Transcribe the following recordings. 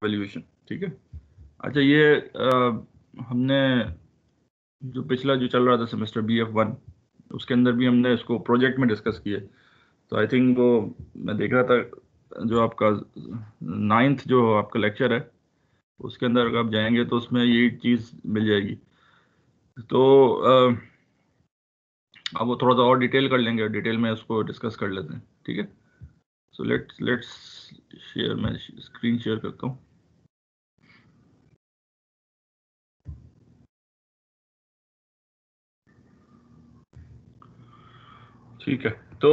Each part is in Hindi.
वैल्यूएशन। ठीक है, अच्छा ये हमने जो पिछला जो चल रहा था सेमेस्टर BF1, उसके अंदर भी हमने इसको प्रोजेक्ट में डिस्कस किए। तो आई थिंक वो मैं देख रहा था जो आपका 9th जो आपका लेक्चर है उसके अंदर अगर आप जाएंगे तो उसमें ये चीज़ मिल जाएगी। तो अब वो थोड़ा सा और डिटेल कर लेंगे, डिटेल में उसको डिस्कस कर लेते हैं। ठीक है, सो लेट्स शेयर, मैं स्क्रीन शेयर करता हूँ। ठीक है, तो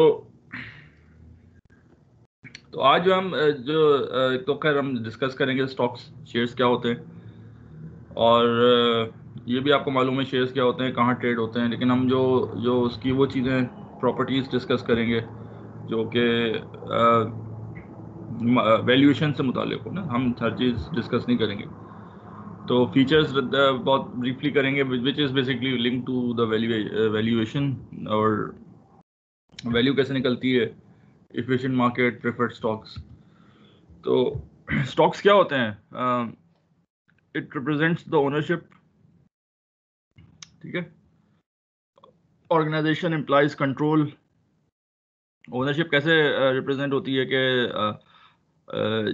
आज जो हम तो खैर हम डिस्कस करेंगे स्टॉक्स, शेयर्स क्या होते हैं, और ये भी आपको मालूम है शेयर्स क्या होते हैं, कहाँ ट्रेड होते हैं, लेकिन हम जो जो उसकी वो चीज़ें प्रॉपर्टीज़ डिस्कस करेंगे जो कि वैल्यूएशन से मुताल्लिक हो ना, हम हर चीज़ डिस्कस नहीं करेंगे। तो फीचर्स बहुत ब्रीफली करेंगे which is basically link to the valuation, और वैल्यू कैसे निकलती है, एफिशिएंट मार्केट, प्रेफर्ड स्टॉक्स। तो स्टॉक्स क्या होते हैं? It represents the ownership. ठीक है, ऑर्गेनाइजेशन एम्प्लॉयज कंट्रोल। ओनरशिप कैसे रिप्रेजेंट होती है कि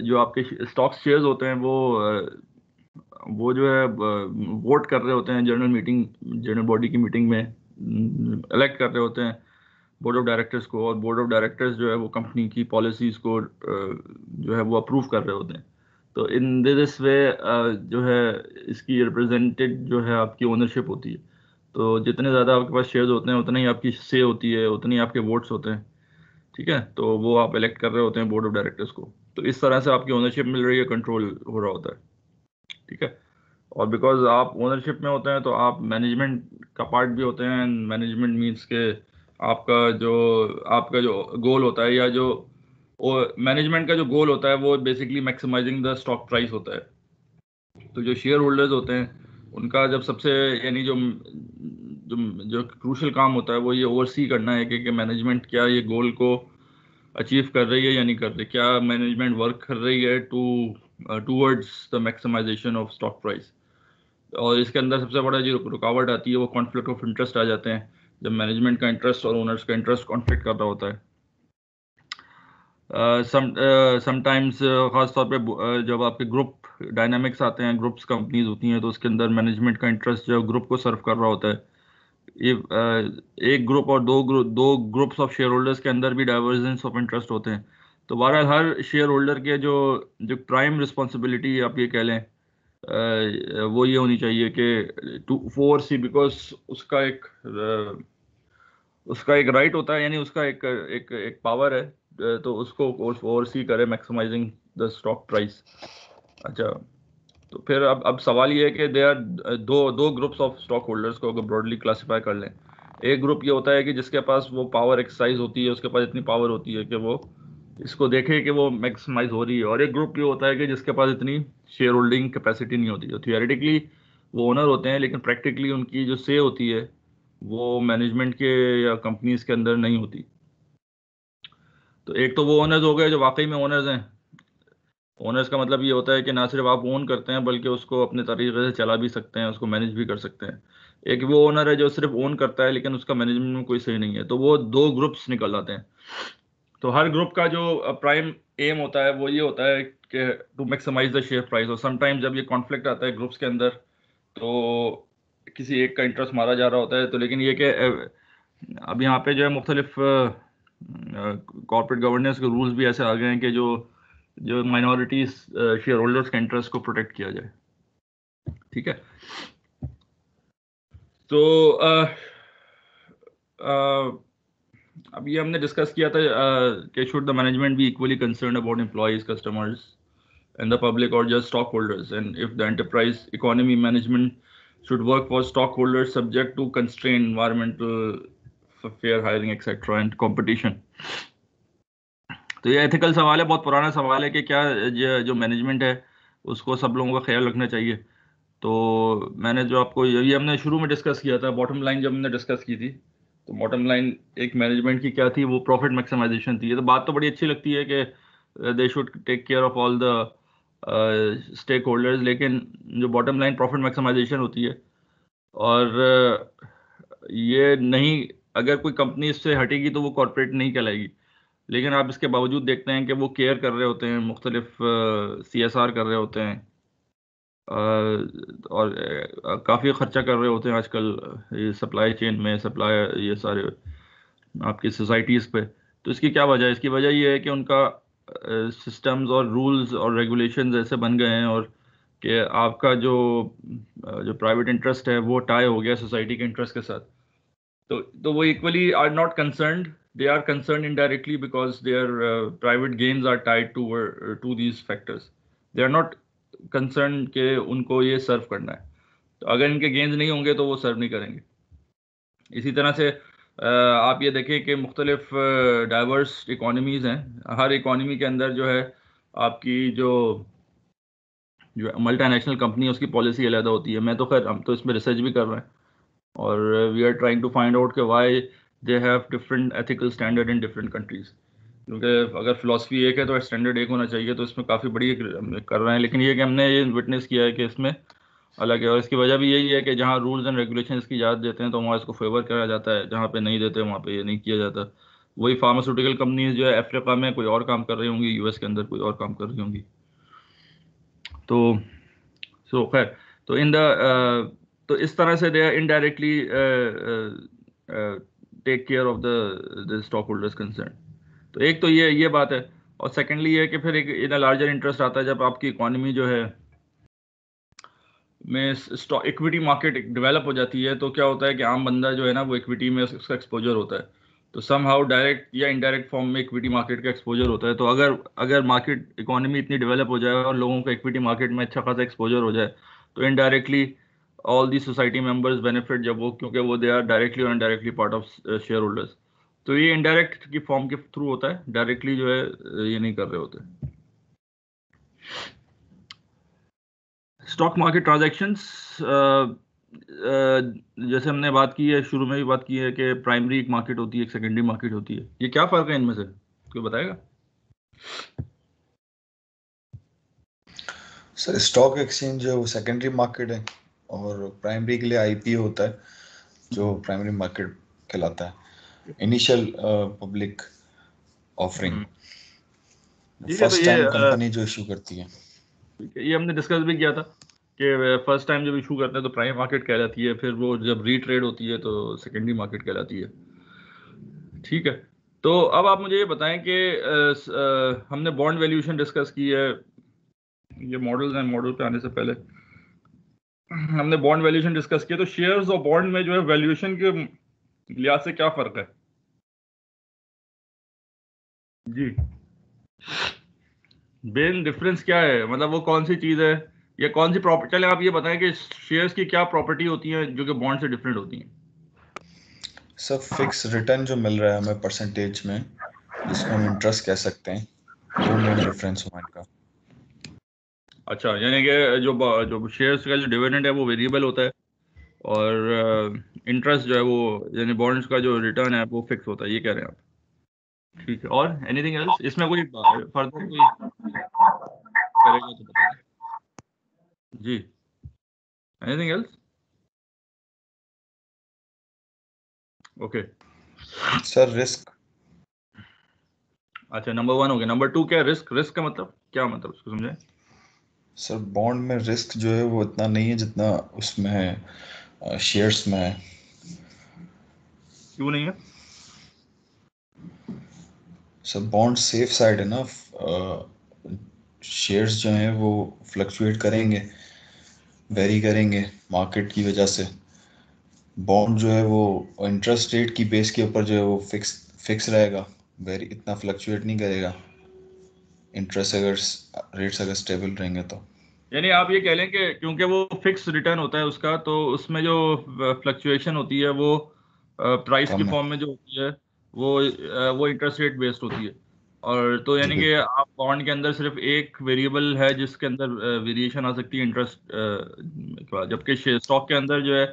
जो आपके स्टॉक्स शेयर्स होते हैं वो जो है वोट कर रहे होते हैं जनरल बॉडी की मीटिंग में, इलेक्ट कर रहे होते हैं बोर्ड ऑफ डायरेक्टर्स को, और बोर्ड ऑफ डायरेक्टर्स जो है वो कंपनी की पॉलिसीज को जो है वो अप्रूव कर रहे होते हैं। तो इन दिस वे जो है इसकी रिप्रेजेंटेड जो है आपकी ओनरशिप होती है। तो जितने ज़्यादा आपके पास शेयर्स होते हैं उतनी ही आपकी से होती है, उतनी ही आपके वोट्स होते हैं। ठीक है, तो वो आप इलेक्ट कर रहे होते हैं बोर्ड ऑफ डायरेक्टर्स को। तो इस तरह से आपकी ओनरशिप मिल रही है, कंट्रोल हो रहा होता है। ठीक है, और बिकॉज आप ओनरशिप में होते हैं तो आप मैनेजमेंट का पार्ट भी होते हैं। मैनेजमेंट मीन्स के आपका जो गोल होता है, या जो मैनेजमेंट का जो गोल होता है वो basically maximising the stock price होता है। तो जो शेयर होल्डर्स होते हैं उनका जब सबसे यानी जो जो जो क्रूशल काम होता है वो ये ओवरसी करना है कि मैनेजमेंट क्या ये गोल को अचीव कर रही है या नहीं कर रही, क्या मैनेजमेंट वर्क कर रही है towards the maximisation of stock price. और इसके अंदर सबसे बड़ा जो रुकावट आती है वो कॉन्फ्लिक्ट ऑफ इंटरेस्ट आ जाते हैं, जब मैनेजमेंट का इंटरेस्ट और ओनर्स का इंटरेस्ट कॉन्फ्लिक्ट कर रहा होता है। समटाइम्स ख़ास तौर पे जब आपके ग्रुप डायनामिक्स आते हैं, ग्रुप्स कंपनीज होती हैं, तो उसके अंदर मैनेजमेंट का इंटरेस्ट जो ग्रुप को सर्व कर रहा होता है। ये एक ग्रुप और दो ग्रुप्स ऑफ शेयर होल्डर्स के अंदर भी डाइवर्जेंस ऑफ इंटरेस्ट होते हैं। तो बहरहाल हर शेयर होल्डर के जो जो प्राइम रिस्पॉन्सिबिलिटी आप ये कह लें, वो ये होनी चाहिए कि टू फोर सी, बिकॉज उसका एक राइट होता है, यानी उसका एक एक एक पावर है, तो उसको ओवरसी करे मैक्सिमाइजिंग द स्टॉक प्राइस। अच्छा, तो फिर अब सवाल ये है कि दे आर दो दो ग्रुप्स ऑफ स्टॉक होल्डर्स को अगर ब्रॉडली क्लासिफाई कर लें। एक ग्रुप ये होता है कि जिसके पास वो पावर एक्सरसाइज होती है, उसके पास इतनी पावर होती है कि वो इसको देखे कि वो मैक्सिमाइज हो रही है, और एक ग्रुप ये होता है कि जिसके पास इतनी शेयर होल्डिंग कैपेसिटी नहीं होती। तो थियोरेटिकली वो ओनर होते हैं, लेकिन प्रैक्टिकली उनकी जो से होती है वो मैनेजमेंट के या कंपनीज के अंदर नहीं होती। तो एक तो वो ओनर्स हो गए जो वाकई में ओनर्स हैं। ओनर्स का मतलब ये होता है कि ना सिर्फ आप ओन करते हैं बल्कि उसको अपने तरीके से चला भी सकते हैं, उसको मैनेज भी कर सकते हैं। एक वो ओनर है जो सिर्फ ओन करता है लेकिन उसका मैनेजमेंट में कोई सही नहीं है। तो वो दो ग्रुप्स निकल आते हैं। तो हर ग्रुप का जो प्राइम एम होता है वो ये होता है कि to maximise the share price. और समटाइम जब ये कॉन्फ्लिक्ट आता है ग्रुप्स के अंदर, तो किसी एक का इंटरेस्ट मारा जा रहा होता है। तो लेकिन ये कि अब यहाँ पे जो है मुख्तलिफ कॉर्पोरेट गवर्नेंस के रूल्स भी ऐसे आ गए हैं कि जो जो माइनॉरिटीज शेयर होल्डर्स के इंटरेस्ट को प्रोटेक्ट किया जाए। ठीक है, तो अभी हमने डिस्कस किया था कि should the management be equally concern about employees, customers and the public, or just stockholders, and if the enterprise economy management should work for stockholders subject to constraint environmental, fair hiring, etc. and competition। तो ये एथिकल सवाल है, बहुत पुराना सवाल है कि क्या जो मैनेजमेंट है उसको सब लोगों का ख्याल रखना चाहिए। तो मैंने जो आपको ये हमने शुरू में डिस्कस किया था, बॉटम लाइन जब हमने डिस्कस की थी, तो बॉटम लाइन एक मैनेजमेंट की क्या थी, वो प्रॉफिट मैक्सिमाइजेशन थी। ये तो बात तो बड़ी अच्छी लगती है कि they should take care of all the stake holders, लेकिन जो बॉटम लाइन प्रॉफिट मैक्सिमाइजेशन होती है, और ये नहीं, अगर कोई कंपनी इससे हटेगी तो वो कॉर्पोरेट नहीं कहलाएगी। लेकिन आप इसके बावजूद देखते हैं कि वो केयर कर रहे होते हैं, मुख्तलिफ CSR कर रहे होते हैं, और काफ़ी खर्चा कर रहे होते हैं आजकल ये सप्लाई चेन में, सप्लाई ये सारे आपकी सोसाइटीज़ पे। तो इसकी क्या वजह है? इसकी वजह ये है कि उनका सिस्टम्स और रूल्स और रेगुलेशंस ऐसे बन गए हैं, और कि आपका जो प्राइवेट इंटरेस्ट है वो टाई हो गया सोसाइटी के इंटरेस्ट के साथ। तो वो equally are not concerned, they are concerned indirectly because their private gains are tied to these factors. They are not concern के उनको ये सर्व करना है। तो अगर इनके गेन्स नहीं होंगे तो वो सर्व नहीं करेंगे। इसी तरह से आप ये देखें कि मुख्तलिफ डाइवर्स इकोनॉमीज़ हैं। हर इकोनॉमी के अंदर जो है आपकी जो जो मल्टीनेशनल कंपनी है उसकी पॉलिसी अलग होती है। मैं तो खैर, हम तो इसमें रिसर्च भी कर रहे हैं, और we are trying to find out कि why they have different ethical standard in different countries. क्योंकि अगर फिलॉसफी एक है तो स्टैंडर्ड एक होना चाहिए, तो इसमें काफ़ी बड़ी कर रहे हैं। लेकिन ये कि हमने ये विटनेस किया है कि इसमें अलग है, और इसकी वजह भी यही है कि जहाँ रूल्स एंड रेगुलेशंस की इजाज़त देते हैं तो वहाँ इसको फेवर किया जाता है, जहाँ पे नहीं देते वहाँ पे ये नहीं किया जाता। वही फार्मास्यूटिकल कंपनीज जो है अफ्रीका में कोई और काम कर रही होंगी, US के अंदर कोई और काम कर रही होंगी। तो सो खैर, तो तो इस तरह से they indirectly take care of the stock holders concern. तो एक तो ये बात है, और सेकेंडली ये है कि फिर एक इन लार्जर इंटरेस्ट आता है जब आपकी इकोनॉमी जो है में स्टॉक इक्विटी मार्केट डेवलप हो जाती है। तो क्या होता है कि आम बंदा जो है ना वो इक्विटी में उसका एक्सपोजर होता है। तो सम हाउ डायरेक्ट या इनडायरेक्ट फॉर्म में इक्विटी मार्केट का एक्सपोजर होता है। तो अगर अगर मार्केट इकोनॉमी इतनी डेवलप हो जाए और लोगों का इक्विटी मार्केट में अच्छा खासा एक्सपोजर हो जाए, तो indirectly all the society members benefit, जब वो, क्योंकि वो दे आर डायरेक्टली और indirectly part of share holders. तो ये इनडायरेक्ट की फॉर्म के थ्रू होता है, डायरेक्टली जो है ये नहीं कर रहे होते। स्टॉक मार्केट ट्रांजैक्शंस, जैसे हमने बात की है, शुरू में भी बात की है कि प्राइमरी एक मार्केट होती है, एक सेकेंडरी मार्केट होती है। ये क्या फ़र्क है इनमें से, कोई बताएगा? सर स्टॉक एक्सचेंज जो सेकेंडरी मार्केट है, और प्राइमरी के लिए आईपीओ होता है जो प्राइमरी मार्केट कहलाता है, इनिशियल पब्लिक ऑफरिंग, ठीक है। तो फर्स्ट टाइम कंपनी जो इशू करती है। ये हमने डिस्कस भी किया था कि फर्स्ट टाइम जब इशू करते हैं तो प्राइम मार्केट कहलाती है, फिर वो जब रीट्रेड होती है तो सेकेंडरी मार्केट कहलाती है। ठीक है। तो अब आप मुझे ये बताएं कि हमने बॉन्ड वैल्यूएशन डिस्कस की है। ये मॉडल्स हैं, मॉडल पे आने से पहले हमने बॉन्ड वैल्यूएशन डिस्कस किया। तो शेयर्स और बॉन्ड में जो है वैल्यूएशन के लिहाज से क्या फर्क है? जी, मेन डिफरेंस क्या है? मतलब वो कौन सी चीज़ है या कौन सी प्रॉपर्टी? चले आप ये बताएं कि शेयर्स की क्या प्रॉपर्टी होती है जो कि बॉन्ड से डिफरेंट होती हैं। सर फिक्स रिटर्न जो मिल रहा है हमें परसेंटेज में, जिसको हम इंटरेस्ट कह सकते हैं, वो मेन डिफरेंस हुआ इनका। अच्छा, यानी कि जो शेयर्स का जो डिविडेंड है वो वेरिएबल होता है, और इंटरेस्ट जो है वो, यानी बॉन्ड्स का जो रिटर्न है वो फिक्स होता है, ये कह रहे हैं आप? ठीक है। और एनीथिंग एल्स इसमें कोई फर्दर कोई करेगा तो बता दें। जी, anything else? Okay. Sir risk, अच्छा, नंबर 1 हो गया। नंबर 2 क्या है? रिस्क। रिस्क का मतलब क्या, मतलब उसको समझें। सर बॉन्ड में रिस्क जो है वो इतना नहीं है जितना उसमें है शेयर्स में है। क्यों नहीं है? सर बॉन्ड सेफ साइड है ना, शेयर्स जो हैं वो फ्लक्चुएट करेंगे, वेरी करेंगे मार्केट की वजह से। बॉन्ड जो है वो इंटरेस्ट रेट की बेस के ऊपर जो है वो फिक्स फिक्स रहेगा, वेरी इतना फ्लक्चुएट नहीं करेगा, इंटरेस्ट अगर रेट्स अगर स्टेबल रहेंगे तो। यानी आप ये कह लें कि क्योंकि वो फिक्स रिटर्न होता है उसका, तो उसमें जो फ्लक्चुएशन होती है वो प्राइस की कम है। फॉर्म में जो होती है वो इंटरेस्ट रेट बेस्ड होती है। और तो जी यानी कि बिल्कुल। आप बॉन्ड के अंदर सिर्फ एक वेरिएबल है जिसके अंदर वेरिएशन आ सकती है इंटरेस्ट के बाद, जबकि स्टॉक के अंदर जो है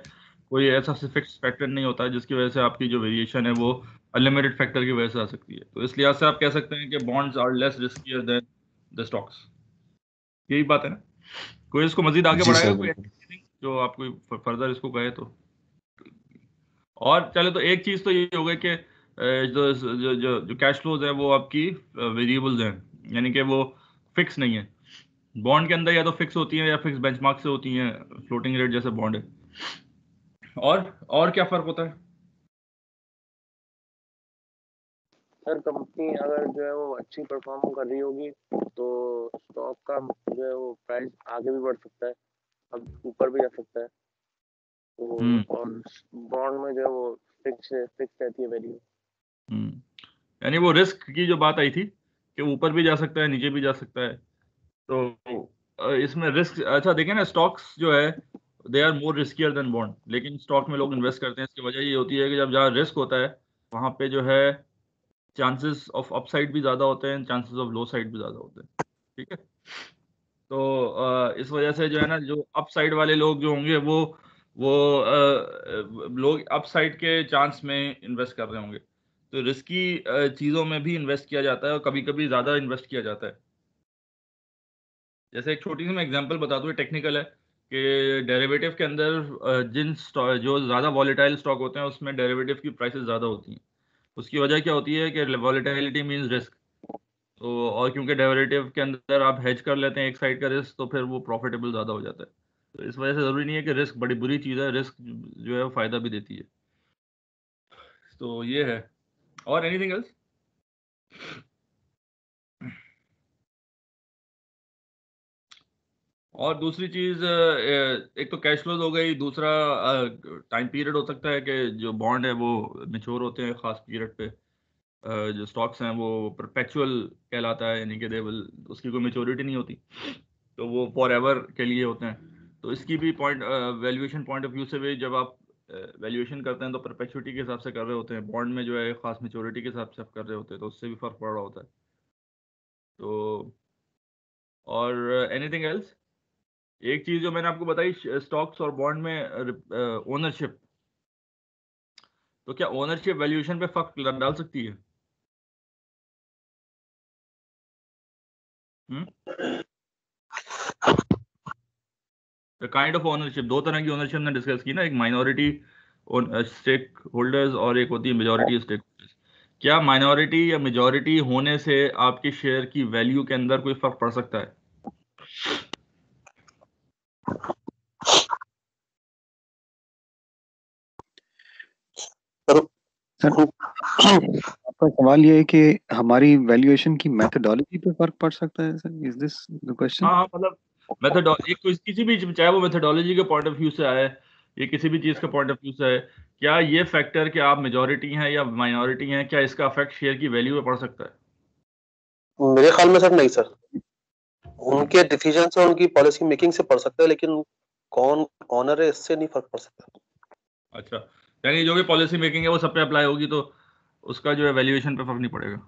कोई ऐसा फिक्स फैक्टर नहीं होता है जिसकी वजह से आपकी जो वेरिएशन है वो अनलिमिटेड फैक्टर की वजह से आ सकती है। तो इस लिहाज से आप कह सकते हैं कि bonds are less riskier than the stocks. यही बात है ना। कोई इसको मजीद आगे जी बढ़ाएगा, सर कोई बिल्कुल। जो आप कोई फर्दर इसको कहे तो। और चले तो एक चीज तो ये हो गई कि जो जो जो जो कैश फ्लोज है वो आपकी वेरिएबल्स हैं, यानी कि वो फिक्स नहीं है। बॉन्ड के अंदर या तो फिक्स होती है या फिक्स बेंचमार्क से होती हैं, फ्लोटिंग रेट जैसे बॉन्ड है। और क्या फर्क होता है? सर कंपनी अगर जो है वो अच्छी परफॉर्म कर रही होगी तो स्टॉक का जो है वो प्राइस आगे भी बढ़ सकता है, अब ऊपर भी जा सकता है। तो और बॉन्ड में जो है वो फिक्स रहती है वैल्यू। यानी वो रिस्क की जो बात आई थी कि ऊपर भी जा सकता है नीचे भी जा सकता है, तो इसमें रिस्क, अच्छा देखें ना, स्टॉक्स जो है they are more riskier than bond, लेकिन स्टॉक में लोग इन्वेस्ट करते हैं। इसकी वजह ये होती है कि जब जहाँ रिस्क होता है वहाँ पे जो है चांसेस ऑफ अपसाइड भी ज़्यादा होते हैं, चांसेस ऑफ लो साइड भी ज़्यादा होते हैं। ठीक है, तो इस वजह से जो है ना, जो अपसाइड वाले लोग जो होंगे वो लोग अपसाइड के चांस में इन्वेस्ट कर रहे होंगे। तो रिस्की चीज़ों में भी इन्वेस्ट किया जाता है और कभी कभी ज़्यादा इन्वेस्ट किया जाता है। जैसे एक छोटी सी मैं एग्जांपल बता दूं, टेक्निकल है कि डेरिवेटिव के अंदर जो ज़्यादा वॉलेटाइल स्टॉक होते हैं उसमें डेरिवेटिव की प्राइसेस ज़्यादा होती हैं। उसकी वजह क्या होती है कि वॉलेटिलिटी मींस रिस्क। तो और क्योंकि डेरिवेटिव के अंदर आप हेज कर लेते हैं एक साइड का रिस्क, तो फिर वो प्रॉफिटेबल ज़्यादा हो जाता है। तो इस वजह से ज़रूरी नहीं है कि रिस्क बड़ी बुरी चीज़ है, रिस्क जो है वो फ़ायदा भी देती है। तो ये है। और एनीथिंग एल्स? और दूसरी चीज, एक तो कैश फ्लोज हो गई, दूसरा टाइम पीरियड हो सकता है कि जो बॉन्ड है वो मेच्योर होते हैं खास पीरियड पे। जो स्टॉक्स हैं वो परपेचुअल कहलाता है, यानी कि दे विल, उसकी कोई मेच्योरिटी नहीं होती, तो वो फॉर एवर के लिए होते हैं। तो इसकी भी point, valuation point of view से भी जब आप वैल्यूएशन करते हैं तो परपेचुइटी के हिसाब से कर रहे होते हैं, बॉन्ड में जो है खास मेच्योरिटी के हिसाब से आप कर रहे होते हैं, तो उससे भी फर्क पड़ रहा होता है। तो और एनीथिंग एल्स? एक चीज जो मैंने आपको बताई स्टॉक्स और बॉन्ड में ओनरशिप, तो क्या ओनरशिप वैल्यूएशन पे फर्क डाल सकती है? द काइंड ऑफ ओनरशिप, दो तरह की ओनरशिप ने डिस्कस की ना, एक माइनॉरिटी स्टेक होल्डर्स और एक होती है मेजॉरिटी स्टेक होल्डर्स। क्या माइनॉरिटी या मेजॉरिटी होने से आपके शेयर की वैल्यू के अंदर कोई फर्क पड़ सकता है? सर आपका सवाल ये है कि हमारी वैल्यूएशन की मेथोडोलॉजी पे फर्क पड़ सकता है sir, is this the question? हाँ, मतलब मेथड एक किसी भी, चाहे वो मेथोडोलॉजी के पॉइंट ऑफ व्यू से आए या किसी भी चीज़ के पॉइंट ऑफ व्यू से आए, क्या ये फैक्टर कि आप मेजॉरिटी हैं या माइनॉरिटी हैं, क्या इसका अफेक्ट शेयर की वैल्यू पे पड़ सकता है? मेरे ख्याल में सर नहीं सर, उनके डिसीजन से उनकी पॉलिसी मेकिंग से पड़ सकता है, लेकिन कौन ऑनर है इससे नहीं फर्क पड़ सकता। अच्छा, यानी जो भी पॉलिसी मेकिंग है वो सब पे अप्लाई होगी, तो उसका जो है वैल्यूएशन पे फर्क नहीं पड़ेगा।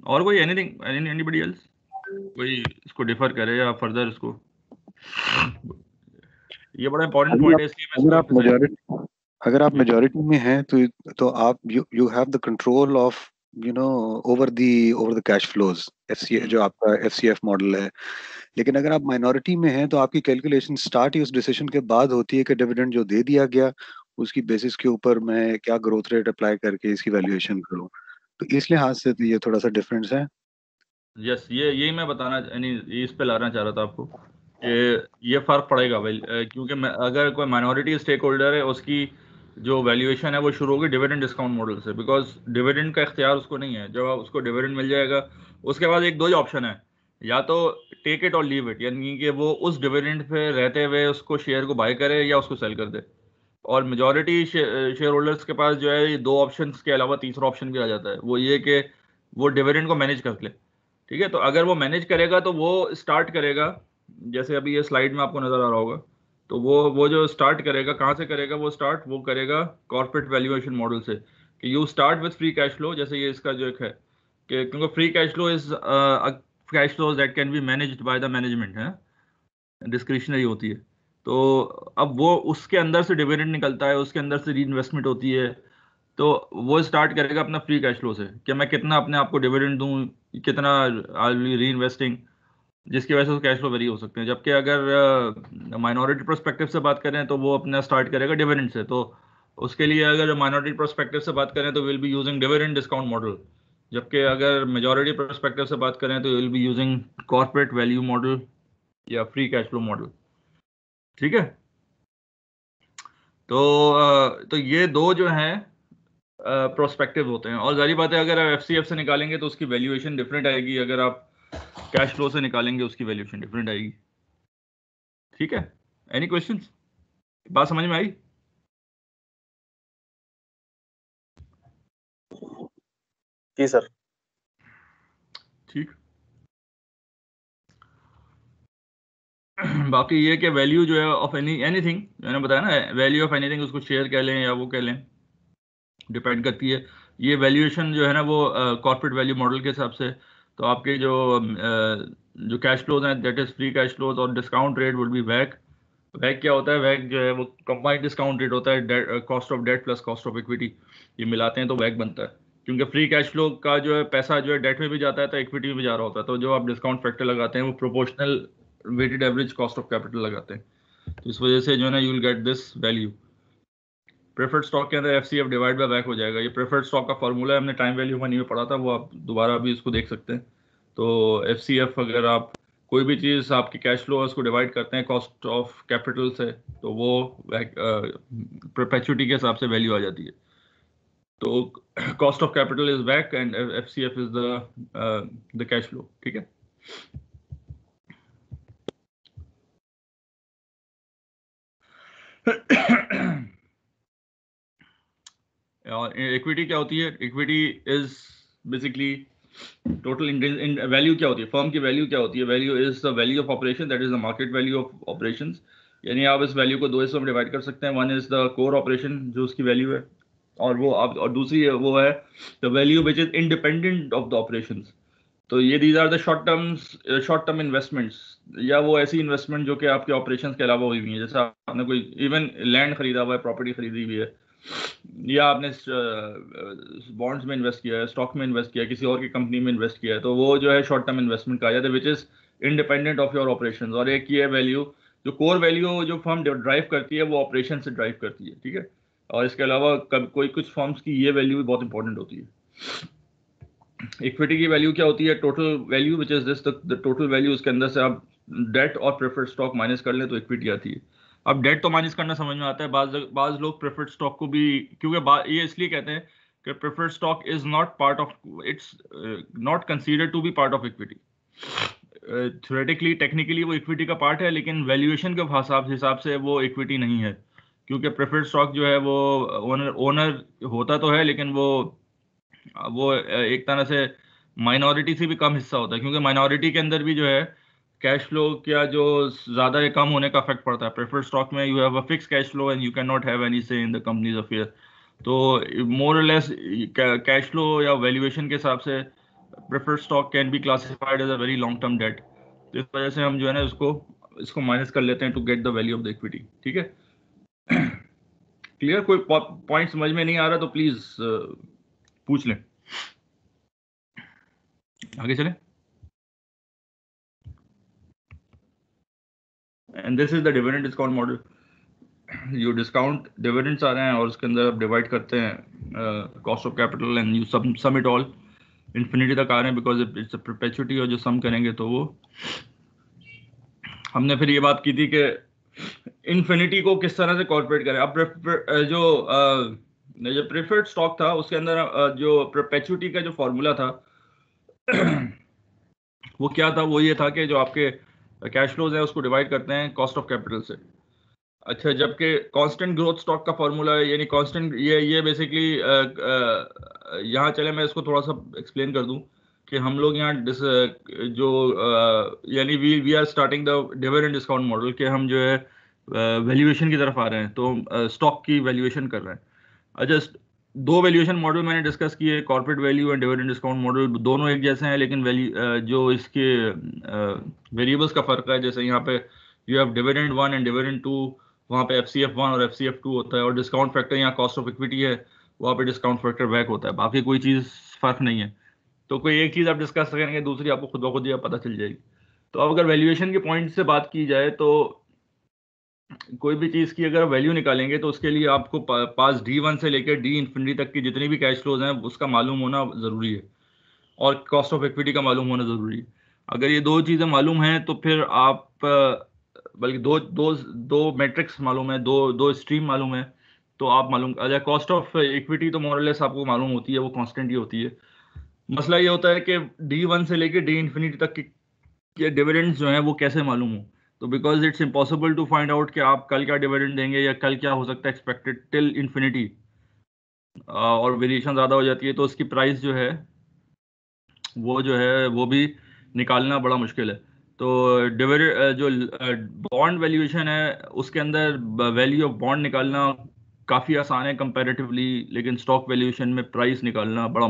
और कोई एनीथिंग, एनीबॉडी एल्स कोई इसको डिफर करे या फर्दर इसको? ये बड़ा इंपॉर्टेंट पॉइंट है, इसलिए मैं इसको emphasize अगर आप मेजॉरिटी में हैं तो आप you have the control of over the cash flows, जो आपका एफसीएफ मॉडल है। लेकिन अगर आप माइनॉरिटी में हैं तो आपकी कैलकुलेशन स्टार्ट ही उस डिसीजन के बाद होती है कि डिविडेंड जो दे दिया गया उसकी बेसिस के ऊपर मैं क्या ग्रोथ रेट अप्लाई करके इसकी वैल्यूएशन करूं। तो इस लिहाज से तो ये थोड़ा सा डिफरेंस है। यस, यही मैं बताना, यानी इस पे लाना चाह रहा था आपको कि ये फर्क पड़ेगा भाई, क्योंकि अगर कोई माइनॉरिटी स्टेक होल्डर है उसकी जो वैल्यूएशन है वो शुरू होगी डिविडेंड डिस्काउंट मॉडल से, बिकॉज डिविडेंड का इख्तियार उसको नहीं है। जब उसको डिविडेंड मिल जाएगा उसके बाद एक दो ही ऑप्शन है, या तो टेक इट और लीव इट, यानी कि वो उस डिविडेंड पे रहते हुए उसको शेयर को बाय करे या उसको सेल कर दे। और मेजॉरिटी शेयर होल्डर्स के पास जो है ये दो ऑप्शंस के अलावा तीसरा ऑप्शन भी आ जाता है, वो ये कि वो डिविडेंड को मैनेज कर ले। ठीक है, तो अगर वो मैनेज करेगा तो वो स्टार्ट करेगा, जैसे अभी ये स्लाइड में आपको नजर आ रहा होगा, तो वो जो स्टार्ट करेगा, कहाँ से करेगा वो स्टार्ट, वो करेगा कॉर्पोरेट वैल्यूएशन मॉडल से, कि you start with free cash flow, जैसे ये इसका जो एक है कि क्योंकि free cash flow is cash flow that can be managed by the management, है डिस्क्रिशनरी होती है। तो अब वो उसके अंदर से डिविडेंड निकलता है, उसके अंदर से री इन्वेस्टमेंट होती है। तो वो स्टार्ट करेगा अपना फ्री कैश फ्लो से कि मैं कितना अपने आप को डिविडेंड दूं, कितना आई विल री इन्वेस्टिंग। जिसकी वजह से कैश फ्लो वेरी हो सकते हैं। जबकि अगर माइनॉरिटी पर्सपेक्टिव से बात करें तो वो अपना स्टार्ट करेगा डिविडेंड से, तो उसके लिए अगर माइनॉरिटी पर्सपेक्टिव से बात करें तो will be using dividend discount model. जबकि अगर मेजॉरिटी पर्सपेक्टिव से बात करें तो will be using corporate value model या फ्री कैश फ्लो मॉडल। ठीक है, तो ये दो जो हैं प्रोस्पेक्टिव होते हैं। और जारी बात है अगर आप एफसीएफ से निकालेंगे तो उसकी वैल्यूएशन डिफरेंट आएगी, अगर आप कैश फ्लो से निकालेंगे उसकी वैल्यूएशन डिफरेंट आएगी। ठीक है, एनी क्वेश्चंस? बात समझ में आई? जी सर। ठीक। बाकी ये कि वैल्यू जो है ऑफ एनीथिंग, मैंने बताया ना, वैल्यू ऑफ एनीथिंग उसको शेयर कह लें या वो कह लें, डिपेंड करती है। ये वैल्यूएशन जो है ना वो कॉर्पोरेट वैल्यू मॉडल के हिसाब से, तो आपके जो कैश फ्लोज हैं that is free cash flows, और डिस्काउंट रेट वुड बी वैक। वैक क्या होता है? वैक जो है वो कंबाइंड डिस्काउंट रेट होता है, cost of debt plus cost of equity, ये मिलाते हैं तो वैक बनता है। क्योंकि फ्री कैश फ्लो का जो है पैसा जो है डेट में भी जाता है तो इक्विटी में भी जा रहा होता है, तो जो आप डिस्काउंट फैक्टर लगाते हैं वो proportional weighted average cost of capital लगाते हैं, तो इस वजह से जो है ना you will get this value. Preferred stock के अंदर एफसीएफ डिवाइड बाय वैक हो जाएगा। ये प्रेफर्ड स्टॉक का फॉर्मूला है, हमने टाइम वैल्यू मनी में पढ़ा था, वो आप दोबारा भी इसको देख सकते हैं। तो एफसीएफ अगर आप कोई भी चीज़ आपकी कैश फ्लो है उसको डिवाइड करते हैं कॉस्ट ऑफ कैपिटल से, तो वो परपेचुइटी के हिसाब से वैल्यू आ जाती है। तो कॉस्ट ऑफ कैपिटल इज वैक and FCF is the cash flow. ठीक है, और इक्विटी क्या होती है? Equity is basically total value. क्या होती है फर्म की वैल्यू? क्या होती है? Value is the value of operation, that is the market value of operations. यानी आप इस वैल्यू को दो हिस्सों में डिवाइड कर सकते हैं। One is the core operation जो उसकी वैल्यू है, और वो आप, और दूसरी वो है the value which is independent of the operations. तो ये these are the short term investments, या वो ऐसी इन्वेस्टमेंट जो कि आपके ऑपरेशंस के अलावा हुई हुई है। जैसे आपने कोई इवन लैंड खरीदा हुआ है, प्रॉपर्टी खरीदी हुई है, या आपने बॉन्ड्स में इन्वेस्ट किया है, स्टॉक में इन्वेस्ट किया है, किसी और की कंपनी में इन्वेस्ट किया है, तो वो जो है शॉर्ट टर्म इन्वेस्टमेंट कहा जाता है, विच is independent of your operations. और एक ये वैल्यू जो कोर वैल्यू जो फर्म ड्राइव करती है वो ऑपरेशन से ड्राइव करती है। ठीक है, और इसके अलावा कोई कुछ फर्म्स की ये वैल्यू भी बहुत इंपॉर्टेंट होती है। इक्विटी की वैल्यू क्या होती है? Total value which is this, the total value. उसके अंदर से आप डेट और प्रेफर्ड स्टॉक माइनस कर लें तो इक्विटी आती है। अब डेट तो माइनस करना समझ में आता है, बाज लोग प्रेफर्ड स्टॉक को भी, क्योंकि ये इसलिए कहते हैं कि preferred stock is not part of, it's not considered to be part of equity. Theoretically technically वो इक्विटी का पार्ट है, लेकिन वैल्यूएशन के हिसाब से वो इक्विटी नहीं है, क्योंकि प्रेफर्ड स्टॉक जो है वो ओनर होता तो है, लेकिन वो एक तरह से माइनॉरिटी से भी कम हिस्सा होता है, क्योंकि माइनॉरिटी के अंदर भी जो है कैश फ्लो क्या जो ज़्यादा या कम होने का इफेक्ट पड़ता है। प्रेफर्ड स्टॉक में you have a fix cash flow and you can not have any say in the company's affair. तो मोर और लेस कैश फ्लो या वैल्यूएशन के हिसाब से preferred stock can be classified as a very long term debt. तो इस वजह से हम जो है ना इसको माइनस कर लेते हैं to get the value of the equity. ठीक है, क्लियर? कोई पॉइंट समझ में नहीं आ रहा तो प्लीज पूछ लें, आगे चलें। And this is the dividend discount model. जो डिस्काउंट डिविडेंड्स आ रहे हैं और उसके अंदर आप डिवाइड करते हैं cost of capital and you sum it all infinity तक आ रहे हैं, बिकॉज इट्स अ परपेचुइटी, और जो सम करेंगे तो वो, हमने फिर ये बात की थी कि इन्फिनिटी को किस तरह से कॉर्पोरेट करें। अब जो प्रेफर्ड स्टॉक था उसके अंदर जो परपेचुइटी का जो फॉर्मूला था वो क्या था? वो ये था कि जो आपके कैश फ्लोज है उसको डिवाइड करते हैं कॉस्ट ऑफ कैपिटल से। अच्छा, जबकि कांस्टेंट ग्रोथ स्टॉक का फॉर्मूला है, यानी कांस्टेंट, ये बेसिकली यहाँ चले मैं इसको थोड़ा सा एक्सप्लेन कर दूं कि हम लोग यहाँ यानी we are starting the dividend discount model के हम जो है वैल्यूएशन की तरफ आ रहे हैं, तो स्टॉक की वैल्यूएशन कर रहे हैं। अच्छा, दो वैल्यूएशन मॉडल मैंने डिस्कस किए, corporate value and dividend discount model, दोनों एक जैसे हैं, लेकिन जो इसके वेरिएबल्स का फर्क है, जैसे यहाँ पे you have dividend 1 and dividend 2, वहाँ पे FCF1 और FCF2 होता है, और डिस्काउंट फैक्टर यहाँ कॉस्ट ऑफ इक्विटी है, वहाँ पे डिस्काउंट फैक्टर वैक होता है, बाकी कोई चीज़ फर्क नहीं है। तो कोई एक चीज़ आप डिस्कस करेंगे, दूसरी आपको खुद ब खुद यह पता चल जाएगी। तो अब अगर वैल्यूएशन के पॉइंट से बात की जाए तो कोई भी चीज़ की अगर वैल्यू निकालेंगे तो उसके लिए आपको पास D1 से लेकर D इंफिनिटी तक की जितनी भी कैश फ्लोज हैं उसका मालूम होना ज़रूरी है, और कॉस्ट ऑफ इक्विटी का मालूम होना ज़रूरी है। अगर ये दो चीज़ें मालूम हैं तो फिर आप बल्कि दो दो दो मैट्रिक्स मालूम है, दो दो स्ट्रीम मालूम है, तो आप मालूम अगर कॉस्ट ऑफ इक्विटी तो मोरलेस आपको मालूम होती है, वो कांस्टेंट ही होती है। मसला ये होता है कि D1 से लेकर D इंफिनिटी तक के डिविडेंड्स जो हैं वो कैसे मालूम हो। तो because it's impossible to find out कि आप कल क्या डिविडेंड देंगे या कल क्या हो सकता है एक्सपेक्टेड टिल इन्फिनिटी, और वेरिएशन ज़्यादा हो जाती है तो उसकी प्राइस जो है वो भी निकालना बड़ा मुश्किल है। तो डिविडेंड जो बॉन्ड वैल्यूएशन है उसके अंदर वैल्यू ऑफ बॉन्ड निकालना काफ़ी आसान है कंपैरेटिवली, लेकिन स्टॉक वैल्यूएशन में प्राइस निकालना बड़ा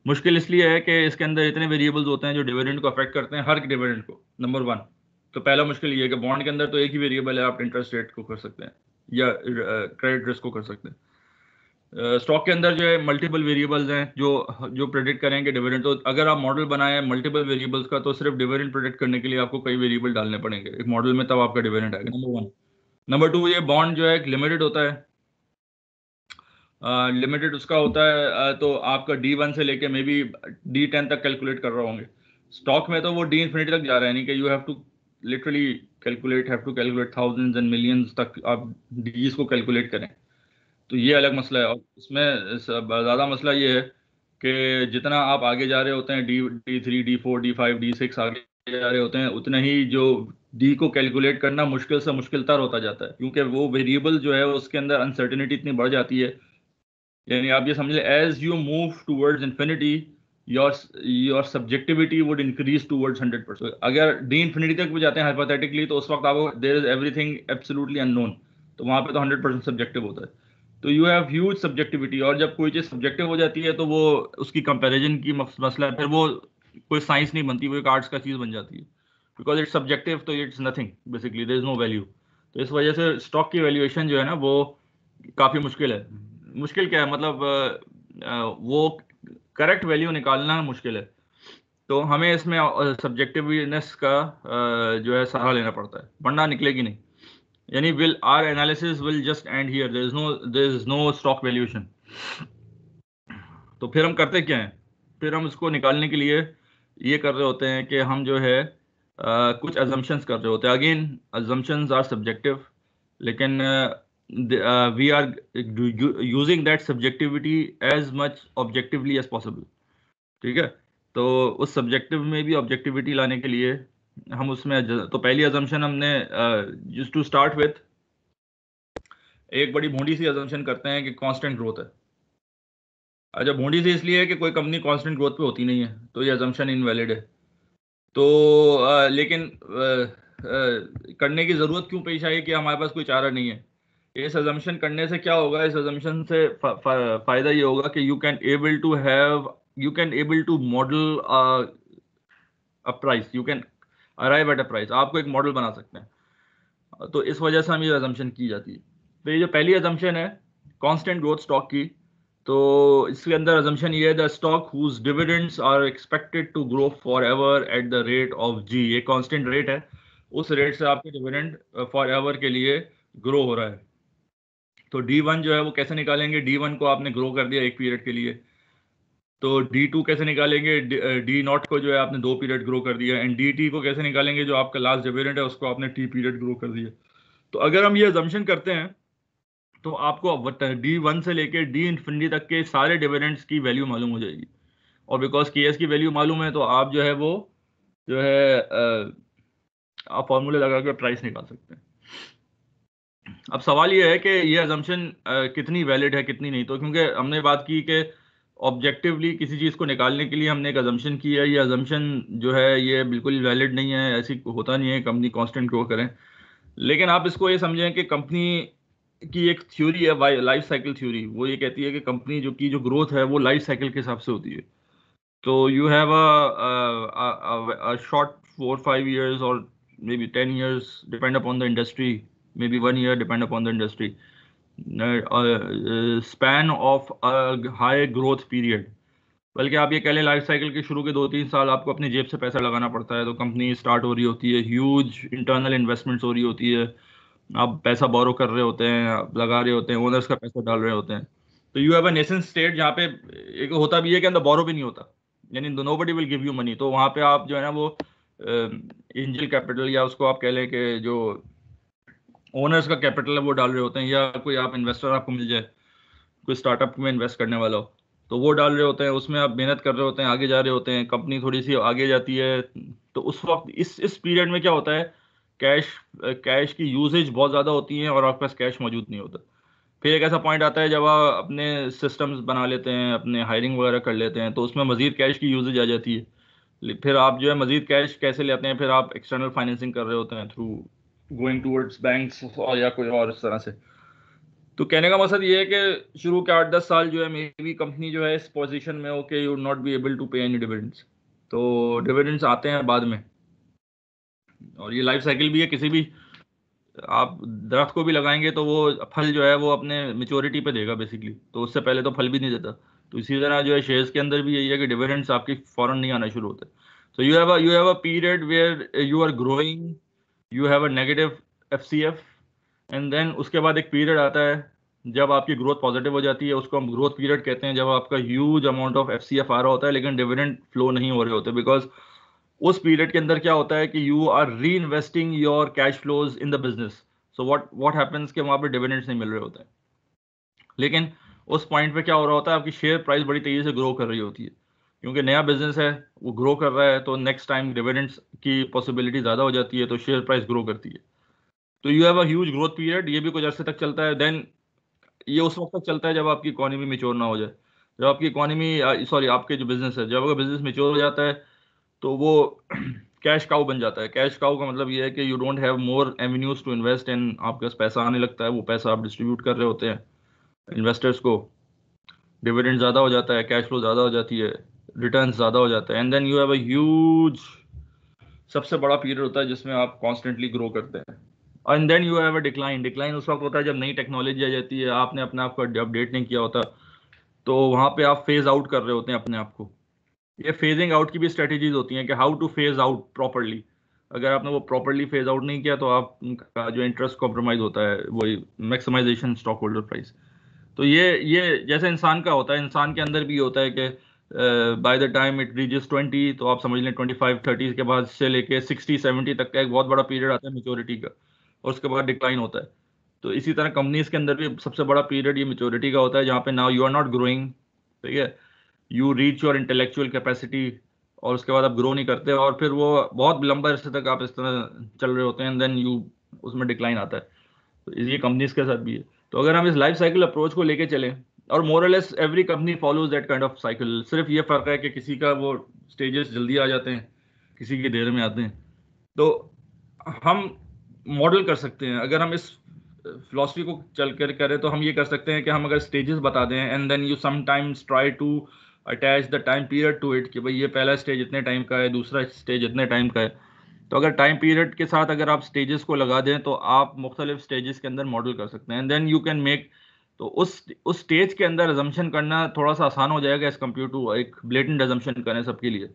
मुश्किल इसलिए है कि इसके अंदर इतने वेरिएबल्स होते हैं जो डिविडेंड को अफेक्ट करते हैं, हर डिविडेंड को, नंबर वन। तो पहला मुश्किल ये है कि बॉन्ड के अंदर तो एक ही वेरिएबल है, आप इंटरेस्ट रेट को कर सकते हैं या क्रेडिट रिस्क को कर सकते हैं। स्टॉक के अंदर जो है मल्टीपल वेरिएबल्स हैं जो प्रेडिक्ट करेंगे डिविडेंड। तो अगर आप मॉडल बनाए मल्टीपल वेरिएबल्स का तो सिर्फ डिविडेंड प्रेडिक्ट करने के लिए आपको कई वेरिएबल डालने पड़ेंगे एक मॉडल में, तब आपका डिविडेंड आएगा, नंबर वन। नंबर टू, ये बॉन्ड जो है लिमिटेड होता है, लिमिटेड उसका होता है, तो आपका D1 से लेके मे बी D10 तक कैलकुलेट कर रहे होंगे। स्टॉक में तो वो D इंफिनिटी तक जा रहा है, नहीं कि you have to literally calculate thousands and millions तक आप डीज को कैलकुलेट करें। तो ये अलग मसला है। और इसमें ज़्यादा मसला ये है कि जितना आप आगे जा रहे होते हैं D3 D4 D5 D6 आगे जा रहे होते हैं, उतना ही जो डी को कैलकुलेट करना मुश्किल से मुश्किल तर होता जाता है, क्योंकि वो वेरिएबल जो है उसके अंदर अनसर्टेनिटी इतनी बढ़ जाती है। यानी आप ये समझ लें, as you move towards infinity your subjectivity would increase towards 100%। अगर डी इन्फिनिटी तक भी जाते हैं हाइपोथेटिकली, तो उस वक्त आपको there is everything absolutely unknown, तो वहाँ पे तो 100% सब्जेक्टिव होता है। तो यू हैव ह्यूज सब्जेक्टिविटी, और जब कोई चीज़ सब्जेक्टिव हो जाती है तो वो उसकी कंपैरिजन की मसला है, फिर वो कोई साइंस नहीं बनती, वो एक आर्ट्स का चीज़ बन जाती है। बिकॉज इट्स सब्जेक्टिव, तो it's nothing basically, there is no value. तो इस वजह से स्टॉक की वैल्यूएशन जो है ना वो काफ़ी मुश्किल है। मुश्किल क्या है, मतलब वो करेक्ट वैल्यू निकालना मुश्किल है। तो हमें इसमें सब्जेक्टिवनेस का जो है सहारा लेना पड़ता है, वरना निकलेगी नहीं। यानी our analysis will just end here, there is no stock valuation. तो फिर हम करते क्या हैं, फिर हम इसको निकालने के लिए ये कर रहे होते हैं कि हम जो है कुछ अजम्पशंस कर रहे होते हैं। अगेन अजम्पशंस आर सब्जेक्टिव, लेकिन we are using that subjectivity as much objectively as possible। ठीक है, तो उस सब्जेक्टिव में भी ऑब्जेक्टिविटी लाने के लिए हम उसमें तो पहली अजम्पशन हमने just to start with एक बड़ी भोंडी सी अजम्पशन करते हैं कि कांस्टेंट ग्रोथ है। अच्छा, भोंडी सी इसलिए है कि कोई कंपनी कांस्टेंट ग्रोथ पे होती नहीं है, तो ये अजम्पशन इनवैलिड है। तो लेकिन करने की ज़रूरत क्यों पेश आई कि हमारे पास कोई चारा नहीं है। इस अजम्पशन करने से क्या होगा, इस अजम्पशन से फ़ायदा ये होगा कि you can able to model a price, you can arrive at a price, आपको एक मॉडल बना सकते हैं। तो इस वजह से हम ये अजम्पशन की जाती है। तो ये जो पहली अजम्पशन है कांस्टेंट ग्रोथ स्टॉक की, तो इसके अंदर अजम्पशन ये है the stock whose dividends are expected to grow forever at the rate of G. ये कांस्टेंट रेट है, उस रेट से आपके डिविडेंड फॉर एवर के लिए ग्रो हो रहा है। तो D1 जो है वो कैसे निकालेंगे, D1 को आपने ग्रो कर दिया एक पीरियड के लिए, तो D2 कैसे निकालेंगे, D0 को जो है आपने 2 पीरियड ग्रो कर दिया, एंड DT को कैसे निकालेंगे, जो आपका लास्ट डिविडेंड है उसको आपने T पीरियड ग्रो कर दिया। तो अगर हम ये अजम्पशन करते हैं तो आपको D1 से लेके D इंफिनिटी तक के सारे डिविडेंड्स की वैल्यू मालूम हो जाएगी, और बिकॉज KS की वैल्यू मालूम है तो आप जो है वो जो है आप फॉर्मूले लगा के प्राइस निकाल सकते हैं। अब सवाल ये है कि ये अजम्पशन कितनी वैलिड है कितनी नहीं। तो क्योंकि हमने बात की कि ऑब्जेक्टिवली किसी चीज़ को निकालने के लिए हमने एक अजम्पशन की है, ये अजम्पशन जो है ये बिल्कुल वैलिड नहीं है, ऐसी होता नहीं है कंपनी कांस्टेंट ग्रो करें। लेकिन आप इसको ये समझें कि कंपनी की एक थ्योरी है, लाइफ साइकिल थ्योरी, वो ये कहती है कि कंपनी जो ग्रोथ है वो लाइफ साइकिल के हिसाब से होती है। तो you have a short 4-5 years or maybe 10 years depend upon the industry, maybe 1 year depend upon the industry, span of a high growth period, बल्कि आप ये कह लें लाइफ साइकिल के शुरू के 2-3 साल आपको अपनी जेब से पैसा लगाना पड़ता है। तो कंपनी स्टार्ट हो रही होती है, ह्यूज इंटरनल इन्वेस्टमेंट्स हो रही होती है, आप पैसा बोरो कर रहे होते हैं, आप लगा रहे होते हैं, ओनर्स का पैसा डाल रहे होते हैं। तो you have a nation state जहाँ पे एक होता भी है कि अंदर बोरो भी नहीं होता, यानी nobody will give you money. तो वहाँ पे आप जो है ना वो एंजल कैपिटल या उसको आप कह लें कि जो ओनर्स का कैपिटल है वो डाल रहे होते हैं, या कोई आप इन्वेस्टर आपको मिल जाए, कोई स्टार्टअप में इन्वेस्ट करने वाला हो, तो वो डाल रहे होते हैं, उसमें आप मेहनत कर रहे होते हैं, आगे जा रहे होते हैं, कंपनी थोड़ी सी आगे जाती है। तो उस वक्त इस पीरियड में क्या होता है, कैश कैश की यूजेज बहुत ज़्यादा होती है और आपके पास कैश मौजूद नहीं होता। फिर एक ऐसा पॉइंट आता है जब आप अपने सिस्टम्स बना लेते हैं, अपने हायरिंग वगैरह कर लेते हैं, तो उसमें मजीद कैश की यूजेज आ जाती है। फिर आप जो है मजीद कैश कैसे लेते हैं, फिर आप एक्सटर्नल फाइनेंसिंग कर रहे होते हैं थ्रू गोइंग टूवर्ड्स बैंक्स और या कोई और इस तरह से। तो कहने का मकसद ये है कि शुरू के 8-10 साल जो है मे बी कंपनी जो है इस पोजीशन में हो कि you would not be able to pay any dividends. तो डिविडेंड्स आते हैं बाद में, और ये लाइफ साइकिल भी है, किसी भी आप दरख्त को भी लगाएंगे तो वो फल जो है वो अपने मेच्योरिटी पे देगा बेसिकली, तो उससे पहले तो फल भी नहीं देता। तो इसी तरह जो है शेयर्स के अंदर भी यही है कि डिविडेंड्स आपकी फौरन नहीं आना शुरू होते। तो you have a period where you are growing, you have a negative FCF, and then उसके बाद एक पीरियड आता है जब आपकी ग्रोथ पॉजिटिव हो जाती है, उसको हम ग्रोथ पीरियड कहते हैं, जब आपका ह्यूज अमाउंट ऑफ एफसीएफ आ रहा होता है लेकिन डिविडेंड फ्लो नहीं हो रहे होते, बिकॉज उस पीरियड के अंदर क्या होता है कि यू आर री investing your cash flows in the business. So what happens कि वहाँ पे डिविडेंड्स नहीं मिल रहे होते हैं, लेकिन उस पॉइंट पे क्या हो रहा होता है, आपकी शेयर प्राइस बड़ी तेजी से ग्रो कर रही होती है, क्योंकि नया बिजनेस है, वो ग्रो कर रहा है, तो नेक्स्ट टाइम डिविडेंड्स की पॉसिबिलिटी ज़्यादा हो जाती है, तो शेयर प्राइस ग्रो करती है। तो you have a huge growth period, ये भी कुछ अर्से तक चलता है। देन ये उस वक्त तक चलता है जब आपकी इकोनॉमी मेच्योर ना हो जाए। जब आपकी इकोनॉमी सॉरी आपके जो बिजनेस है, जब अगर बिजनेस मेच्योर हो जाता है तो वो कैश काउ बन जाता है। कैश काउ का मतलब ये है कि you don't have more avenues to invest in, आपके पास पैसा आने लगता है, वो पैसा आप डिस्ट्रीब्यूट कर रहे होते हैं इन्वेस्टर्स को, डिविडेंड ज़्यादा हो जाता है, कैश फ्लो ज़्यादा हो जाती है, रिटर्न ज़्यादा हो जाता है, and then you have a huge, सबसे बड़ा पीरियड होता है जिसमें आप कॉन्स्टेंटली ग्रो करते हैं। And then you have a decline. Decline उस वक्त होता है जब नई टेक्नोलॉजी आ जाती है, आपने अपने आप को अपडेट नहीं किया होता, तो वहाँ पे आप फेज आउट कर रहे होते हैं अपने आप को। ये फेजिंग आउट की भी स्ट्रेटेजीज होती हैं कि how two phase out properly. अगर आपने वो प्रॉपरली फेज आउट नहीं किया तो आपका जो इंटरेस्ट कॉम्प्रोमाइज होता है, वही मैक्सिमाइजेशन स्टॉक होल्डर प्राइस। तो ये जैसे इंसान का होता है, इंसान के अंदर भी होता है कि by the time it ridges 20, तो आप समझ लें 25-30 के बाद से लेके 60-70 तक का एक बहुत बड़ा पीरियड आता है मेच्योरिटी का, और उसके बाद डिक्लाइन होता है। तो इसी तरह कंपनीज के अंदर भी सबसे बड़ा पीरियड ये मेच्योरिटी का होता है, जहाँ पे now you are not growing, ठीक है, you reach your intellectual capacity, और उसके बाद आप ग्रो नहीं करते, और फिर वो बहुत लंबा अरसे तक आप इस तरह चल रहे होते हैं, एंड देन यू उसमें डिक्लाइन आता है। तो ये कंपनीज के साथ भी है। तो अगर हम इस लाइफ साइकिल अप्रोच को लेके चलें, और more or less every company follows that kind of cycle, सिर्फ ये फर्क है कि किसी का वो स्टेजेस जल्दी आ जाते हैं, किसी की देर में आते हैं। तो हम मॉडल कर सकते हैं, अगर हम इस फिलॉसफी को चल कर करें तो हम ये कर सकते हैं कि हम अगर स्टेजेस बता दें, and then you sometimes try to attach the time period to it, कि भाई ये पहला स्टेज इतने टाइम का है, दूसरा स्टेज इतने टाइम का है। तो अगर टाइम पीरियड के साथ अगर आप स्टेजेस को लगा दें तो आप मुख्तलिफ स्टेजेस के अंदर मॉडल कर सकते हैं, and then you can make, तो उस स्टेज के अंदर अजम्पशन करना थोड़ा सा आसान हो जाएगा एज कम्पेयर टू एक ब्लेटेंट अजम्पशन करें सबके लिए।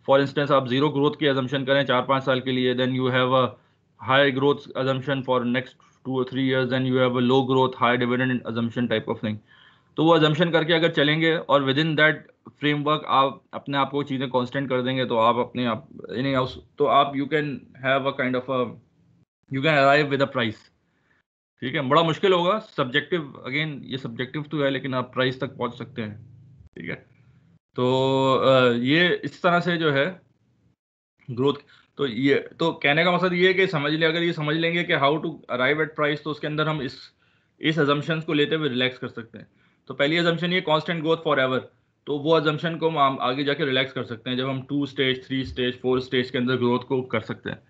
फॉर इंस्टेंस आप जीरो ग्रोथ की अजम्पशन करें 4-5 साल के लिए, then you have a high growth assumption for next 2 or 3 years, then you have a low growth high dividend assumption type of thing. तो वो अजम्पशन करके अगर चलेंगे और विद इन दैट फ्रेमवर्क आप अपने आप को चीज़ें कांस्टेंट कर देंगे, तो आप अपने आप यानी तो आप you can have a kind of you can arrive with a price. ठीक है, बड़ा मुश्किल होगा, सब्जेक्टिव, अगेन ये सब्जेक्टिव तो है, लेकिन आप प्राइस तक पहुंच सकते हैं। ठीक है, तो ये इस तरह से जो है ग्रोथ। तो ये तो कहने का मकसद ये है कि समझ लें, अगर ये समझ लेंगे कि how to arrive at price, तो उसके अंदर हम इस अजम्पशंस को लेते हुए रिलैक्स कर सकते हैं। तो पहली अजम्पशन ये कांस्टेंट ग्रोथ फॉर एवर, तो वो अजम्पशन को हम आगे जाके रिलैक्स कर सकते हैं जब हम 2 स्टेज 3 स्टेज 4 स्टेज के अंदर ग्रोथ को कर सकते हैं।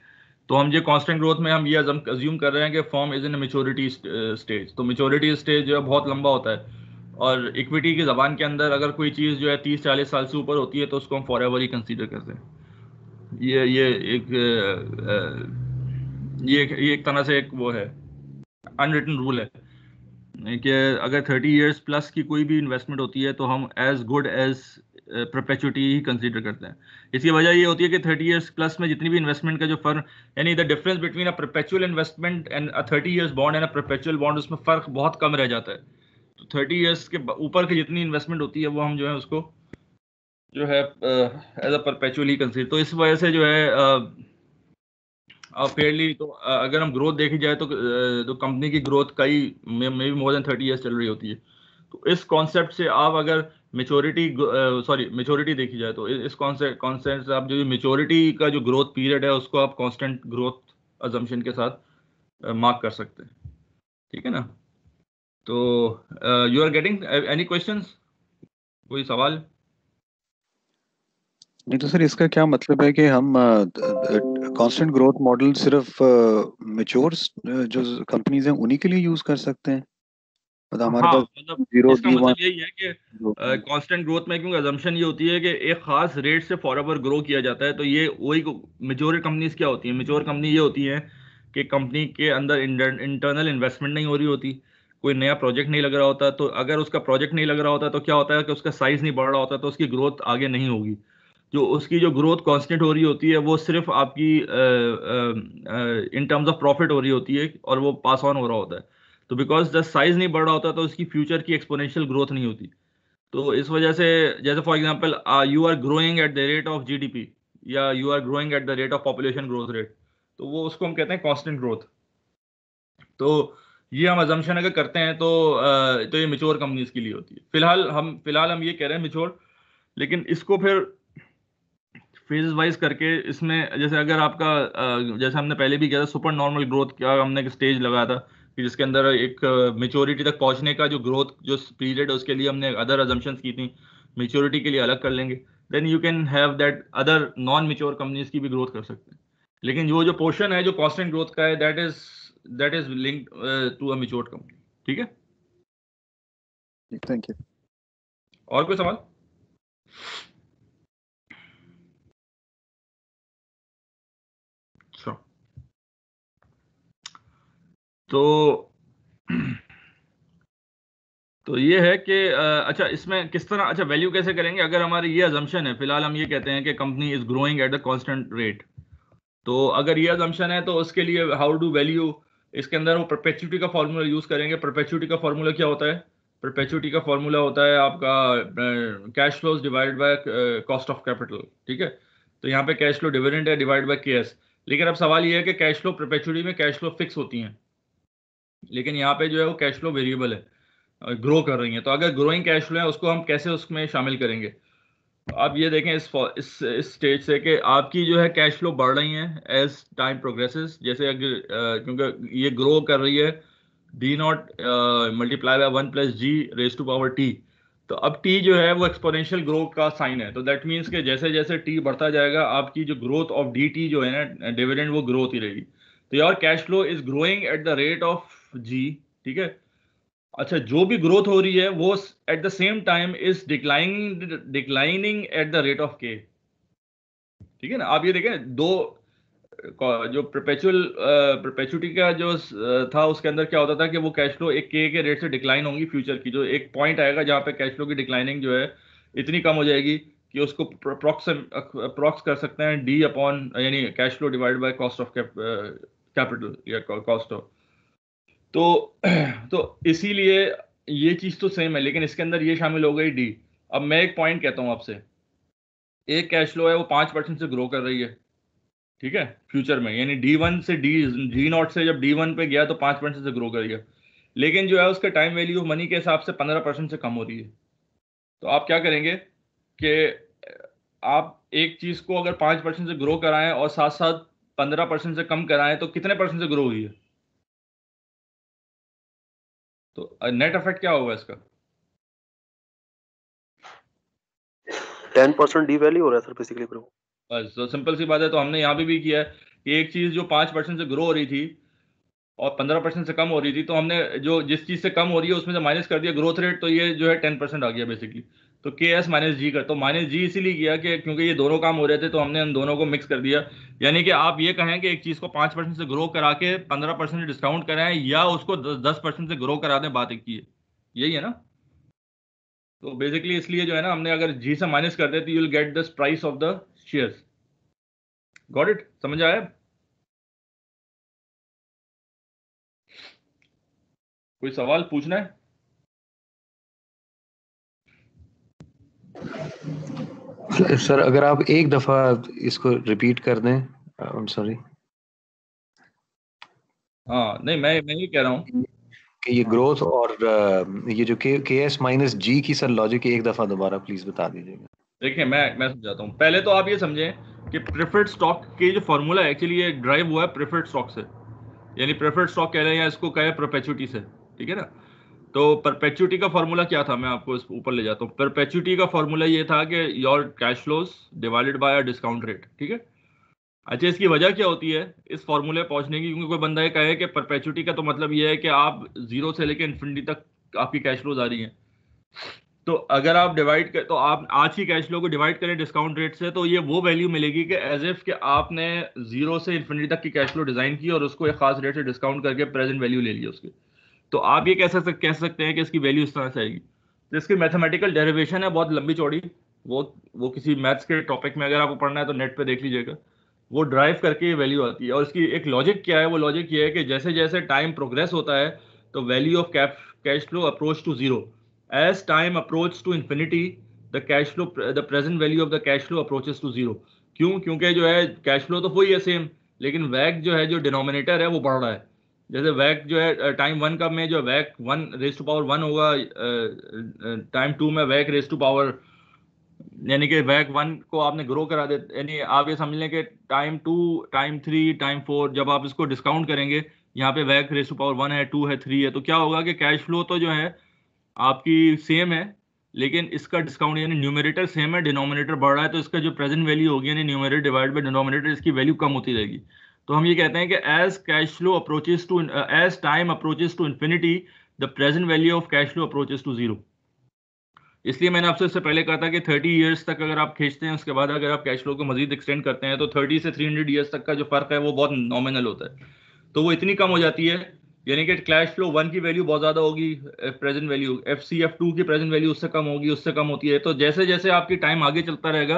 तो हम ये कांस्टेंट ग्रोथ में हम ये अज्यूम कर रहे हैं कि form is in maturity stage. तो मेच्योरिटी स्टेज जो है बहुत लंबा होता है, और इक्विटी की ज़बान के अंदर अगर कोई चीज़ जो है 30-40 साल से ऊपर होती है तो उसको हम फॉर एवर ही कंसीडर करते हैं। ये एक तरह से एक वो है, अनरिटन रूल है कि अगर 30 years प्लस की कोई भी इन्वेस्टमेंट होती है तो हम एज गुड एज परपेचुटी ही कंसीडर करते हैं। इसकी वजह ये होती है कि 30 इयर्स प्लस में जितनी भी इन्वेस्टमेंट का जो फर्क, यानी the difference between a perpetual investment and a 30 years bond and a perpetual bond, उसमें फ़र्क बहुत कम रह जाता है। तो 30 इयर्स के ऊपर की जितनी इन्वेस्टमेंट होती है वो हम जो है उसको जो है एज अ परपेचुअल ही कंसीडर। तो इस वजह से जो है फेयरली, तो अगर हम ग्रोथ देखी जाए तो कंपनी की ग्रोथ कई may be more than 30 years चल रही होती है। तो इस कॉन्सेप्ट से आप अगर मेच्योरिटी देखी जाए तो इस कॉन्सेप्ट से आप जो मेच्योरिटी का जो ग्रोथ पीरियड है उसको आप कांस्टेंट ग्रोथ अजम्पशन के साथ मार्क कर सकते हैं, ठीक है ना। तो you are getting any questions, कोई सवाल? नहीं तो सर इसका क्या मतलब है कि हम कांस्टेंट ग्रोथ मॉडल सिर्फ मेच्योर जो कंपनीज हैं उन्हीं के लिए यूज कर सकते हैं? मतलब हमारे हाँ, पास मतलब 0 इसका D1 मतलब यही है कि कांस्टेंट ग्रोथ में क्योंकि अजम्पशन ये होती है कि एक खास रेट से फॉरएवर ग्रो किया जाता है। तो ये वही मेच्योर कंपनीज क्या होती है, मेच्योर कंपनी ये होती है कि कंपनी के अंदर इंटरनल इन्वेस्टमेंट नहीं हो रही होती, कोई नया प्रोजेक्ट नहीं लग रहा होता। तो अगर उसका प्रोजेक्ट नहीं लग रहा होता तो क्या होता है कि उसका साइज नहीं बढ़ रहा होता, तो उसकी ग्रोथ आगे नहीं होगी। जो उसकी जो ग्रोथ कांस्टेंट हो रही होती है वो सिर्फ आपकी इन टर्म्स ऑफ प्रॉफिट हो रही होती है और वो पास ऑन हो रहा होता है। तो बिकॉज द साइज नहीं बढ़ रहा होता तो उसकी फ्यूचर की एक्सपोनेंशियल ग्रोथ नहीं होती। तो इस वजह से जैसे for example you are growing at the rate of GDP या you are growing at the rate of population growth rate, तो वो उसको हम कहते हैं कांस्टेंट ग्रोथ। तो ये हम अजम्पशन अगर करते हैं तो ये मेच्योर कंपनीज के लिए होती है। फिलहाल हम ये कह रहे हैं मेच्योर, लेकिन इसको फिर फेजेस वाइज करके इसमें जैसे अगर आपका जैसे हमने पहले भी किया था सुपर नॉर्मल ग्रोथ का हमने एक स्टेज लगाया था कि जिसके अंदर एक मेच्योरिटी तक पहुंचने का जो ग्रोथ जो पीरियड है उसके लिए हमने अदर अजम्पशंस की थी, मेच्योरिटी के लिए अलग कर लेंगे। Then you can have that other non mature companies की भी ग्रोथ कर सकते हैं। लेकिन वो जो पोर्शन है जो कांस्टेंट ग्रोथ का है that is linked to a matured company, ठीक है। Thank you. और कोई सवाल? अच्छा, तो तो ये है कि अच्छा इसमें किस तरह, अच्छा वैल्यू कैसे करेंगे अगर हमारी ये अजम्पशन है। फिलहाल हम ये कहते हैं कि company is growing at the constant rate. तो अगर ये अजम्पशन है तो उसके लिए हाउ डू वैल्यू, इसके अंदर वो परपेचुटी का फॉर्मूला यूज करेंगे। परपेचुटी का फॉर्मूला क्या होता है? परपेचुटी का फॉर्मूला होता है आपका cash flows divide by cost of capital, ठीक है। तो यहाँ पे कैश फ्लो डिविडेंड है डिवाइड बाय केएस। लेकिन अब सवाल ये है कि कैश फ्लो परपेचुटी में कैश फ्लो फिक्स होती हैं, लेकिन यहाँ पे जो है वो कैश फ्लो वेरिएबल है, ग्रो कर रही हैं। तो अगर ग्रोइंग कैश फ्लो है उसको हम कैसे उसमें शामिल करेंगे? तो आप ये देखें इस स्टेज से कि आपकी जो है कैश फ्लो बढ़ रही हैं एज टाइम प्रोग्रेसेस। जैसे अगर क्योंकि ये ग्रो कर रही है D not multiply by 1+g⁻⁻t। तो अब t जो है वो एक्सपोनेंशियल ग्रोथ का साइन है। तो दैट मीन्स कि जैसे जैसे t बढ़ता जाएगा आपकी जो ग्रोथ ऑफ dt जो है ना डिविडेंड, वो ग्रो होती रहेगी। तो यार cash flow is growing at the rate of g, ठीक है। अच्छा, जो भी ग्रोथ हो रही है वो at the same time is declining eight the rate of के, ठीक है ना। आप ये देखें दो जो परपेचुटी का जो था उसके अंदर क्या होता था कि वो कैश फ्लो एक के रेट से डिक्लाइन होंगी फ्यूचर की। जो एक पॉइंट आएगा जहां पे कैश फ्लो की डिक्लाइनिंग जो है इतनी कम हो जाएगी कि उसको अप्रॉक्स कर सकते हैं डी अपॉन यानी cash flow divide by cost of capital या कॉस्ट ऑफ। तो तो इसीलिए ये चीज तो सेम है, लेकिन इसके अंदर ये शामिल हो गई डी। अब मैं एक पॉइंट कहता हूं आपसे, एक कैश फ्लो है वो 5% से ग्रो कर रही है, ठीक है, फ्यूचर में। यानी D1 से D0 से जब D1 पे गया तो 5% से ग्रो कर गया, लेकिन जो है उसका टाइम वैल्यू मनी के हिसाब से 15% से कम हो रही है। तो आप क्या करेंगे कि आप एक चीज को अगर 5% से ग्रो कराएं और साथ साथ 15% से कम कराएं तो कितने परसेंट से ग्रो हुई है? तो नेट इफेक्ट क्या होगा इसका? 10% डी वैल्यू हो रहा है सर बेसिकली ब्रो। बस, तो सिंपल सी बात है। तो हमने यहाँ पे भी किया है कि एक चीज जो 5% से ग्रो हो रही थी और 15% से कम हो रही थी, तो हमने जो जिस चीज से कम हो रही है उसमें से माइनस कर दिया ग्रोथ रेट, तो ये जो है 10% आ गया बेसिकली। तो के एस माइनस जी कर, तो माइनस जी इसीलिए किया कि क्योंकि ये दोनों काम हो रहे थे तो हमने उन दोनों को मिक्स कर दिया। यानी कि आप ये कहें कि एक चीज को 5% से ग्रो करा के 15% डिस्काउंट कराएं या उसको 10% से ग्रो करा दें, बात एक ही है, यही है ना। तो बेसिकली इसलिए जो है ना, हमने अगर जी से माइनस कर दे तो you will get the price of the shares. Got it? समझ आया? कोई सवाल पूछना है? सर अगर आप एक दफा इसको रिपीट कर दें, आई एम सॉरी। हाँ नहीं, मैं ये कह रहा हूँ कि ये ग्रोथ और ये जो के एस माइनस जी की सर लॉजिक एक दफा दोबारा प्लीज बता दीजिएगा। देखिए मैं समझाता हूँ। पहले तो आप ये समझें कि प्रेफर्ड स्टॉक के जो फॉर्मूला है एक्चुअली ये ड्राइव हुआ है प्रेफर्ड स्टॉक से, यानी प्रेफर्ड स्टॉक कह रहे हैं या इसको कहे परपेचुटी से, ठीक है ना। तो परपेचुटी का फॉर्मूला क्या था, मैं आपको इस ऊपर ले जाता हूँ। परपेचुटी का फॉर्मूला ये था कि your cash flows divided by a discount rate, ठीक है। अच्छा, इसकी वजह क्या होती है इस फॉर्मूले पहुंचने की? क्योंकि कोई बंदा ये कहे कि परपेचुटी का तो मतलब ये है कि आप जीरो से लेकर इन्फिनिटी तक आपकी कैश फ्लोज आ रही हैं। तो अगर आप डिवाइड कर, तो आप आज की कैश फ्लो को डिवाइड करें डिस्काउंट रेट से, तो ये वो वैल्यू मिलेगी कि एज इफ कि आपने जीरो से इन्फिनिटी तक की कैश फ्लो डिजाइन की और उसको एक खास रेट से डिस्काउंट करके प्रेजेंट वैल्यू ले लिया उसकी। तो आप ये कह सकते हैं कि इसकी वैल्यू इस तरह से आएगी। तो इसकी मैथमेटिकल डेरिवेशन है बहुत लंबी चौड़ी, वो किसी मैथ्स के टॉपिक में अगर आपको पढ़ना है तो नेट पे देख लीजिएगा। वो ड्राइव करके ये वैल्यू आती है। और इसकी एक लॉजिक क्या है? वो लॉजिक ये है कि जैसे जैसे टाइम प्रोग्रेस होता है तो value of cash flow approach to zero. As time approaches to infinity, the present value of the cash flow approaches to zero. क्यों? क्योंकि जो है कैश फ्लो तो वही है सेम, लेकिन वैक जो है, जो डिनोमिनेटर है वो बढ़ रहा है। जैसे वैक जो है टाइम वन का में जो वैक one raise to power one होगा, टाइम टू में वैक रेज टू पावर, यानी कि वैक वन को आपने ग्रो करा दे, यानी आप ये समझ लें कि time two, time three, time four, जब आप इसको डिस्काउंट करेंगे, यहाँ पे वैक रेज टू पावर वन है, टू है, थ्री है, तो क्या होगा कि कैश फ्लो तो जो है आपकी सेम है, लेकिन इसका डिस्काउंट यानी न्यूमरेटर सेम है, डिनोमिनेटर बढ़ रहा है, तो इसका जो प्रेजेंट वैल्यू होगी यानी न्यूमरेटर डिवाइड बाय डिनोमिनेटर, इसकी वैल्यू कम होती रहेगी। तो हम ये कहते हैं कि as cash flow approaches to, as time approaches to infinity, the present value of cash flow approaches to zero. इसलिए मैंने आपसे इससे पहले कहा था कि 30 ईयर्स तक अगर आप खींचते हैं, उसके बाद अगर आप कैश फ्लो को मजीद एक्सटेंड करते हैं, तो 30 से 300 ईयर्स तक का जो फर्क है वो बहुत नॉमिनल होता है। तो वो इतनी कम हो जाती है, यानी कि कैश फ्लो वन की वैल्यू बहुत ज्यादा होगी, प्रेजेंट वैल्यू FCF2 की प्रेजेंट वैल्यू उससे कम होगी, उससे कम होती है। तो जैसे जैसे आपकी टाइम आगे चलता रहेगा,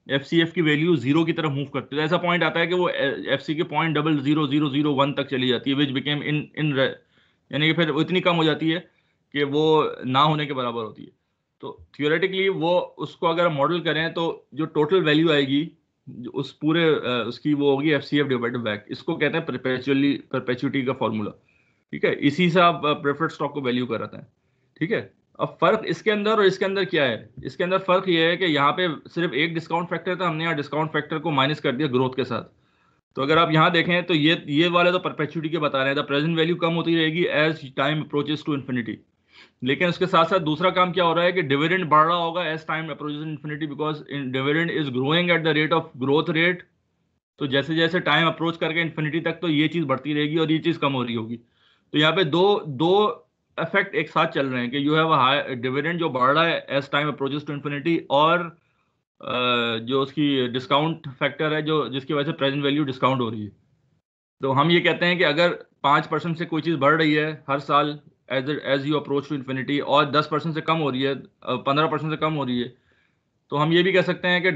FCF की वैल्यू जीरो की तरफ मूव करती है। ऐसा पॉइंट आता है कि वो FC के 0.0001 तक चली जाती है, विच बिकेम इन यानी कि फिर वो इतनी कम हो जाती है कि वो ना होने के बराबर होती है। तो थियोरेटिकली वो उसको अगर मॉडल करें तो जो टोटल वैल्यू आएगी उस पूरे उसकी वो होगी FCF डिवाइडेड बैक। इसको कहते हैं परपेचुटी का फॉर्मूला, ठीक है। इसी से आप प्रेफर्ड स्टॉक को वैल्यू कराते हैं, ठीक है। अब फर्क इसके अंदर और इसके अंदर क्या है? इसके अंदर फर्क ये है कि यहाँ पे सिर्फ एक डिस्काउंट फैक्टर था, हमने यहाँ डिस्काउंट फैक्टर को माइनस कर दिया ग्रोथ के साथ। तो अगर आप यहाँ देखें तो ये वाले तो परपेचुटी के बता रहे हैं, द प्रेजेंट वैल्यू कम होती रहेगी as time approaches to infinity. लेकिन उसके साथ साथ दूसरा काम क्या हो रहा है कि डिविडेंड बढ़ रहा होगा as time approaches infinity, because dividend is growing at the rate of growth rate. तो जैसे जैसे टाइम अप्रोच करके इन्फिनिटी तक, तो ये चीज बढ़ती रहेगी और ये चीज कम हो रही होगी। तो यहाँ पे दो दो इफेक्ट एक साथ चल रहे हैं कि you have a high dividend जो बढ़ रहा है as time approaches to infinity, और जो उसकी डिस्काउंट फैक्टर है जो जिसकी वजह से प्रेजेंट वैल्यू डिस्काउंट हो रही है। तो हम ये कहते हैं कि अगर 5% से कोई चीज़ बढ़ रही है हर साल as you approach to infinity, और 10% से कम हो रही है, 15% से कम हो रही है, तो हम ये भी कह सकते हैं कि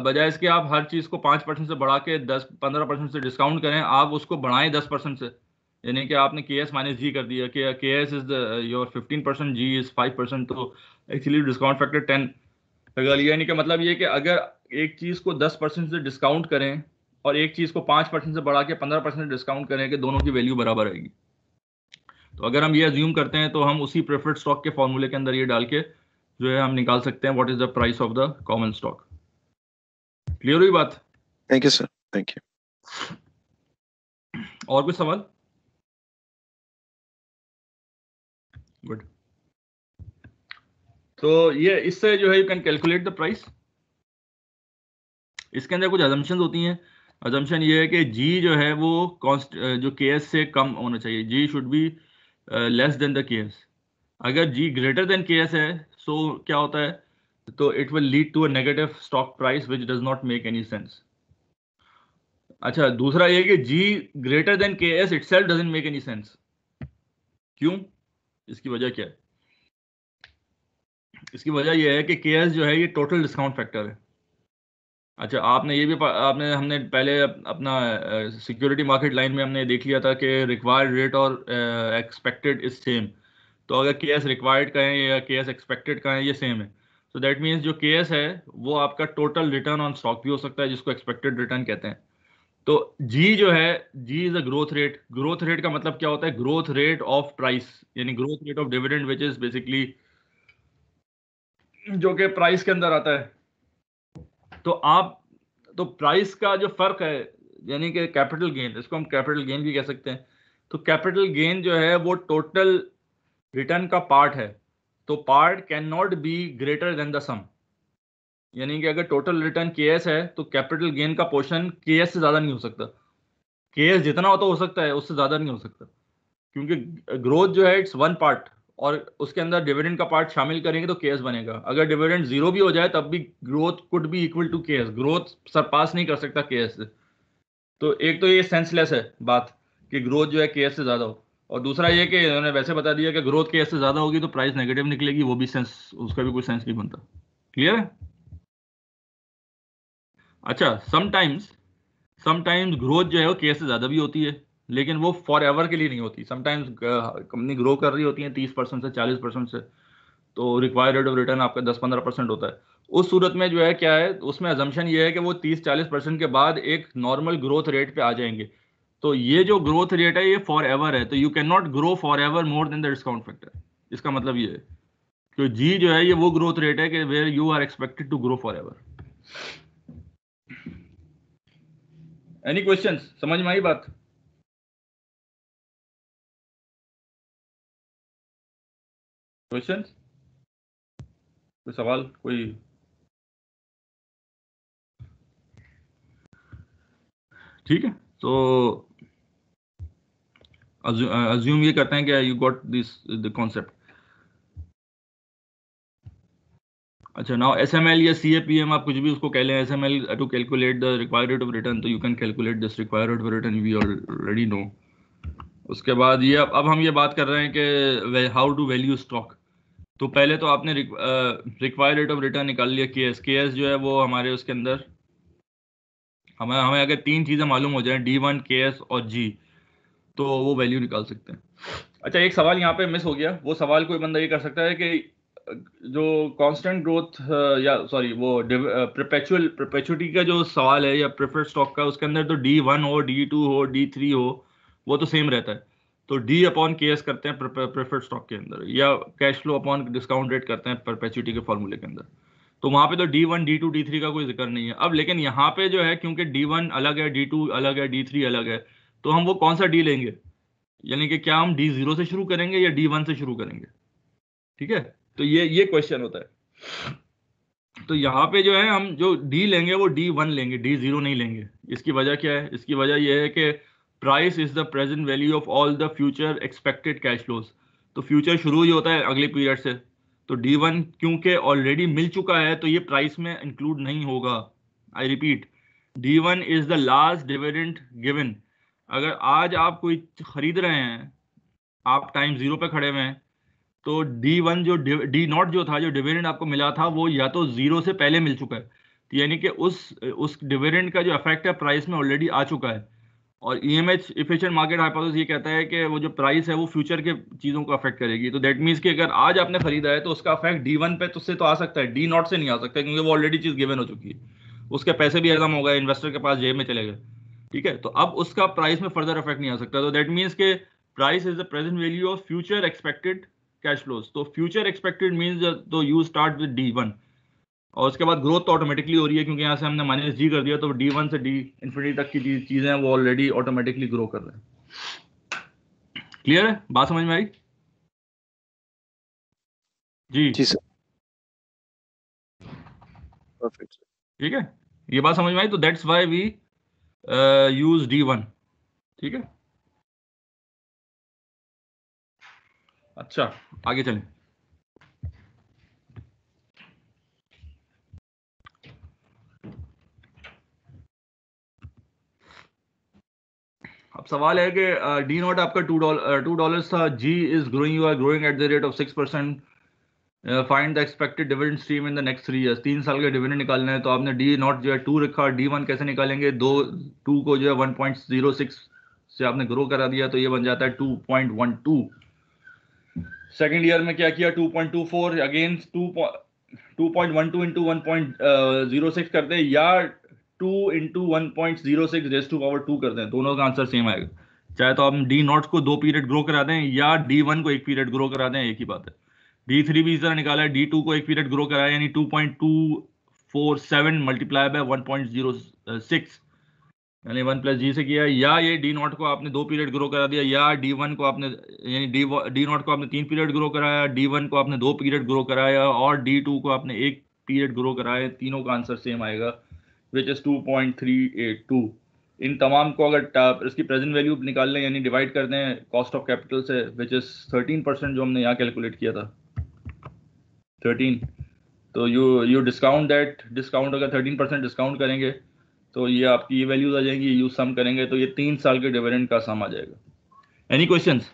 बजाय इसके आप हर चीज़ को 5% से बढ़ा के 10-15% से डिस्काउंट करें, आप उसको बढ़ाएं 10% से। यानी कि आपने KS माइनस जी कर दिया कि KS is your 15%, G is 5%, तो एक्चुअली डिस्काउंट फैक्टर 10 लगा लिया। यानी कि मतलब ये कि अगर एक चीज़ को 10% से डिस्काउंट करें और एक चीज़ को 5% से बढ़ा के 15% डिस्काउंट करें कि दोनों की वैल्यू बराबर आएगी। तो अगर हम ये अज्यूम करते हैं तो हम उसी प्रेफर्ड स्टॉक के फॉर्मूले के अंदर ये डाल के जो है हम निकाल सकते हैं what is the price of the common stock. Clear हुई बात? Thank you sir, thank you. और कुछ सवाल? गुड। तो ये इससे जो है you can calculate the price. इसके अंदर कुछ अजम्पशंस होती हैं। अजम्पशन ये है कि जी जो है वो जो KS से कम होना चाहिए, G should be less than the KS। अगर जी ग्रेटर देन KS है सो क्या होता है, तो it will lead to a negative stock price which does not make any sense. अच्छा, दूसरा ये कि G greater than KS itself doesn't make any sense. क्यों? इसकी वजह क्या है? इसकी वजह यह है कि केएस जो है ये टोटल डिस्काउंट फैक्टर है। अच्छा, आपने ये भी आपने हमने पहले अपना सिक्योरिटी मार्केट लाइन में हमने देख लिया था कि रिक्वायर्ड रेट और एक्सपेक्टेड इज सेम। तो अगर केएस रिक्वायर्ड का है या केएस एक्सपेक्टेड का है, ये सेम है। तो दैट मीन्स जो केएस है वो आपका टोटल रिटर्न ऑन स्टॉक भी हो सकता है, जिसको एक्सपेक्टेड रिटर्न कहते हैं। तो जी जो है, G is a growth rate. Growth rate का मतलब क्या होता है? ग्रोथ रेट ऑफ प्राइस, यानी growth rate of dividend, which is basically जो कि प्राइस के अंदर आता है। तो प्राइस का जो फर्क है, यानी कि कैपिटल गेन, इसको हम कैपिटल गेन भी कह सकते हैं। तो कैपिटल गेन जो है वो टोटल रिटर्न का पार्ट है। तो part can not be greater than the sum, यानी कि अगर टोटल रिटर्न केएस है तो कैपिटल गेन का पोर्शन केएस से ज्यादा नहीं हो सकता। केएस जितना हो तो हो सकता है, उससे ज्यादा नहीं हो सकता, क्योंकि ग्रोथ जो है इट्स वन पार्ट, और उसके अंदर डिविडेंड का पार्ट शामिल करेंगे तो केएस बनेगा। अगर डिविडेंड जीरो भी हो जाए तब भी growth could be equal to KS, growth surpass नहीं कर सकता केएस से। तो एक तो ये सेंसलेस है बात कि ग्रोथ जो है केएस से ज्यादा हो, और दूसरा ये कि उन्होंने वैसे बता दिया कि ग्रोथ केएस से ज्यादा होगी तो प्राइस नेगेटिव निकलेगी, वो भी सेंस, उसका भी कोई सेंस नहीं बनता। क्लियर है? अच्छा, समटाइम्स ग्रोथ जो है वो केएस से ज्यादा भी होती है, लेकिन वो फॉर एवर के लिए नहीं होती। समटाइम्स कंपनी ग्रो कर रही होती है 30% से 40% से, तो रिक्वायर्ड रेट ऑफ रिटर्न आपका 10-15% होता है। उस सूरत में जो है क्या है, उसमें अजम्पशन ये है कि वो 30-40% के बाद एक नॉर्मल ग्रोथ रेट पे आ जाएंगे। तो ये जो ग्रोथ रेट है ये फॉर एवर है, तो you can not grow for ever more than the discount factor. इसका मतलब ये है कि जी जो है ये वो ग्रोथ रेट है कि where you are expected to grow forever. Any questions? समझ में आई बात? क्वेश्चंस, कोई सवाल, कोई? ठीक है, तो अज्यूम ये करते हैं कि you got this the concept. अच्छा, नाउ एसएमएल या सीएपीएम, आप कुछ भी उसको कह लें, SML to calculate the required rate of return, तो you can calculate this required rate of return, we already know. उसके बाद ये अब हम ये बात कर रहे हैं कि हाउ टू वैल्यू स्टॉक। तो पहले तो आपने रिक्वायर्ड रेट ऑफ रिटर्न निकाल लिया, केएस। केएस जो है वो हमारे उसके अंदर हमें हमें अगर तीन चीजें मालूम हो जाए, D1, केएस और जी, तो वो वैल्यू निकाल सकते हैं। अच्छा, एक सवाल यहाँ पे मिस हो गया। वो सवाल कोई बंदा ये कर सकता है कि जो कांस्टेंट ग्रोथ या सॉरी वो परपेचुइटी का जो सवाल है या प्रेफर्ड स्टॉक का, उसके अंदर तो D1 हो, D2 हो, D3 हो, वो तो सेम रहता है। तो D अपॉन केएस करते हैं प्रेफर्ड स्टॉक के अंदर, या cash flow upon discount rate करते हैं परपेचुइटी के फॉर्मूले के अंदर। तो वहां पे तो D1, D2, D3 का कोई जिक्र नहीं है। अब लेकिन यहाँ पे जो है, क्योंकि D1 अलग है, D2 अलग है, D3 अलग है, तो हम वो कौन सा डी लेंगे? यानी कि क्या हम D0 से शुरू करेंगे या D1 से शुरू करेंगे? ठीक है, तो ये क्वेश्चन होता है। तो यहाँ पे जो है हम जो डी लेंगे वो D1 लेंगे, D0 नहीं लेंगे। इसकी वजह क्या है? इसकी वजह यह है कि price is the present value of all the future expected cash flows. तो फ्यूचर शुरू ही होता है अगले पीरियड से, तो D1 क्योंकि ऑलरेडी मिल चुका है तो ये प्राइस में इंक्लूड नहीं होगा। I repeat, D1 is the last dividend given. अगर आज आप कोई खरीद रहे हैं, आप टाइम जीरो पे खड़े हुए हैं, तो D1 जो D0 जो था, जो डिविडेंड आपको मिला था, वो या तो जीरो से पहले मिल चुका है, तो यानी कि उस डिविडेंड का जो इफेक्ट है प्राइस में ऑलरेडी आ चुका है। और EMH इफिशिएंट मार्केट हाइपोथेसिस ये कहता है कि वो जो प्राइस है वो फ्यूचर के चीजों को अफेक्ट करेगी। तो दैट मीन्स कि अगर आज आपने खरीदा है तो उसका इफेक्ट D1 पे तुझसे तो आ सकता है, D0 से नहीं आ सकता, क्योंकि वो ऑलरेडी चीज गिवन हो चुकी है, उसके पैसे भी हजम हो गए, इन्वेस्टर के पास जेब में चले गए। ठीक है, तो अब उसका प्राइस में फर्दर इफेक्ट नहीं आ सकता। तो दैट मीन्स के price is the present value of future expected cash flows. तो फ्यूचर एक्सपेक्टेड मीन्स तो यू स्टार्ट विद D1, और उसके बाद ग्रोथ तो ऑटोमेटिकली हो रही है, क्योंकि यहाँ से हमने -G कर दिया, तो D1 से D इंफिनिटी तक की चीजें हैं वो ऑलरेडी ऑटोमेटिकली ग्रो कर रहे हैं। क्लियर है? बात समझ में आई? जी जी सर, परफेक्ट। ठीक है, ये बात समझ में आई। तो that's why we use D1। ठीक है, अच्छा आगे चलें। अब सवाल है कि D0 आपका $2 था, G is growing, you are growing at the rate of 6%, find the expected dividend stream in the next 3 years. 3 साल का डिविडेंड निकालना है, तो आपने डी नॉट जो है 2 रखा, D1 कैसे निकालेंगे? 2 को जो है 1.06 से आपने ग्रो करा दिया, तो ये बन जाता है 2.12। सेकेंड ईयर में क्या किया? 2.24 अगेंस्ट 2.12 इंटू 1.06 कर दें, या 2 इंटू 1.06 रेज टू पावर 2 कर दें, दोनों का आंसर सेम आएगा। चाहे तो आप डी नॉट को 2 पीरियड ग्रो करा दें या D1 को 1 पीरियड ग्रो करा दें, एक ही बात है। D3 भी इस तरह निकाला है, D2 को 1 पीरियड ग्रो कराया, यानी 2.247 मल्टीप्लाई बाय 1.06 यानी 1 प्लस जी से किया, या ये डी नॉट को आपने 2 पीरियड ग्रो करा दिया, या D1 को आपने यानी डी नॉट को आपने 3 पीरियड ग्रो कराया, D1 को आपने 2 पीरियड ग्रो कराया, और D2 को आपने 1 पीरियड ग्रो कराया, तीनों का आंसर सेम आएगा, विच इज 2.382। इन तमाम को अगर इसकी प्रेजेंट वैल्यू निकाल लें यानी डिवाइड कर दें कॉस्ट ऑफ कैपिटल से, विच इज 13% जो हमने यहाँ कैलकुलेट किया था 13, तो यू डिस्काउंट दैट, डिस्काउंट अगर 13% डिस्काउंट करेंगे तो ये आपकी ये वैल्यूज आ जाएंगी, यू सम करेंगे तो ये 3 साल के डिविडेंड का सम आ जाएगा। Any questions?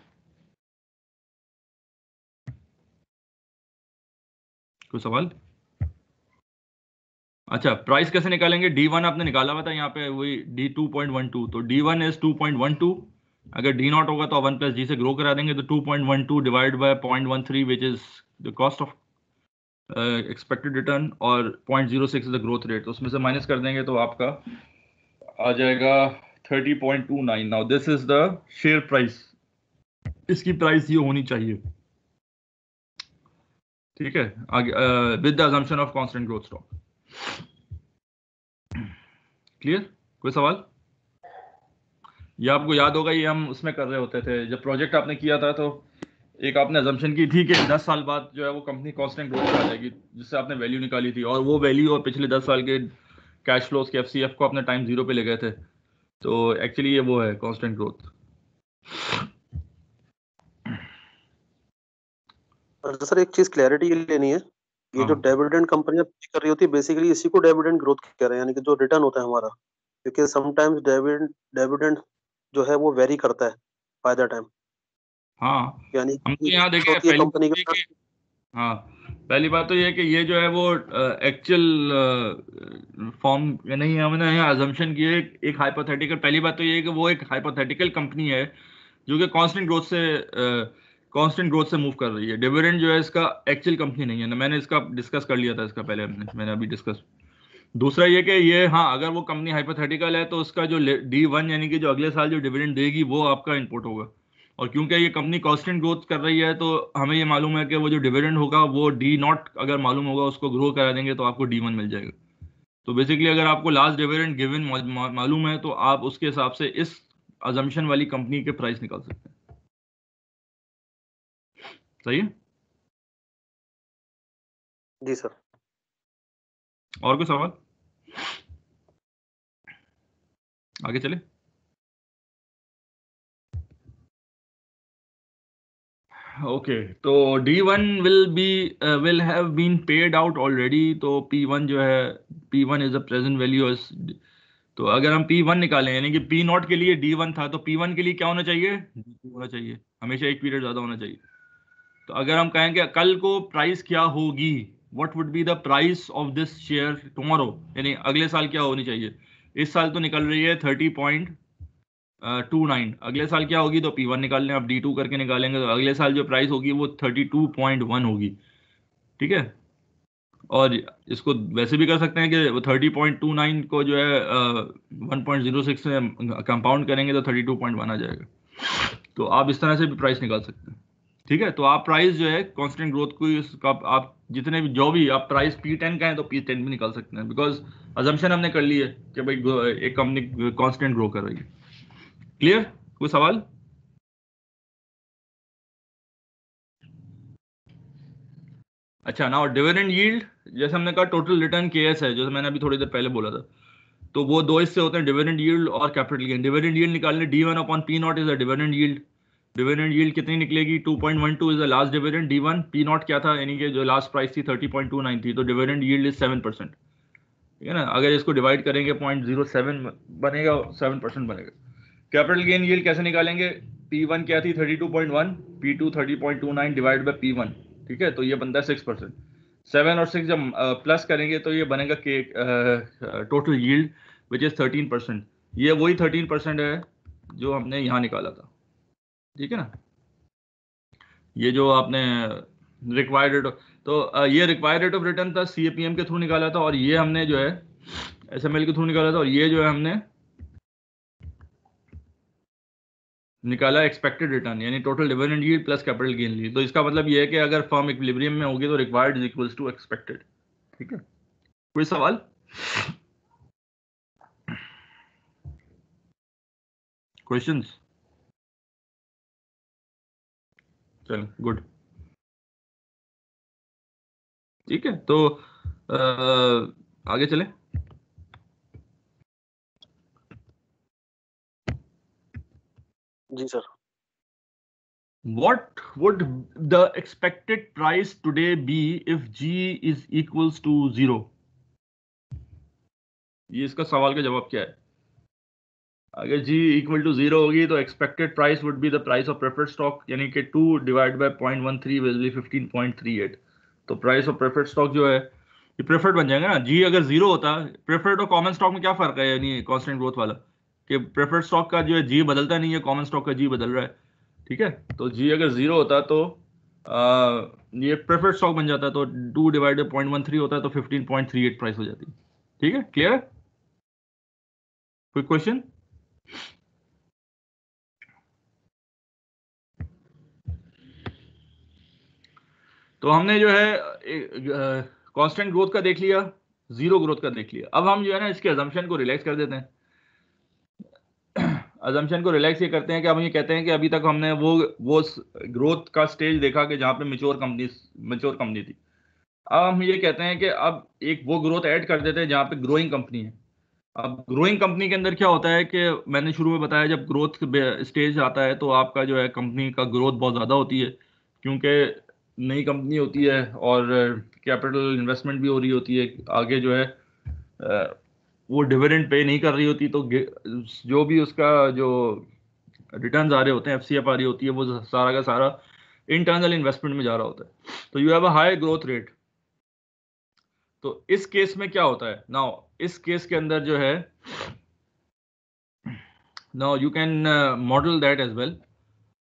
कोई सवाल? अच्छा, प्राइस कैसे निकालेंगे? D1 आपने निकाला हुआ था यहाँ पे, वही D2.12, तो D1 इज 2.12, अगर D नॉट होगा तो 1 प्लस जी से ग्रो करा देंगे, तो 2.12 divide by 0.13 which is the cost of expected return, और 0.06 इज द ग्रोथ रेट, तो उसमें से माइनस कर देंगे तो आपका आ जाएगा 30.29। Now this is the share price, इसकी प्राइस ये होनी चाहिए, ठीक है, आगे with the assumption of constant growth stock. Clear? कोई सवाल? ये आपको याद होगा, ये हम उसमें कर रहे होते थे जब प्रोजेक्ट आपने किया था, तो एक आपने अजम्पशन की थी कि 10 साल बाद जो है वो कंपनी कांस्टेंट ग्रोथ आ जाएगी, जिससे आपने वैल्यू निकाली थी, और वो वैल्यू और पिछले 10 साल के कैश फ्लोज के FCF को अपने टाइम 0 पे ले गए थे, तो एक्चुअली ये वो है कांस्टेंट ग्रोथ। सर एक चीज क्लैरिटी लेनी है, ये जो डिविडेंड कंपनियां पे कर रही होती है बेसिकली इसी को डिविडेंड ग्रोथ कह रहे हैं, यानी कि जो रिटर्न होता है हमारा, क्योंकि समटाइम्स डिविडेंड जो है वो वेरी करता है बाय द टाइम। हाँ, यानी हम तो यहाँ देखें कंपनी के हाँ, पहली बात तो ये है कि ये जो है वो एक्चुअल फॉर्म नहीं है, हमने यहाँ अजम्पशन की है एक हाइपोथेटिकल। पहली बात तो ये है कि वो एक हाइपोथेटिकल कंपनी है जो कि कांस्टेंट ग्रोथ से मूव कर रही है। डिविडेंड जो है इसका एक्चुअल कंपनी नहीं है ना, मैंने इसका डिस्कस कर लिया था इसका पहले, मैंने अभी डिस्कस। दूसरा ये कि ये हाँ, अगर वो कंपनी हाइपोथेटिकल है तो उसका जो D1 यानी कि जो अगले साल जो डिविडेंड देगी वो आपका इनपुट होगा, और क्योंकि ये कंपनी कांस्टेंट ग्रोथ कर रही है तो हमें ये मालूम है कि वो जो डिविडेंड होगा वो D नॉट अगर मालूम होगा उसको ग्रो करा देंगे तो आपको D1 मिल जाएगा। तो बेसिकली अगर आपको लास्ट डिविडेंड गिवन मालूम है तो आप उसके हिसाब से इस अजम्पशन वाली कंपनी के प्राइस निकाल सकते हैं। सही है? जी सर। और कोई सवाल? आगे चले। ओके, तो D1 will have been paid out already, तो P1 जो है, P1 is the present value is, तो अगर हम P1 निकालें यानी कि P नॉट के लिए D1 था, तो P1 के लिए क्या होना चाहिए? D2 होना चाहिए, हमेशा एक पीरियड ज्यादा होना चाहिए। तो अगर हम कहें कि कल को प्राइस क्या होगी, what would be the price of this share tomorrow, यानी अगले साल क्या होनी चाहिए? इस साल तो निकल रही है 30.29, अगले साल क्या होगी? तो P1 निकाल लें, आप D2 करके निकालेंगे तो अगले साल जो प्राइस होगी वो 32.1 होगी, ठीक है। और इसको वैसे भी कर सकते हैं कि 30.29 को जो है 1.06 से कंपाउंड करेंगे तो 32.1 आ जाएगा, तो आप इस तरह से भी प्राइस निकाल सकते हैं, ठीक है। तो आप प्राइस जो है कांस्टेंट ग्रोथ को आप जितने भी जो भी आप प्राइस P10 का है तो P10 भी निकाल सकते हैं, बिकॉज अजम्पशन हमने कर ली है कि भाई एक कंपनी कांस्टेंट ग्रो कर रही है। क्लियर? कोई सवाल? अच्छा, नाउ डिविडेंड यील्ड, जैसे हमने कहा टोटल रिटर्न KS है, जैसे मैंने अभी थोड़ी देर पहले बोला था, तो वो दो हिस्से होते हैं, डिविडेंड यील्ड और कैपिटल गेन। डिविडेंड यील्ड निकालने D1 upon P not is a dividend yield. Dividend yield कितनी निकलेगी? 2.12 is the last dividend D1, P not क्या था, यानी कि जो लास्ट प्राइस थी 30.29 थी, तो डिविडेंड यील्ड इज 7%, ठीक है ना। अगर इसको डिवाइड करेंगे 0.07 बनेगा, 7% बनेगा। कैपिटल गेन यील्ड कैसे निकालेंगे? P1 क्या थी? 32.1, P2 30.29 डिवाइड बाय P1, ठीक है, तो ये बनता है 6%। 7 और 6 जब प्लस करेंगे तो ये बनेगा के टोटल यील्ड विच इज 13%। ये वही 13% है जो हमने यहाँ निकाला था, ठीक है ना। ये जो आपने रिक्वायर्ड रेट, तो ये रिक्वायर्ड रेट ऑफ रिटर्न था, CAPM के थ्रू निकाला था, और ये हमने जो है SML के थ्रू निकाला था, और ये जो है हमने निकाला एक्सपेक्टेड रिटर्न, यानी total dividend yield plus capital gain ली। तो इसका मतलब ये है कि अगर फर्म इक्विलिब्रियम में होगी तो required is equals to expected, ठीक है। कोई सवाल? क्वेश्चंस? चलो गुड, ठीक है। तो आगे चले। जी sir. What would the expected price today be if G is equals to 0? ये इसका सवाल का जवाब क्या है? अगर G इक्वल टू 0 होगी तो expected price would be the price of preferred stock, यानी कि 2 डिवाइड बाय 0.13 विल बी 15.38। तो प्राइस ऑफ प्रेफर्ड स्टॉक जो है ये प्रेफर्ड बन जाएगा ना। G अगर 0 होता, प्रेफर्ड और कॉमन स्टॉक में क्या फर्क है, यानी कांस्टेंट ग्रोथ वाला, कि प्रेफर्ड स्टॉक का जो है G बदलता नहीं है, कॉमन स्टॉक का G बदल रहा है, ठीक है। तो G अगर 0 होता तो ये प्रेफर्ड स्टॉक बन जाता, तो 2 डिवाइड बाय 0.13 होता है तो 15.38 प्राइस हो जाती, ठीक है। क्लियर है? कोई क्वेश्चन? तो हमने जो है कांस्टेंट ग्रोथ का देख लिया, जीरो ग्रोथ का देख लिया। अब हम जो है ना इसके अजम्पशन को रिलैक्स कर देते हैं। अजम्पशन को रिलैक्स ये करते हैं कि हम ये कहते हैं कि अभी तक हमने वो ग्रोथ का स्टेज देखा कि जहाँ पे मैच्योर कंपनी थी। अब हम ये कहते हैं कि अब एक वो ग्रोथ ऐड कर देते हैं जहाँ पे ग्रोइंग कंपनी है। अब ग्रोइंग कंपनी के अंदर क्या होता है कि मैंने शुरू में बताया, जब ग्रोथ स्टेज आता है तो आपका जो है कंपनी का ग्रोथ बहुत ज़्यादा होती है, क्योंकि नई कंपनी होती है और कैपिटल इन्वेस्टमेंट भी हो रही होती है। आगे जो है वो डिविडेंड पे नहीं कर रही होती, तो जो भी उसका जो रिटर्न्स आ रहे होते हैं, FCF आ रही होती है, वो सारा का सारा इंटरनल इन्वेस्टमेंट में जा रहा होता है। तो you have a high growth rate. तो इस केस में क्या होता है नाउ, इस केस के अंदर जो है now you can model that as well.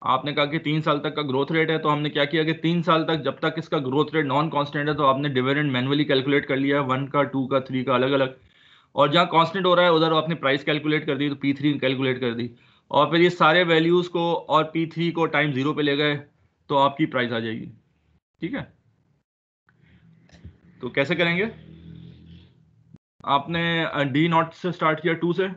आपने कहा कि 3 साल तक का ग्रोथ रेट है, तो हमने क्या किया कि 3 साल तक जब तक इसका ग्रोथ रेट नॉन कांस्टेंट है तो आपने डिविडेंड मैन्युअली कैलकुलेट कर लिया, 1 का, 2 का, 3 का अलग अलग, और जहां कांस्टेंट हो रहा है उधर आपने प्राइस कैलकुलेट कर दी, तो P3 कैलकुलेट कर दी, और फिर ये सारे वैल्यूज को और P3 को टाइम 0 पे ले गए तो आपकी प्राइस आ जाएगी, ठीक है। तो कैसे करेंगे? आपने D0 से स्टार्ट किया, 2 से।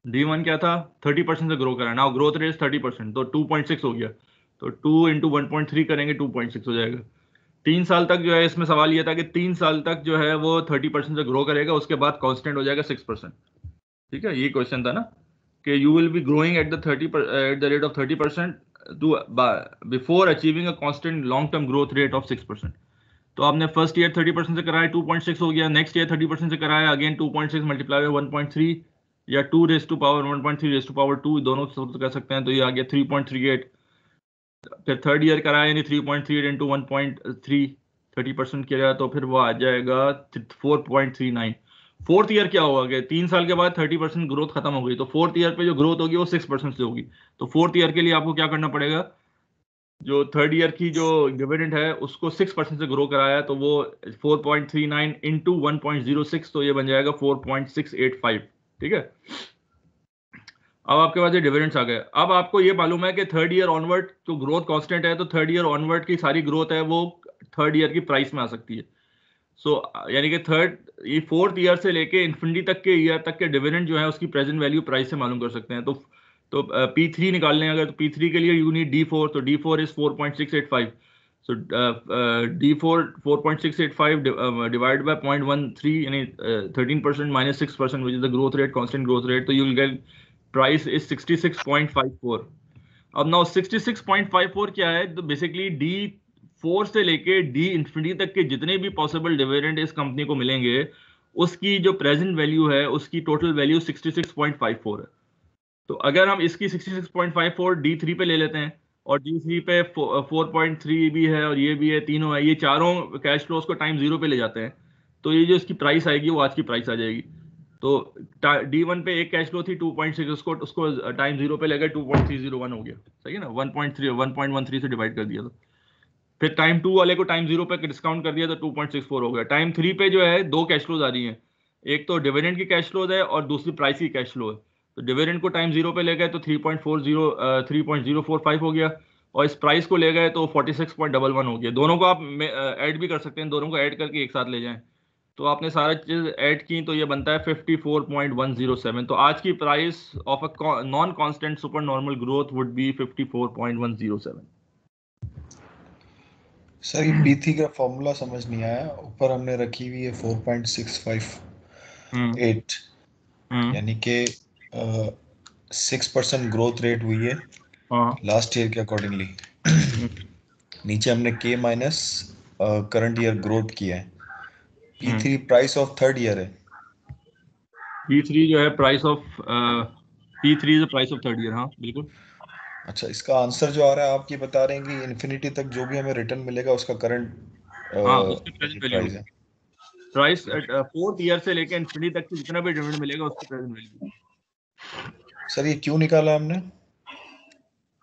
D1 क्या था? 30% से ग्रो करा, नाउ ग्रोथ रेट 30%, तो 2.6 हो गया, तो 2 इंटू 1.3 करेंगे 2.6 हो जाएगा। 3 साल तक जो है इसमें सवाल ये था कि 3 साल तक जो है वो 30% से ग्रो करेगा, उसके बाद कांस्टेंट हो जाएगा 6%, ठीक है। ये क्वेश्चन था ना कि you will be growing at the rate of 30% to before achieving a constant long term growth rate of 6%। तो आपने फर्स्ट ईयर 30% से कराया, 2.6 हो गया। नेक्स्ट ईयर 30% से कराया, अगेन 2.6 मल्टीप्लाई 1.3 या 2 raise to power 1.3 raise to power 2, दोनों कर सकते हैं, तो ये आ गया 3.38। फिर थर्ड ईयर कराया यानी 3.38 इंटू 1.3, 30% किया तो फिर वो आ जाएगा 4.39। फोर्थ ईयर क्या होगा कि 3 साल के बाद 30% ग्रोथ खत्म हो गई, तो फोर्थ ईयर पे जो ग्रोथ होगी वो 6% से होगी। तो फोर्थ ईयर के लिए आपको क्या करना पड़ेगा, जो थर्ड ईयर की जो डिविडेंड है उसको 6% से ग्रो कराया, तो वो 4.39 इंटू 1.06, तो ये बन जाएगा 4.685, ठीक है। अब आपके पास ये डिविडेंड्स आ गए। अब आपको ये मालूम है कि थर्ड ईयर ऑनवर्ड तो ग्रोथ कांस्टेंट है, तो थर्ड ईयर ऑनवर्ड की सारी ग्रोथ है वो थर्ड ईयर की प्राइस में आ सकती है। सो यानी कि ये फोर्थ ईयर से लेके इन्फिनिटी तक के ईयर तक के डिविडेंड जो है उसकी प्रेजेंट वैल्यू प्राइस से मालूम कर सकते हैं। तो P3 निकाल लें अगर, तो P3 के लिए यू नीड D4, तो D4 is 4.685, so D4 4.685 divide by 0.13 यानी 13% minus 6% which is the growth rate, constant growth rate, तो you will get price is 66.54। अब नाउ 66.54 क्या है, तो बेसिकली D4 से लेके D इंफिनिटी तक के जितने भी पॉसिबल डिविडेंड इस कंपनी को मिलेंगे उसकी जो प्रेजेंट वैल्यू है उसकी टोटल वैल्यू 66.54 है। तो अगर हम इसकी 66.54 D3 पे ले लेते हैं और G3 पे 4.3 भी है और ये भी है, तीनों है, ये चारों कैश फ्लोज को टाइम 0 पे ले जाते हैं। तो ये जो इसकी प्राइस आएगी वो आज की प्राइस आ जाएगी। तो D1 पे एक कैश फ्लो थी 2.6, उसको टाइम 0 पे ले गए 2.301 हो गया, सही है ना, 1.13 से डिवाइड कर दिया। तो फिर टाइम 2 वाले को टाइम 0 पे डिस्काउंट कर दिया तो 2.64 हो गया। टाइम 3 पे जो है दो कैश फ्लोज आ रही हैं, एक तो डिविडेंड की कैश फ्लोज है और दूसरी प्राइस की कैश फ्लो है। तो डिविडेंड को टाइम 0 पे ले गए तो 3.045 हो गया, और इस प्राइस को ले गए तो 46.11 हो गया। दोनों को आप ऐड भी कर सकते हैं, दोनों को ऐड करके एक साथ ले जाएं। तो आपने सारा चीज ऐड की तो ये बनता है 54.107। तो आज की price of a non constant super normal growth would be 54.107। Sir ये P3 का फॉर्मूला समझ नहीं आया, ऊपर हमने रखी हुई है 4.658, यानी कि 6% ग्रोथ रेट हुई है लास्ट ईयर के अकॉर्डिंगली। नीचे हमने K minus current year growth किया है। P3 price of third year है। P3 जो है price of P3 is the price of third year. हाँ बिल्कुल। अच्छा, इसका आंसर जो आ रहा है आप ये बता रहे हैं कि इन्फिनिटी तक जो भी हमें रिटर्न मिलेगा उसका करंट हाँ उसकी प्रेजेंट वैल्यू प्राइस है। प्राइस फोर्थ ईयर से लेकर इन्फिनिटी तक जितना भी डिविडेंड मिलेगा उसकी प्रेजेंट वैल्यू। सर ये क्यों निकाला हमने?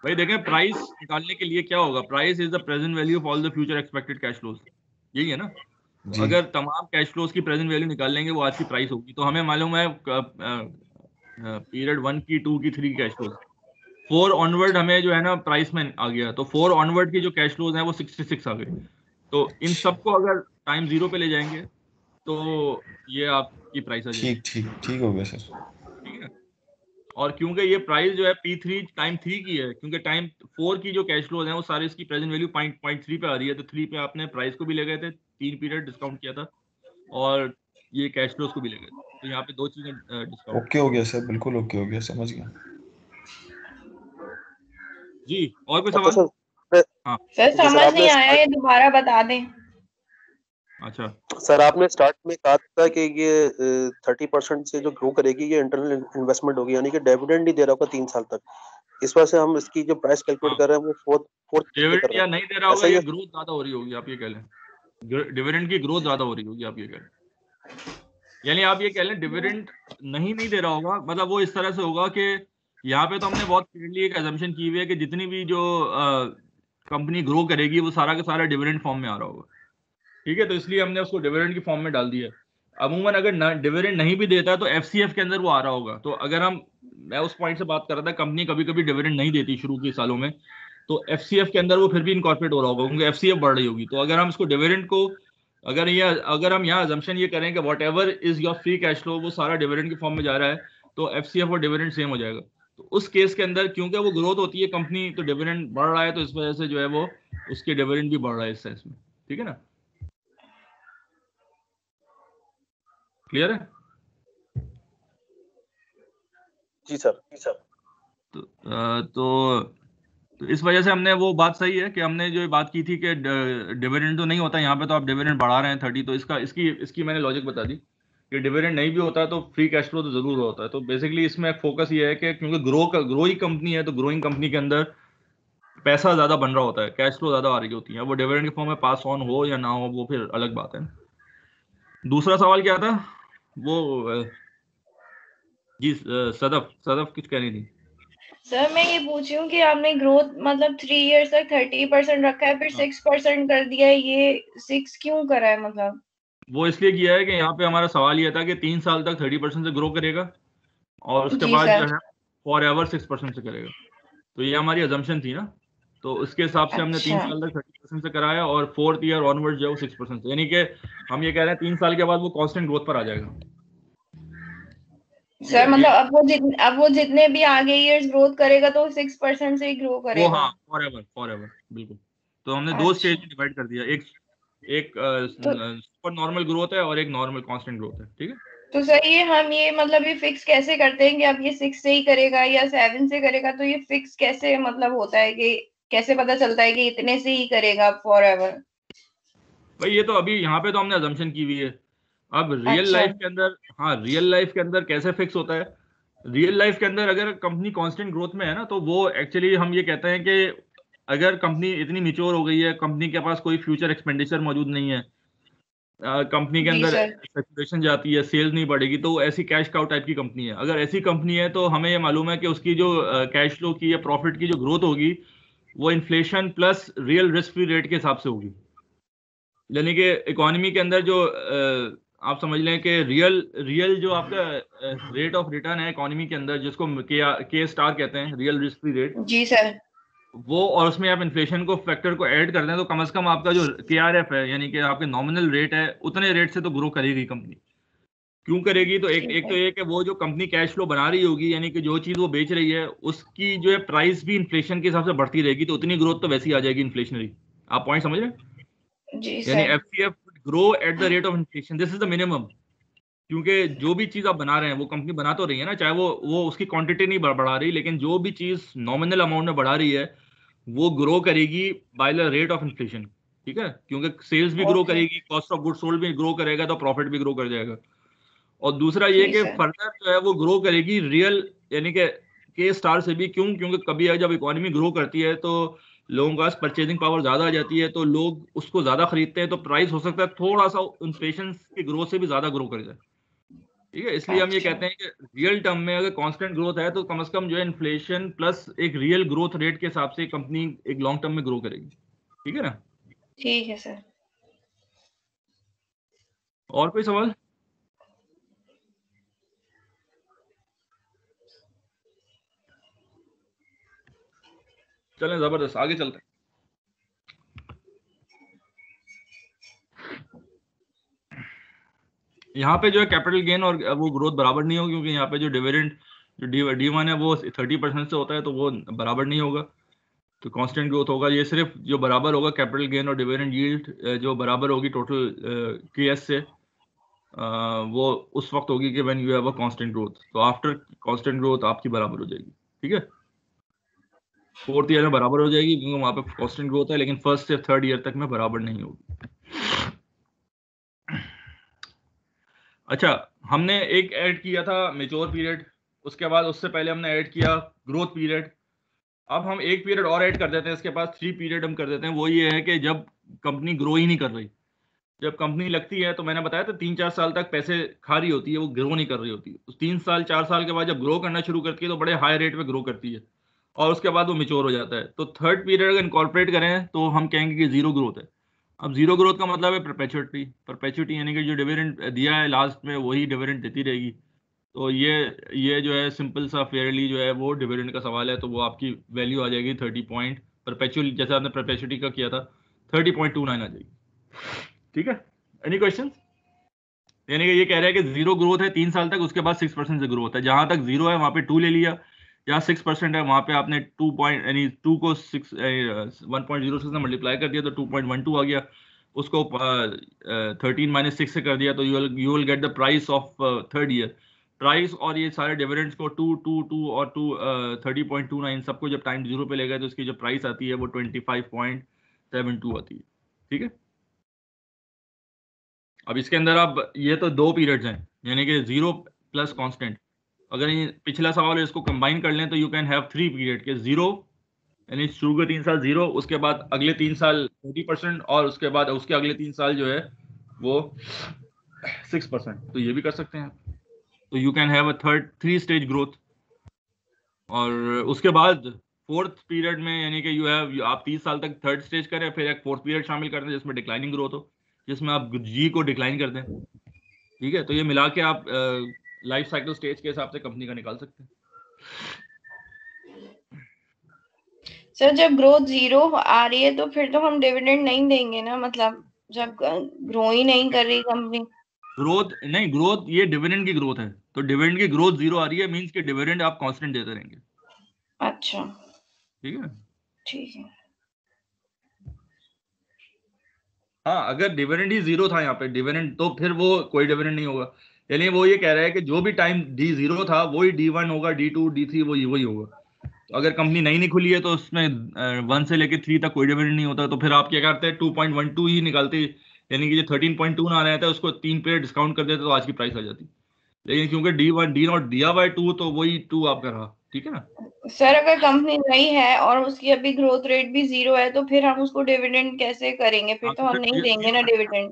भाई देखें, प्राइस निकालने के लिए क्या होगा, price is the present value of all the future expected cash flows, यही है ना। तो अगर तमाम कैश फ्लोज की प्रेजेंट वैल्यू निकाल लेंगे वो आज की प्राइस होगी। तो हमें मालूम है पीरियड 1 की 2 की 3 की कैश फ्लोज, 4 ऑनवर्ड हमें जो है ना प्राइस में आ गया, तो 4 ऑनवर्ड की जो कैश फ्लोज हैं वो 66 आ गई। तो इन सबको अगर टाइम 0 पे ले जाएंगे तो ये आपकी प्राइस आ जाएगी। ठीक हो गया सर। ठीक है। और क्योंकि ये प्राइस जो है P3 टाइम 3 की है, क्योंकि टाइम 4 की जो कैश फ्लोज हैं वो सारे इसकी प्रेजेंट वैल्यू 0.3 पे आ रही है, तो 3 पे आपने प्राइस को भी ले गए थे, 3 पीरियड डिस्काउंट किया था, और ये कैश फ्लोज को भी ले गए थे। तो यहाँ पे दो चीजें डिस्काउंट। ओके हो गया सर, बिल्कुल ओके हो गया, समझ गया जी। और कोई अच्छा सवाल? सर, हाँ सर समझ नहीं आया, ये दोबारा बता दें। अच्छा सर आपने स्टार्ट में कहा था कि ये 30% से जो ग्रो करेगी ये इंटरनल इन्वेस्टमेंट होगी, यानी कि डिविडेंड नहीं दे रहा होगा 3 साल तक। इस वजह से हम इसकी जो प्राइस कैलकुलेट कर रहे हैं वो फोर्थ डिविडेंड या नहीं दे रहा होगा, ये ग्रोथ ज्यादा हो रही होगी, आप ये कह लें। डिविडेंड की ग्रोथ ज्यादा हो रही होगी, आप ये कह लें। यानी आप ये कह लें डिविडेंड नहीं दे रहा होगा, मतलब वो इस तरह से होगा कि यहाँ पे तो हमने बहुत क्लियरली एक अजम्पशन की हुई है कि जितनी भी जो कंपनी ग्रो करेगी वो सारा का सारा डिविडेंड फॉर्म में आ रहा होगा। ठीक है, तो इसलिए हमने उसको डिविडेंड की फॉर्म में डाल दिया। अमूमन अगर डिविडेंड नहीं भी देता है तो FCF के अंदर वो आ रहा होगा। तो अगर मैं उस पॉइंट से बात कर रहा था, कंपनी कभी कभी डिविडेंड नहीं देती शुरू के सालों में, तो FCF के अंदर वो फिर भी इनकॉर्पोरेट हो रहा होगा क्योंकि FCF बढ़ रही होगी। तो अगर हम इसको डिविडेंड को अगर हम यहाँ अजम्पशन ये करें कि what ever is your free cash flow वो सारा डिविडेंड की फॉर्म में जा रहा है, तो FCF और डिविडेंड सेम हो जाएगा। तो उस केस के अंदर क्योंकि वो ग्रोथ होती है कंपनी, तो डिविडेंड बढ़ रहा है, तो इस वजह से जो है वो उसके डिविडेंड भी बढ़ रहा है इस सेंस में। ठीक है ना, क्लियर है? जी सर, जी सर। तो इस वजह से हमने वो बात सही है कि हमने जो बात की थी कि डिविडेंड तो नहीं होता यहाँ पे, तो आप डिविडेंड बढ़ा रहे हैं 30, तो इसकी मैंने लॉजिक बता दी कि डिविडेंड नहीं भी होता तो फ्री कैश फ्लो तो जरूर होता है। तो बेसिकली इसमें फोकस ये है कि क्योंकि ग्रो ही कंपनी है, तो ग्रोइंग कंपनी के अंदर पैसा ज्यादा बन रहा होता है, कैश फ्लो ज्यादा आ रही होती है। वो डिविडेंड के फॉर्म में पास ऑन हो या ना हो वो फिर अलग बात है। दूसरा सवाल क्या था वो? जी सदफ कुछ कह रही थी। सर मैं ये पूछ रही हूँ कि आपने ग्रोथ मतलब 3 इयर्स तक 30% रखा है, फिर 6% कर दिया है, ये 6 क्यों करा है? मतलब वो इसलिए किया है कि यहाँ पे हमारा सवाल ये था कि 3 साल तक 30% से ग्रो करेगा और उसके बाद जो है फॉर एवर 6% से करेगा। तो ये हमारी अजम्पशन थी ना, तो उसके हिसाब से हमने 3 साल तक 30% से कराया और 4th ईयर ऑनवर्ड जो है वो 6% से, यानी कि हम ये कह रहे हैं 3 साल के बाद वो कांस्टेंट ग्रोथ पर आ जाएगा। सर मतलब अब वो जितने भी आगे इयर्स ग्रोथ करेगा तो 6% से ही ग्रो करेगा वो। हाँ, फॉर एवर बिल्कुल। तो हमने दो स्टेज में डिवाइड कर दिया, एक सुपर नॉर्मल ग्रोथ है और एक नॉर्मल कांस्टेंट ग्रोथ है। ठीक है, तो सर ये मतलब ये फिक्स कैसे करते हैं कि अब ये 6 से ही करेगा या 7 से करेगा? तो ये फिक्स कैसे मतलब होता है कि कैसे पता चलता है कि इतने से ही करेगा फॉर एवर? भाई ये तो अभी यहाँ पे तो हमने अजम्पशन की हुई है। अब रियल लाइफ के अंदर, हाँ रियल लाइफ के अंदर कैसे फिक्स होता है? रियल लाइफ के अंदर अगर कंपनी कांस्टेंट ग्रोथ में है ना, तो वो एक्चुअली हम ये कहते हैं कि अगर कंपनी इतनी मिच्योर हो गई है, कंपनी के पास कोई फ्यूचर एक्सपेंडिचर मौजूद नहीं है, कंपनी के जी अंदर सर। सैचुरेशन जाती है, सेल्स नहीं बढ़ेगी, तो ऐसी कैश काउ टाइप की कंपनी है। अगर ऐसी कंपनी है तो हमें ये मालूम है कि उसकी जो कैश फ्लो की या प्रॉफिट की जो ग्रोथ होगी वो inflation plus real risk free rate के हिसाब से होगी। यानी कि इकोनॉमी के अंदर जो आप समझ लें कि रियल जो आपका रेट ऑफ रिटर्न है इकोनॉमी के अंदर, जिसको के स्टार कहते हैं, रियल रिस्क फ्री रेट, जी सर। वो, और उसमें आप इन्फ्लेशन को फैक्टर को ऐड कर दें तो कम से कम आपका जो KRF है, यानी कि आपके नॉमिनल रेट है, उतने रेट से तो ग्रो करेगी कंपनी। क्यों करेगी? तो एक ठीक एक तो है। ये कि वो जो कंपनी कैश फ्लो बना रही होगी, यानी कि जो चीज वो बेच रही है उसकी जो है प्राइस भी इन्फ्लेशन के हिसाब से बढ़ती रहेगी, तो उतनी ग्रोथ तो वैसे ही आ जाएगी इन्फ्लेशनरी। आप पॉइंट समझ रहे हैं? जी यानी sir. FCF grow at the rate of inflation, this is the minimum. क्योंकि जो भी चीज आप बना रहे हैं वो कंपनी बना तो रही है ना, चाहे वो उसकी क्वांटिटी नहीं बढ़ा रही, लेकिन जो भी चीज नॉमिनल अमाउंट में बढ़ा रही है वो ग्रो करेगी by the rate of inflation. ठीक है? क्योंकि सेल्स भी ग्रो ओके। करेगी, कॉस्ट ऑफ गुड सोल्ड भी ग्रो करेगा, तो प्रॉफिट भी ग्रो कर जाएगा। और दूसरा ये जी कि सर। फर्दर जो है वो ग्रो करेगी रियल, यानी कि के स्टार से भी। क्यों? क्योंकि कभी जब इकोनॉमी ग्रो करती है तो लोगों के पास परचेजिंग पावर ज्यादा आ जाती है, तो लोग उसको ज्यादा खरीदते हैं, तो प्राइस हो सकता है थोड़ा सा इन्फ्लेशन की ग्रोथ से भी ज्यादा ग्रो कर जाए। ठीक है? इसलिए हम ये अच्छा। कहते हैं कि रियल टर्म में अगर कांस्टेंट ग्रोथ है तो कम से कम जो है इन्फ्लेशन प्लस एक रियल ग्रोथ रेट के हिसाब से कंपनी एक लॉन्ग टर्म में ग्रो करेगी। ठीक है ना? ठीक है सर। और कोई सवाल? चलें, जबरदस्त, आगे चलते हैं। यहाँ पे जो है कैपिटल गेन और वो ग्रोथ बराबर नहीं होगी, क्योंकि यहाँ पे जो डिविडेंड जो D1 है वो 30% से होता है, तो वो बराबर नहीं होगा, तो कांस्टेंट ग्रोथ होगा। ये सिर्फ जो बराबर होगा कैपिटल गेन और डिविडेंड यील्ड जो बराबर होगी टोटल KS से, वो उस वक्त होगी कि when you have a constant growth. तो आफ्टर कांस्टेंट ग्रोथ आपकी बराबर हो जाएगी। ठीक है? 4th ईयर में बराबर हो जाएगी क्योंकि वहाँ पे कांस्टेंट ग्रोथ है, लेकिन 1st से 3rd ईयर तक में बराबर नहीं होगी। अच्छा, हमने एक ऐड किया था मेच्योर पीरियड, उसके बाद उससे पहले हमने ऐड किया ग्रोथ पीरियड। अब हम एक पीरियड और ऐड कर देते हैं, इसके पास 3 पीरियड हम कर देते हैं। वो ये है कि जब कंपनी ग्रो ही नहीं कर रही, जब कंपनी लगती है, तो मैंने बताया था 3-4 साल तक पैसे खा रही होती है, वो ग्रो नहीं कर रही होती। उस 3 साल 4 साल के बाद जब ग्रो करना शुरू करती है तो बड़े हाई रेट पे ग्रो करती है, और उसके बाद वो मेच्योर हो जाता है। तो 3rd पीरियड अगर इनकॉर्पोरेट करें तो हम कहेंगे कि जीरो ग्रोथ है। अब जीरो ग्रोथ का मतलब है परपेचुटी, यानी कि जो डिविडेंड दिया है लास्ट में वही डिविडेंड देती रहेगी। तो ये जो है सिंपल सा फेयरली जो है वो डिविडेंड का सवाल है, तो वो आपकी वैल्यू आ जाएगी 30 पॉइंट, परपेचुअल जैसे आपने परपेचुटी का किया था 30.29 आ जाएगी। ठीक है? Any question? यानी कि ये कह रहा है कि जीरो ग्रोथ है 3 साल तक, उसके बाद 6% से ग्रोथ है। जहां तक जीरो है वहां पे 2 ले लिया, जहाँ 6% है वहां पे आपने 2 पॉइंट यानी 2 को 1.06 से मल्टीप्लाई कर दिया तो 2.12 आ गया। उसको 13 माइनस 6 से कर दिया तो you will get the price of 3rd year. Price और ये सारे डिविडेंड्स को 2 और 30.29 सबको जब टाइम जीरो पे ले गए तो इसकी जो प्राइस आती है वो 25.72 आती है। ठीक है? अब इसके अंदर आप ये तो 2 पीरियड्स हैं, यानी कि जीरो प्लस कांस्टेंट। अगर ये पिछला सवाल है इसको कंबाइन कर लें तो यू कैन हैव 3 पीरियड के जीरो, यानी शुरू के 3 साल जीरो, उसके बाद अगले 3 साल 30%, और उसके बाद उसके अगले 3 साल जो है वो 6%। तो ये भी कर सकते हैं। तो you can have a 3 stage growth. और उसके बाद 4th पीरियड में यानी कि आप 30 साल तक 3rd स्टेज करें, फिर एक 4th पीरियड शामिल कर दें जिसमें डिक्लाइनिंग ग्रोथ हो, जिसमें आप G को डिक्लाइन कर दें। ठीक है? तो ये मिला के आप लाइफ साइकिल स्टेज के हिसाब से कंपनी का निकाल सकते हैं। सर जब ग्रोथ जीरो आ रही है तो फिर तो हम डिविडेंड नहीं देंगे ना, मतलब जब ग्रो ही नहीं कर रही कंपनी। ग्रोथ नहीं, ग्रोथ ये डिविडेंड की ग्रोथ है, तो डिविडेंड की ग्रोथ जीरो आ रही है मींस कि डिविडेंड आप कांस्टेंट देते रहेंगे। अच्छा ठीक है? ठीक है। हाँ, अगर डिविडेंड ही जीरो था यहाँ पे डिविडेंड, तो फिर वो कोई डिविडेंड नहीं होगा। यानी वो ये कह रहा है कि जो भी टाइम D0 था वही D1 होगा, D2 D3 वही वही होगा। तो अगर कंपनी नई नहीं खुली है तो उसमें 1 से लेकर 3 तक कोई डिविडेंड नहीं होता, तो फिर आप क्या करते हैं 2.12 ही निकालते, यानी कि जो 13.2 ना रहता है उसको 3 पे डिस्काउंट कर देते तो आज की प्राइस आ जाती। लेकिन क्योंकि D1 D0 दिया हुआ है 2, तो वही 2 आपका रहा। ठीक है ना। सर अगर कंपनी नई है और उसकी अभी ग्रोथ रेट भी 0 है तो फिर हम उसको डिविडेंड कैसे करेंगे? फिर तो तो हम फिर नहीं देंगे ना डिविडेंड,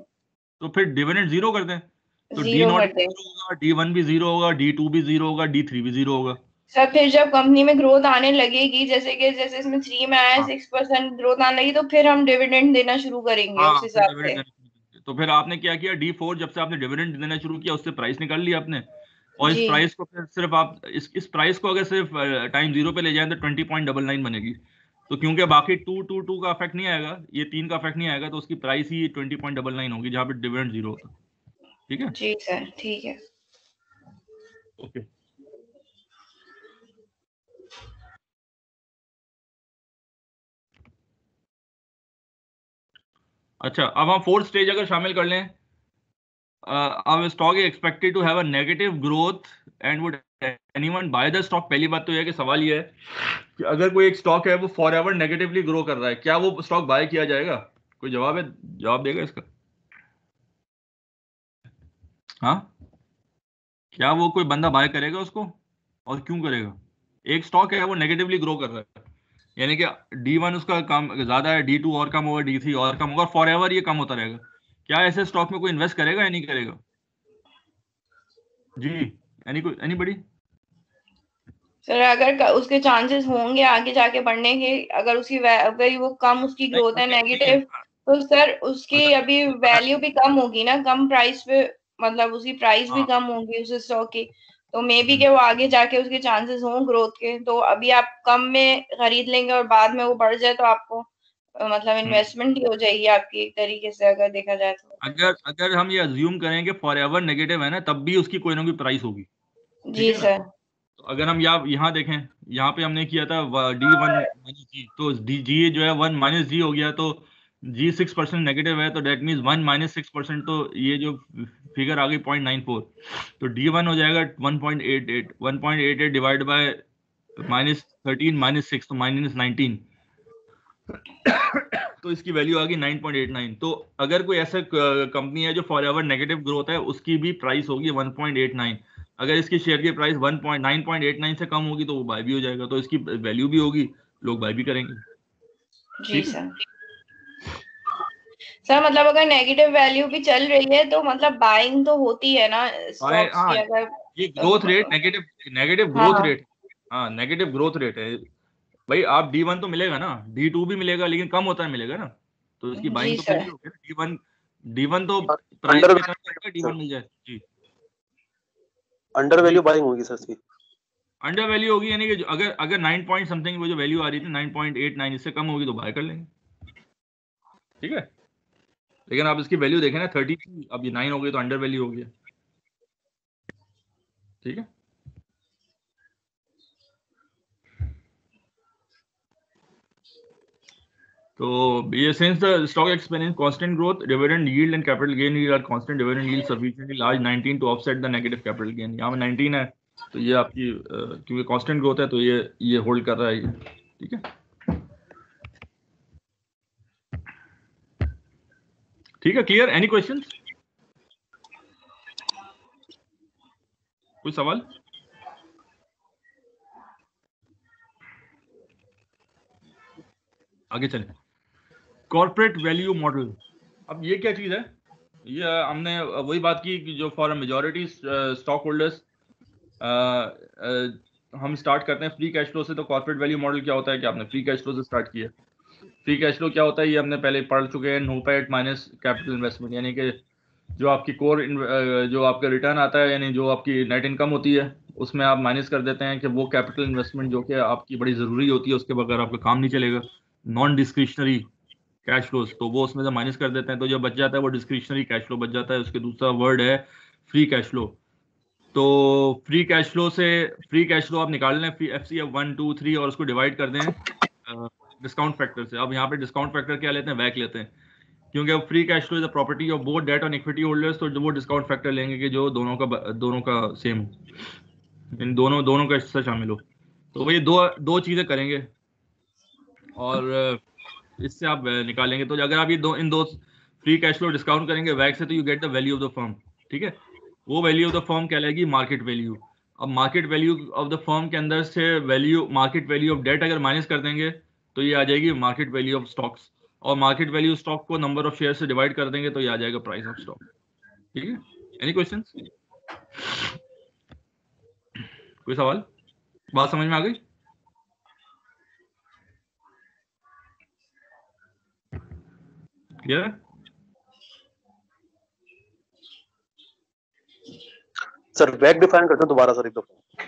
तो फिर डिविडेंड 0 कर दें, तो डी 0 नॉट कर भी दें। 0 होगा, D1 भी 0 होगा, D2 भी 0 होगा, D3 भी 0 होगा। सर फिर जब कंपनी में ग्रोथ आने लगेगी, जैसे इसमें 3 में आया, हाँ 6% ग्रोथ आने लगी, तो फिर हम डिविडेंड देना शुरू करेंगे उस हाँ, फिर हिसाब डिविडेंड से। देना शुरू करेंगे। तो फिर आपने क्या किया, D4 जब से आपने डिविडेंड देना शुरू किया उससे प्राइस निकाल लिया आपने, और इस जी प्राइस को फिर सिर्फ आप इस प्राइस को अगर सिर्फ टाइम 0 पे ले जाएं तो 20.99 बनेगी। तो क्योंकि बाकी 2 का इफेक्ट नहीं आएगा, ये 3 का इफेक्ट नहीं आएगा, तो उसकी प्राइस ही 20.99 होगी जहाँ पे डिविडेंड 0 होता है। ठीक है, जी सर, ठीक है। ओके। अच्छा, अब हम फोर्थ स्टेज अगर शामिल कर लें, अब stock is expected to have a negative growth and would anyone buy the stock. पहली बात तो यह है कि सवाल यह है कि अगर कोई एक स्टॉक है वो फॉर एवर नेगेटिवली ग्रो कर रहा है, क्या वो स्टॉक बाय किया जाएगा? कोई जवाब है, जवाब देगा इसका? हाँ, क्या वो कोई बंदा बाय करेगा उसको, और क्यों करेगा? एक स्टॉक है वो नेगेटिवली ग्रो कर रहा है, यानी कि D1 उसका कम ज्यादा है, D2 और कम होगा, D3 और कम होगा, फॉर एवर ये कम होता रहेगा। क्या ऐसे स्टॉक में कोई इन्वेस्ट करेगा या नहीं करेगा? जी, एनीबडी? सर अगर उसके चांसेस होंगे आगे जाके बढ़ने के, अगर अगर वो कम उसकी नहीं, ग्रोथ है ठीक है। नेगेटिव, तो सर उसकी अगर अभी अगर वैल्यू भी कम होगी ना, कम प्राइस पे, मतलब उसकी प्राइस भी हाँ, कम होगी उस स्टॉक की। तो मे बी हम्म, के वो आगे जाके उसके चांसेस हों ग्रोथ के, तो अभी आप कम में खरीद लेंगे और बाद में वो बढ़ जाए तो आपको मतलब हम्म। इन्वेस्टमेंट ही हो जाएगी आपकी एक तरीके से, अगर देखा जाए तो। अगर अगर हम ये अज्यूम करें कि फॉर एवर नेगेटिव है ना, तब भी उसकी कोई ना कोई प्राइस होगी। ठीक जी है ना। सर। तो अगर हम यहाँ देखें, यहाँ पे हमने किया था D1 -G, तो G जो है 1 - G हो गया, तो G 6% नेगेटिव है, तो डेट मीन्स 1 - 6%, तो ये जो फिगर आ गई 0.94, तो D1 हो जाएगा 1.88, 1.88 डिवाइड बाय -13 -6, तो -19, तो इसकी वैल्यू आ गई 9.89। तो अगर कोई ऐसा कंपनी है जो फॉर एवर नेगेटिव ग्रोथ है, उसकी भी प्राइस होगी 1.89। अगर इसकी शेयर की प्राइस 9.89 से कम होगी तो वो बाय भी हो जाएगा, तो इसकी वैल्यू भी होगी, लोग बाय भी करेंगे। जी ठीक है। सर। सर मतलब अगर नेगेटिव वैल्यू भी चल रही है तो मतलब बाइंग तो होती है ना स्टॉक्स हाँ, की, अगर ये ग्रोथ रेट नेगेटिव, नेगेटिव हाँ ग्रोथ हाँ। रेट। हाँ, नेगेटिव ग्रोथ रेट है भाई। आप D1 तो मिलेगा ना, D2 भी मिलेगा, लेकिन कम होता है मिलेगा ना, तो इसकी जी बाइंग तो फिर सर। भी होगी ना। D1 तो प्राइस अंडर पे इतना करेगा, सर, D1 मिल जाए जी। अंडर जी, वैल्यू बाइंग होगी सर इसकी। अंडर वैल्यू होगी, यानी कि अगर अगर 9 पॉइंट समथिंग वो जो वैल्यू आ रही थी 9.89, इससे कम होगी तो बाय कर लेंगे। ठीक है, लेकिन आप इसकी वैल्यू देखें ना, 30 थी, अब ये 9 हो गई, तो अंडर वैल्यू हो गया। ठीक है, तो ये since the stock experience constant growth, dividend yield and capital gain yield are constant, dividend yield sufficiently large 19 to offset the negative capital gain। यहाँ में 19 है, तो ये आपकी क्योंकि कांस्टेंट ग्रोथ है तो ये होल्ड कर रहा है ये। ठीक है, ठीक है, क्लियर? एनी क्वेश्चंस, कोई सवाल? आगे चलें। कॉर्पोरेट वैल्यू मॉडल, अब ये क्या चीज है? ये हमने वही बात की कि जो फॉर मेजॉरिटी स्टॉक होल्डर्स हम स्टार्ट करते हैं फ्री कैश फ्लो से। तो कॉर्पोरेट वैल्यू मॉडल क्या होता है कि आपने फ्री कैश फ्लो से स्टार्ट किया। फ्री कैश फ्लो क्या होता है ये हमने पहले पढ़ चुके हैं, NOPAT माइनस कैपिटल इन्वेस्टमेंट, यानी कि जो आपकी कोर जो आपका रिटर्न आता है, यानी जो आपकी नेट इनकम होती है, उसमें आप माइनस कर देते हैं कि वो कैपिटल इन्वेस्टमेंट जो कि आपकी बड़ी ज़रूरी होती है, उसके बगैर आपका काम नहीं चलेगा, नॉन डिस्क्रिशनरी कैश फ्लोज, तो वो उसमें से माइनस कर देते हैं, तो जो बच जाता है वो डिस्क्रिशनरी कैश फ्लो बच जाता है। उसके दूसरा वर्ड है फ्री कैश फ्लो। तो फ्री कैश फ्लो आप निकाल लें, FCF 1 2 3 और उसको डिवाइड कर दें डिस्काउंट फैक्टर से। अब यहाँ पे डिस्काउंट फैक्टर क्या लेते हैं? वैक लेते हैं, क्योंकि अब free cash flow is a property of both debt और इक्विटी होल्डर्स, तो वो डिस्काउंट फैक्टर लेंगे कि जो दोनों का सेम हो, इन दोनों का हिस्सा शामिल हो। तो वो ये दो चीज़ें करेंगे और इससे आप निकालेंगे। तो अगर आप ये इन दो फ्री कैश फ्लो डिस्काउंट करेंगे वैक से, तो you get the value of the firm. ठीक है, वो वैल्यू ऑफ द फर्म कहलाएगी मार्केट वैल्यू। अब market value of the firm के अंदर से value market value of debt अगर माइनस कर देंगे तो ये आ जाएगी मार्केट वैल्यू ऑफ स्टॉक्स, और मार्केट वैल्यू स्टॉक को नंबर ऑफ शेयर से डिवाइड कर देंगे तो ये आ जाएगा प्राइस ऑफ स्टॉक। ठीक है, एनी क्वेश्चंस? कोई सवाल? बात समझ में आ गई? क्लियर है? सर वैक डिफाइन करते हैं दोबारा सर एक दफा।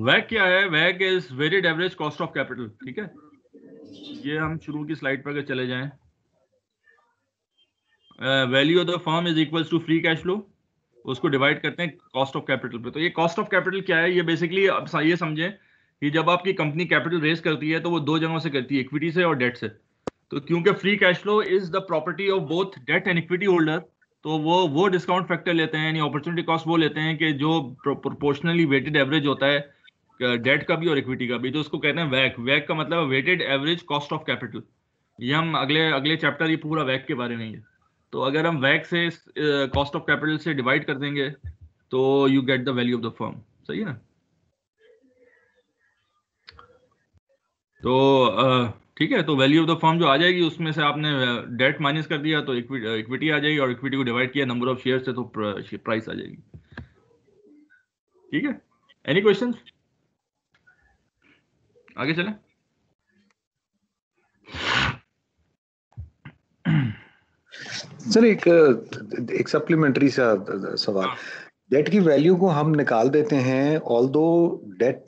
वैक क्या है? वैक is weighted average cost of capital. ठीक है, ये हम शुरू की स्लाइड पर अगर चले जाएं, value of the firm is equals to free cash flow, उसको डिवाइड करते हैं कॉस्ट ऑफ कैपिटल पे। तो ये कॉस्ट ऑफ कैपिटल क्या है? ये बेसिकली अब ये समझें कि जब आपकी कंपनी कैपिटल रेज करती है तो वो दो जगहों से करती है, इक्विटी से और डेट से। तो क्योंकि free cash flow is the property of both debt and equity holder, तो वो डिस्काउंट फैक्टर लेते हैं, यानी अपॉर्चुनिटी कॉस्ट वो लेते हैं कि जो प्रोपोर्शनली वेटेड एवरेज होता है डेट का भी और इक्विटी का भी, तो उसको कहते हैं वैक। वैक का मतलब weighted average cost of capital. ये हम अगले चैप्टर ये पूरा वैक के बारे में ही है। तो अगर हम वैक से कॉस्ट ऑफ कैपिटल से डिवाइड कर देंगे तो you get the value of the firm. सही है ना? तो ठीक है, तो वैल्यू ऑफ द फर्म जो आ जाएगी उसमें से आपने डेट माइनस कर दिया तो इक्विटी आ जाएगी, और इक्विटी को डिवाइड किया नंबर ऑफ शेयर से तो प्राइस आ जाएगी। ठीक है, एनी क्वेश्चन? आगे चलें। सर एक सप्लीमेंट्री सा सवाल, डेट की वैल्यू को हम निकाल देते हैं although debt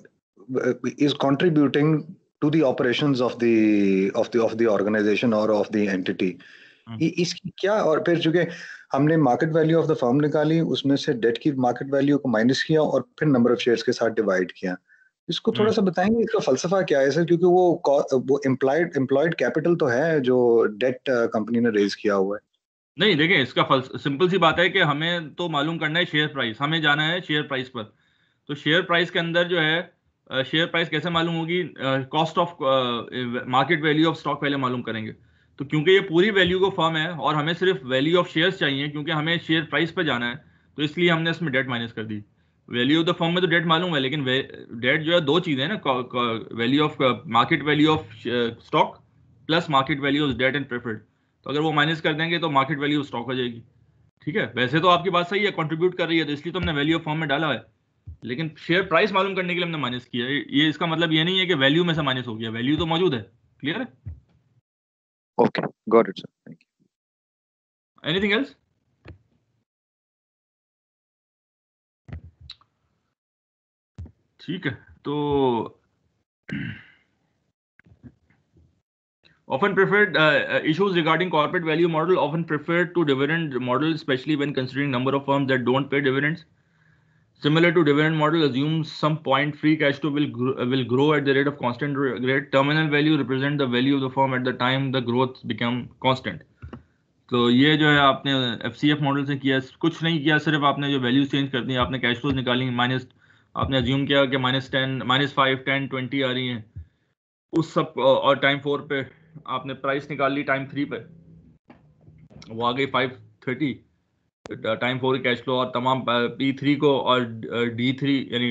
is contributing to the operations of the organisation और ऑफ द एंटिटी, इसकी क्या? और फिर चूंकि हमने market value of the firm निकाली, उसमें से डेट की मार्केट वैल्यू को माइनस किया और फिर नंबर ऑफ शेयर्स के साथ डिवाइड किया। इसको थोड़ा सा बताएंगे, इसका फलसफा क्या है सर? क्योंकि वो एम्प्लॉयड कैपिटल तो है जो डेट कंपनी ने रेज किया हुआ है। नहीं, देखें, इसका सिंपल सी बात है कि हमें तो मालूम करना है शेयर प्राइस, हमें जाना है शेयर प्राइस पर। तो शेयर प्राइस के अंदर जो है शेयर प्राइस कैसे मालूम होगी? Cost of market value of stock पहले मालूम करेंगे। तो क्योंकि ये पूरी वैल्यू को फर्म है और हमें सिर्फ वैल्यू ऑफ शेयर्स चाहिए, क्योंकि हमें शेयर प्राइस पे जाना है, तो इसलिए हमने इसमें डेट माइनस कर दी। वैल्यू ऑफ द फर्म में तो डेट मालूम है, लेकिन डेट जो है दो चीज़ें हैं ना, value of market value of stock plus market value of debt and preferred. तो अगर वो माइनस कर देंगे तो मार्केट वैल्यू ऑफ स्टॉक हो जाएगी। ठीक है, वैसे तो आपकी बात सही है, कंट्रीब्यूट कर रही है, तो इसलिए तो हमने वैल्यू ऑफ फर्म में डाला है, लेकिन शेयर प्राइस मालूम करने के लिए हमने माइनस किया है। ये इसका मतलब ये नहीं है कि वैल्यू में से माइनस हो गया, वैल्यू तो मौजूद है। क्लियर है? Okay, got it sir, thank you. Anything else? ठीक है, तो often preferred issues regarding corporate value model often preferred to dividend model, especially when considering number of firms that don't pay dividends. Similar to dividend model assumes some point free cash flow will grow at the rate of constant rate. Terminal value represent the value of the firm at the time the growth become constant. तो ये जो है आपने FCF मॉडल से किया, कुछ नहीं किया, सिर्फ आपने जो वैल्यू चेंज कर दी, आपने कैश फ्लोज निकाली, माइनस आपने अज्यूम किया कि -10, -5, 10, 20 आ रही हैं उस सब, और टाइम 4 पे आपने प्राइस निकाल ली, टाइम 3 पे वो आ गई 530, टाइम 4 कैश फ्लो, और तमाम P3 को और D3 यानी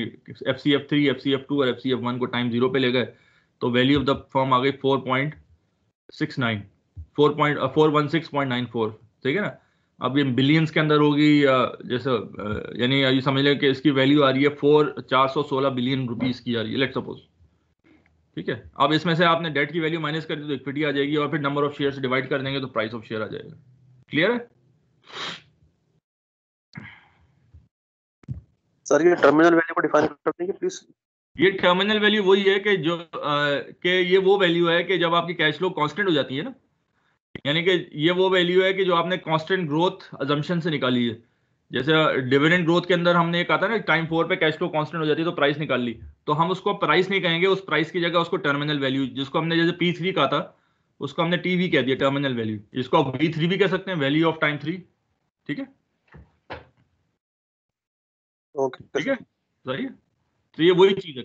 FCF3, FCF2 और FCF1 को टाइम 0 पे ले गए, तो वैल्यू ऑफ द फर्म आ गई 4.69, 416.94। ठीक है ना? अब ये बिलियंस के अंदर होगी, जैसे यानी ये समझ लें कि इसकी वैल्यू आ रही है 416 बिलियन रुपीस की आ रही है, लेट्स सपोज। ठीक है, अब इसमें से आपने डेट की वैल्यू माइनस कर दी तो इक्विटी आ जाएगी, और फिर नंबर ऑफ शेयर से डिवाइड कर देंगे तो प्राइस ऑफ शेयर आ जाएगा। क्लियर है? सर ये टर्मिनल वैल्यू को डिफाइन कर देंगे प्लीज। ये टर्मिनल वैल्यू वही है कि जो कि ये वो वैल्यू है कि जब आपकी कैश फ्लो कांस्टेंट हो जाती है ना, यानी कि ये वो वैल्यू है कि जो आपने कांस्टेंट ग्रोथ अजम्पशन से निकाली है। जैसे डिविडेंड ग्रोथ के अंदर हमने कहा था ना, टाइम 4 पे कैश फ्लो कांस्टेंट हो जाती है तो प्राइस निकाल ली, तो हम उसको प्राइस नहीं कहेंगे, उस प्राइस की जगह उसको टर्मिनल वैल्यू, जिसको हमने जैसे P3 कहा था उसको हमने TV कह दिया, टर्मिनल वैल्यू। इसको आप V3 भी कह सकते हैं, वैल्यू ऑफ टाइम 3। ठीक है, ओके, ठीक है, सही है। तो ये वही चीज है,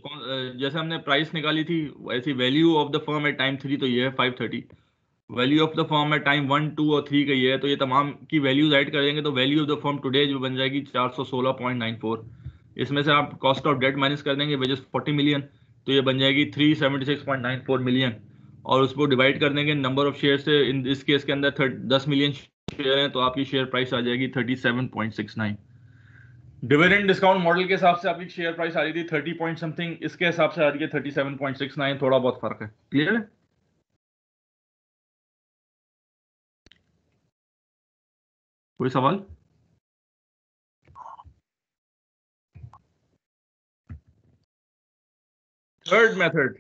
जैसे हमने प्राइस निकाली थी ऐसी value of the firm at time 3, तो ये है 530। Value of the firm at time 1, 2 और 3 का ये है, तो ये तमाम की वैल्यूज ऐड करेंगे तो value of the firm today जो बन जाएगी 416.94। इसमें से आप कॉस्ट ऑफ डेट माइनस कर देंगे विच इज 40 मिलियन, तो ये बन जाएगी 376.94 मिलियन, और उसको डिवाइड कर देंगे नंबर ऑफ शेयर से। इन इस केस के अंदर 10 मिलियन शेयर हैं, तो आपकी शेयर प्राइस आ जाएगी 37.69। डिविडेंड डिस्काउंट मॉडल के हिसाब से आपकी शेयर प्राइस आ रही थी 30 पॉइंट समथिंग, इसके हिसाब से आ रही है 37.69, थोड़ा बहुत फर्क है। क्लियर है? कोई सवाल? थर्ड मेथड,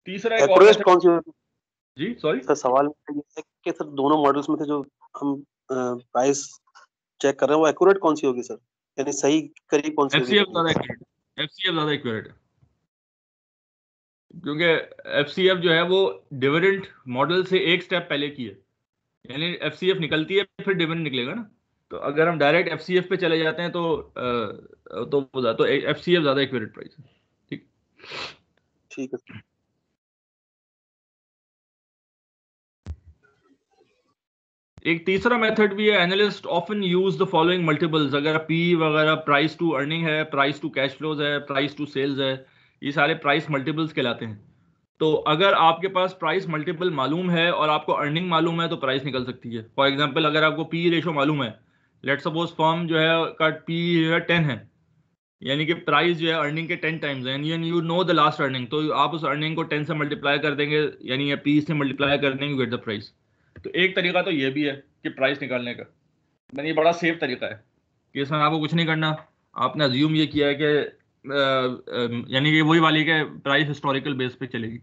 तीसरा एक और एक्यूरेट method- कौन सी होगी? जी सॉरी सर सवाल ये है कि सर दोनों मॉडल्स में से जो हम प्राइस चेक कर रहे हैं वो एक्यूरेट कौन सी होगी सर, यानी सही करीब कौन सी होगी? एफसीएफ ज्यादा एक्यूरेट, एफसीएफ ज्यादा एक्यूरेट है, क्योंकि एफसीएफ जो है वो डिविडेंड मॉडल से एक स्टेप पहले की है, यानी एफसीएफ निकलती है फिर डिविडेंड निकलेगा ना। तो अगर हम डायरेक्ट एफसीएफ पे चले जाते हैं तो एफसीएफ ज्यादा एक्यूरेट प्राइस है। ठीक, ठीक है। एक तीसरा मेथड भी है, analyst often use the following multiples. अगर पी वगैरह, प्राइस टू अर्निंग है, प्राइस टू कैश फ्लोज है, प्राइस टू सेल्स है, ये सारे प्राइस मल्टीपल्स कहलाते हैं। तो अगर आपके पास प्राइस मल्टीपल मालूम है और आपको अर्निंग मालूम है तो प्राइस निकल सकती है। फॉर एग्जांपल अगर आपको पी रेशो मालूम है, लेट्स सपोज फर्म जो है का पी 10 है, यानी कि प्राइस जो है अर्निंग के 10 टाइम्स है, यानी you know the last earning, तो आप उस अर्निंग को 10 से मल्टीप्लाई कर देंगे, यानी पी से मल्टीप्लाई कर देंगे, गेट द प्राइस। तो एक तरीका तो ये भी है कि प्राइस निकालने का, मैंने ये बड़ा सेफ तरीका है कि इसमें आपको कुछ नहीं करना, आपने अज्यूम ये किया है कि यानी कि वही वाली के प्राइस हिस्टोरिकल बेस पे चलेगी,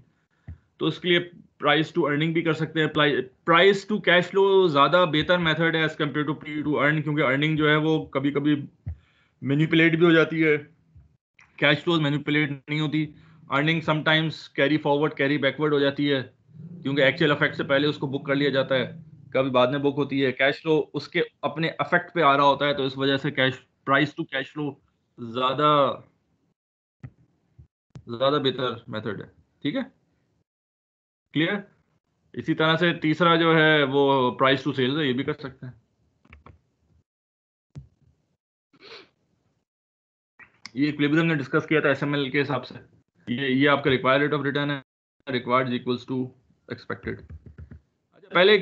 तो उसके लिए प्राइस टू अर्निंग भी कर सकते हैं। प्राइस टू कैश फ्लो ज़्यादा बेहतर मेथड है as compare to P to earn, क्योंकि अर्निंग जो है वो कभी कभी मैनिपुलेट भी हो जाती है, कैश फ्लो मैनिपुलेट नहीं होती। Earning sometimes carry forward carry backward हो जाती है, क्योंकि एक्चुअल इफेक्ट से पहले उसको बुक कर लिया जाता है, कभी बाद में बुक होती है। कैश फ्लो उसके अपने इफेक्ट पे आ रहा होता है, तो इस वजह से cash price to cash flow ज़्यादा ज़्यादा बेहतर मेथड है। ठीक है, क्लियर? इसी तरह से तीसरा जो है वो प्राइस टू सेल्स है, ये भी कर सकते हैं। ये इक्विलिब्रियम ने डिस्कस किया था एसएमएल के हिसाब से, ये आपका रिक्वायर्ड रेट ऑफ रिटर्न है, रिक्वायर्ड इक्वल्स टू एक्सपेक्टेड। अच्छा, पहले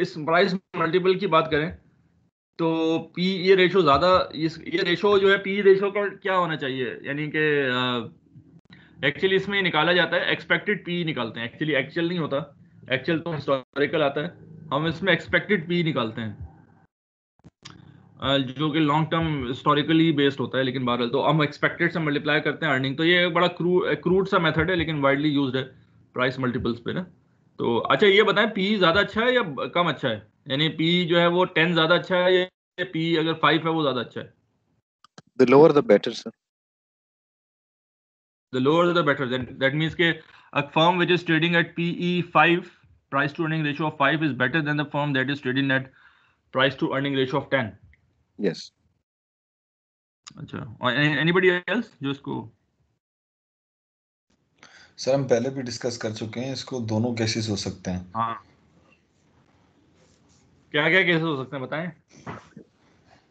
इस प्राइस मल्टीपल की बात करें तो पी ये रेशो ज़्यादा, ये रेशो जो है पी रेशो का क्या होना चाहिए, यानी कि एक्चुअली इसमें निकाला जाता है एक्सपेक्टेड पी निकालते हैं, एक्चुअली एक्चुअल नहीं होता, एक्चुअल तो हिस्टोरिकल आता है, हम इसमें एक्सपेक्टेड पी निकालते हैं जो कि लॉन्ग टर्म हिस्टोरिकली बेस्ड होता है, लेकिन बहरहाल तो हम एक्सपेक्टेड से मल्टीप्लाई करते हैं अर्निंग। तो ये एक बड़ा क्रूड सा मेथड है, लेकिन वाइडली यूज्ड है प्राइस मल्टीपल्स पे ना। तो अच्छा ये बताएं, पी ज़्यादा अच्छा है या कम अच्छा है, यानी पी जो है वो 10 ज़्यादा अच्छा है या पी अगर 5 है वो ज़्यादा अच्छा है? The lower the better, sir. The lower the better. Then that means कि a firm which is trading at PE 5, price to earning ratio of 5 is better than the firm that is trading at price to earning ratio of 10. Yes. अच्छा, और anybody else जो इसको? सर हम पहले भी डिस्कस कर चुके हैं इसको, दोनों केसेस हो सकते हैं। हाँ, क्या क्या केसेस हो सकते हैं बताएं?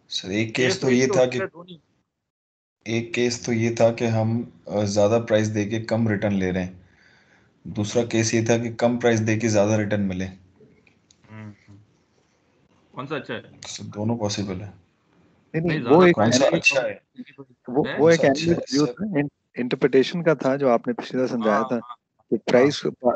सर एक केस तो ये था कि हम ज़्यादा प्राइस देके कम रिटर्न ले रहे हैं, दूसरा केस ये था कि कम प्राइस देके ज़्यादा रिटर्न मिले। कौन सा अच्छा है? सर दोनों पॉसिबल है। नहीं, वो एक कौन सा अच्छा है? वो एक एनालिस्ट व्यू था, इंटरप्रिटेशन का था जो आपने पिछले समझाया था कि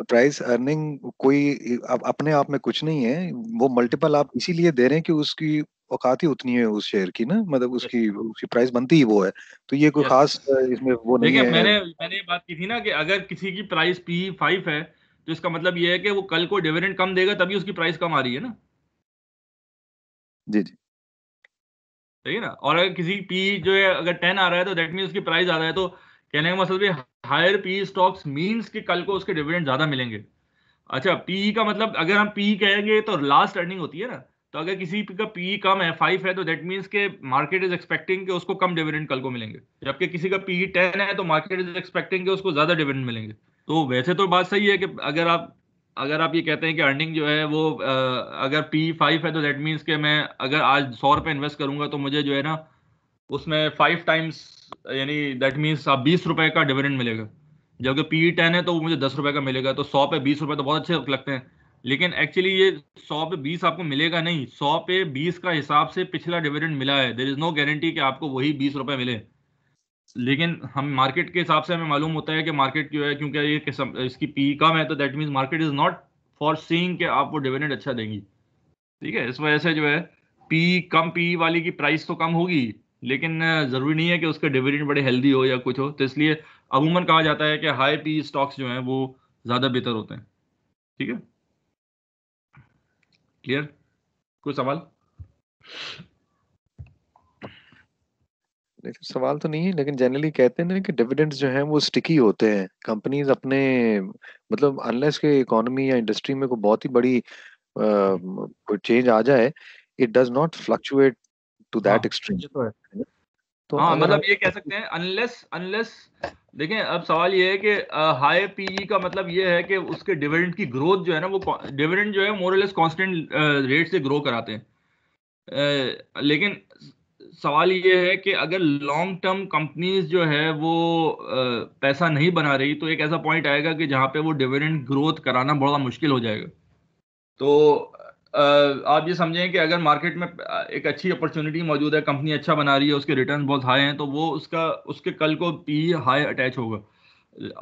प्राइस अर्निंग कोई अपने आप में कुछ नहीं है, वो मल्टीपल आप इसीलिए दे रहे हैं कि उसकी औकात ही उतनी है उस शेयर की ना, मतलब उसकी प्राइस बनती ही वो है, तो ये कोई खास इसमें वो नहीं है। मैंने बात की थी ना कि अगर किसी की प्राइस पी 5 है तो इसका मतलब ये है कि वो कल को डिविडेंड कम देगा, तभी उसकी प्राइस कम आ रही है ना। जी जी सही है ना। और अगर किसी पी जो है अगर 10 आ रहा है तो दैट मीन उसकी प्राइस ज्यादा है, तो कहने का मतलब ये हायर पी स्टॉक्स मींस कि कल को उसके डिविडेंड ज्यादा मिलेंगे। अच्छा, पी का मतलब अगर हम पी कहेंगे तो लास्ट अर्निंग होती है ना, तो अगर किसी का पी कम है 5 है तो दैट मींस के मार्केट इज एक्सपेक्टिंग कि उसको कम डिविडेंड कल को मिलेंगे, जबकि किसी का पी 10 है तो मार्केट इज एक्सपेक्टिंग कि उसको ज्यादा डिविडेंड मिलेंगे। तो वैसे तो बात सही है कि अगर आप ये कहते हैं कि अर्निंग जो है वो अगर पी 5 है तो दैट मीन्स कि मैं अगर आज 100 रुपये इन्वेस्ट करूंगा तो मुझे जो है ना उसमें 5 टाइम्स, यानी दैट मीन्स आप 20 रुपए का डिविडेंड मिलेगा, जबकि PE 10 है तो वो मुझे 10 रुपए का मिलेगा। तो 100 पे 20 रुपए तो बहुत अच्छे लगते हैं, लेकिन एक्चुअली ये 100 पे 20 आपको मिलेगा नहीं, 100 पे 20 का हिसाब से पिछला डिविडेंड मिला है। देयर इज नो गारंटी कि आपको वही 20 रुपए मिले। लेकिन हम मार्केट के हिसाब से हमें मालूम होता है कि मार्केट क्यों है, क्योंकि ये इसकी PE कम है, तो that means market is not for seeing कि आपको डिविडेंड अच्छा देंगी। ठीक है, इस वजह से जो है कम PE वाली की प्राइस तो कम होगी, लेकिन जरूरी नहीं है कि उसके डिविडेंड बड़े हेल्दी हो या कुछ हो। तो इसलिए अमूमन कहा जाता है कि हाई PE स्टॉक्स जो हैं वो ज्यादा बेहतर होते हैं। ठीक है, क्लियर? कोई सवाल? लेकिन सवाल तो नहीं है, लेकिन जनरली कहते हैं ना कि डिविडेंड्स जो हैं वो स्टिकी होते हैं। कंपनीज अपने मतलब अनलेस के इकोनॉमी या इंडस्ट्री में कोई बहुत ही बड़ी कोई चेंज आ जाए, it does not fluctuate to हाँ, दैट एक्सट्रीम। ये तो है। तो हाँ, अगर हम मतलब ये कह सकते हैं अनलेस अनलेस देखें, अब सवाल ये है कि हाई PE का मतलब ये है कि उसके डिविडेंड की ग्रोथ जो है ना, वो डिविडेंड जो है मोरलेस कांस्टेंट रेट से ग्रो कराते हैं। लेकिन सवाल ये है कि अगर लॉन्ग टर्म कंपनीज जो है वो पैसा नहीं बना रही, तो एक ऐसा पॉइंट आएगा कि जहां पे वो डिविडेंड ग्रोथ कराना बड़ा मुश्किल हो जाएगा। तो आप ये समझें कि अगर मार्केट में एक अच्छी अपॉर्चुनिटी मौजूद है, कंपनी अच्छा बना रही है, उसके रिटर्न बहुत हाई हैं, तो वो उसके कल को PE हाई अटैच होगा।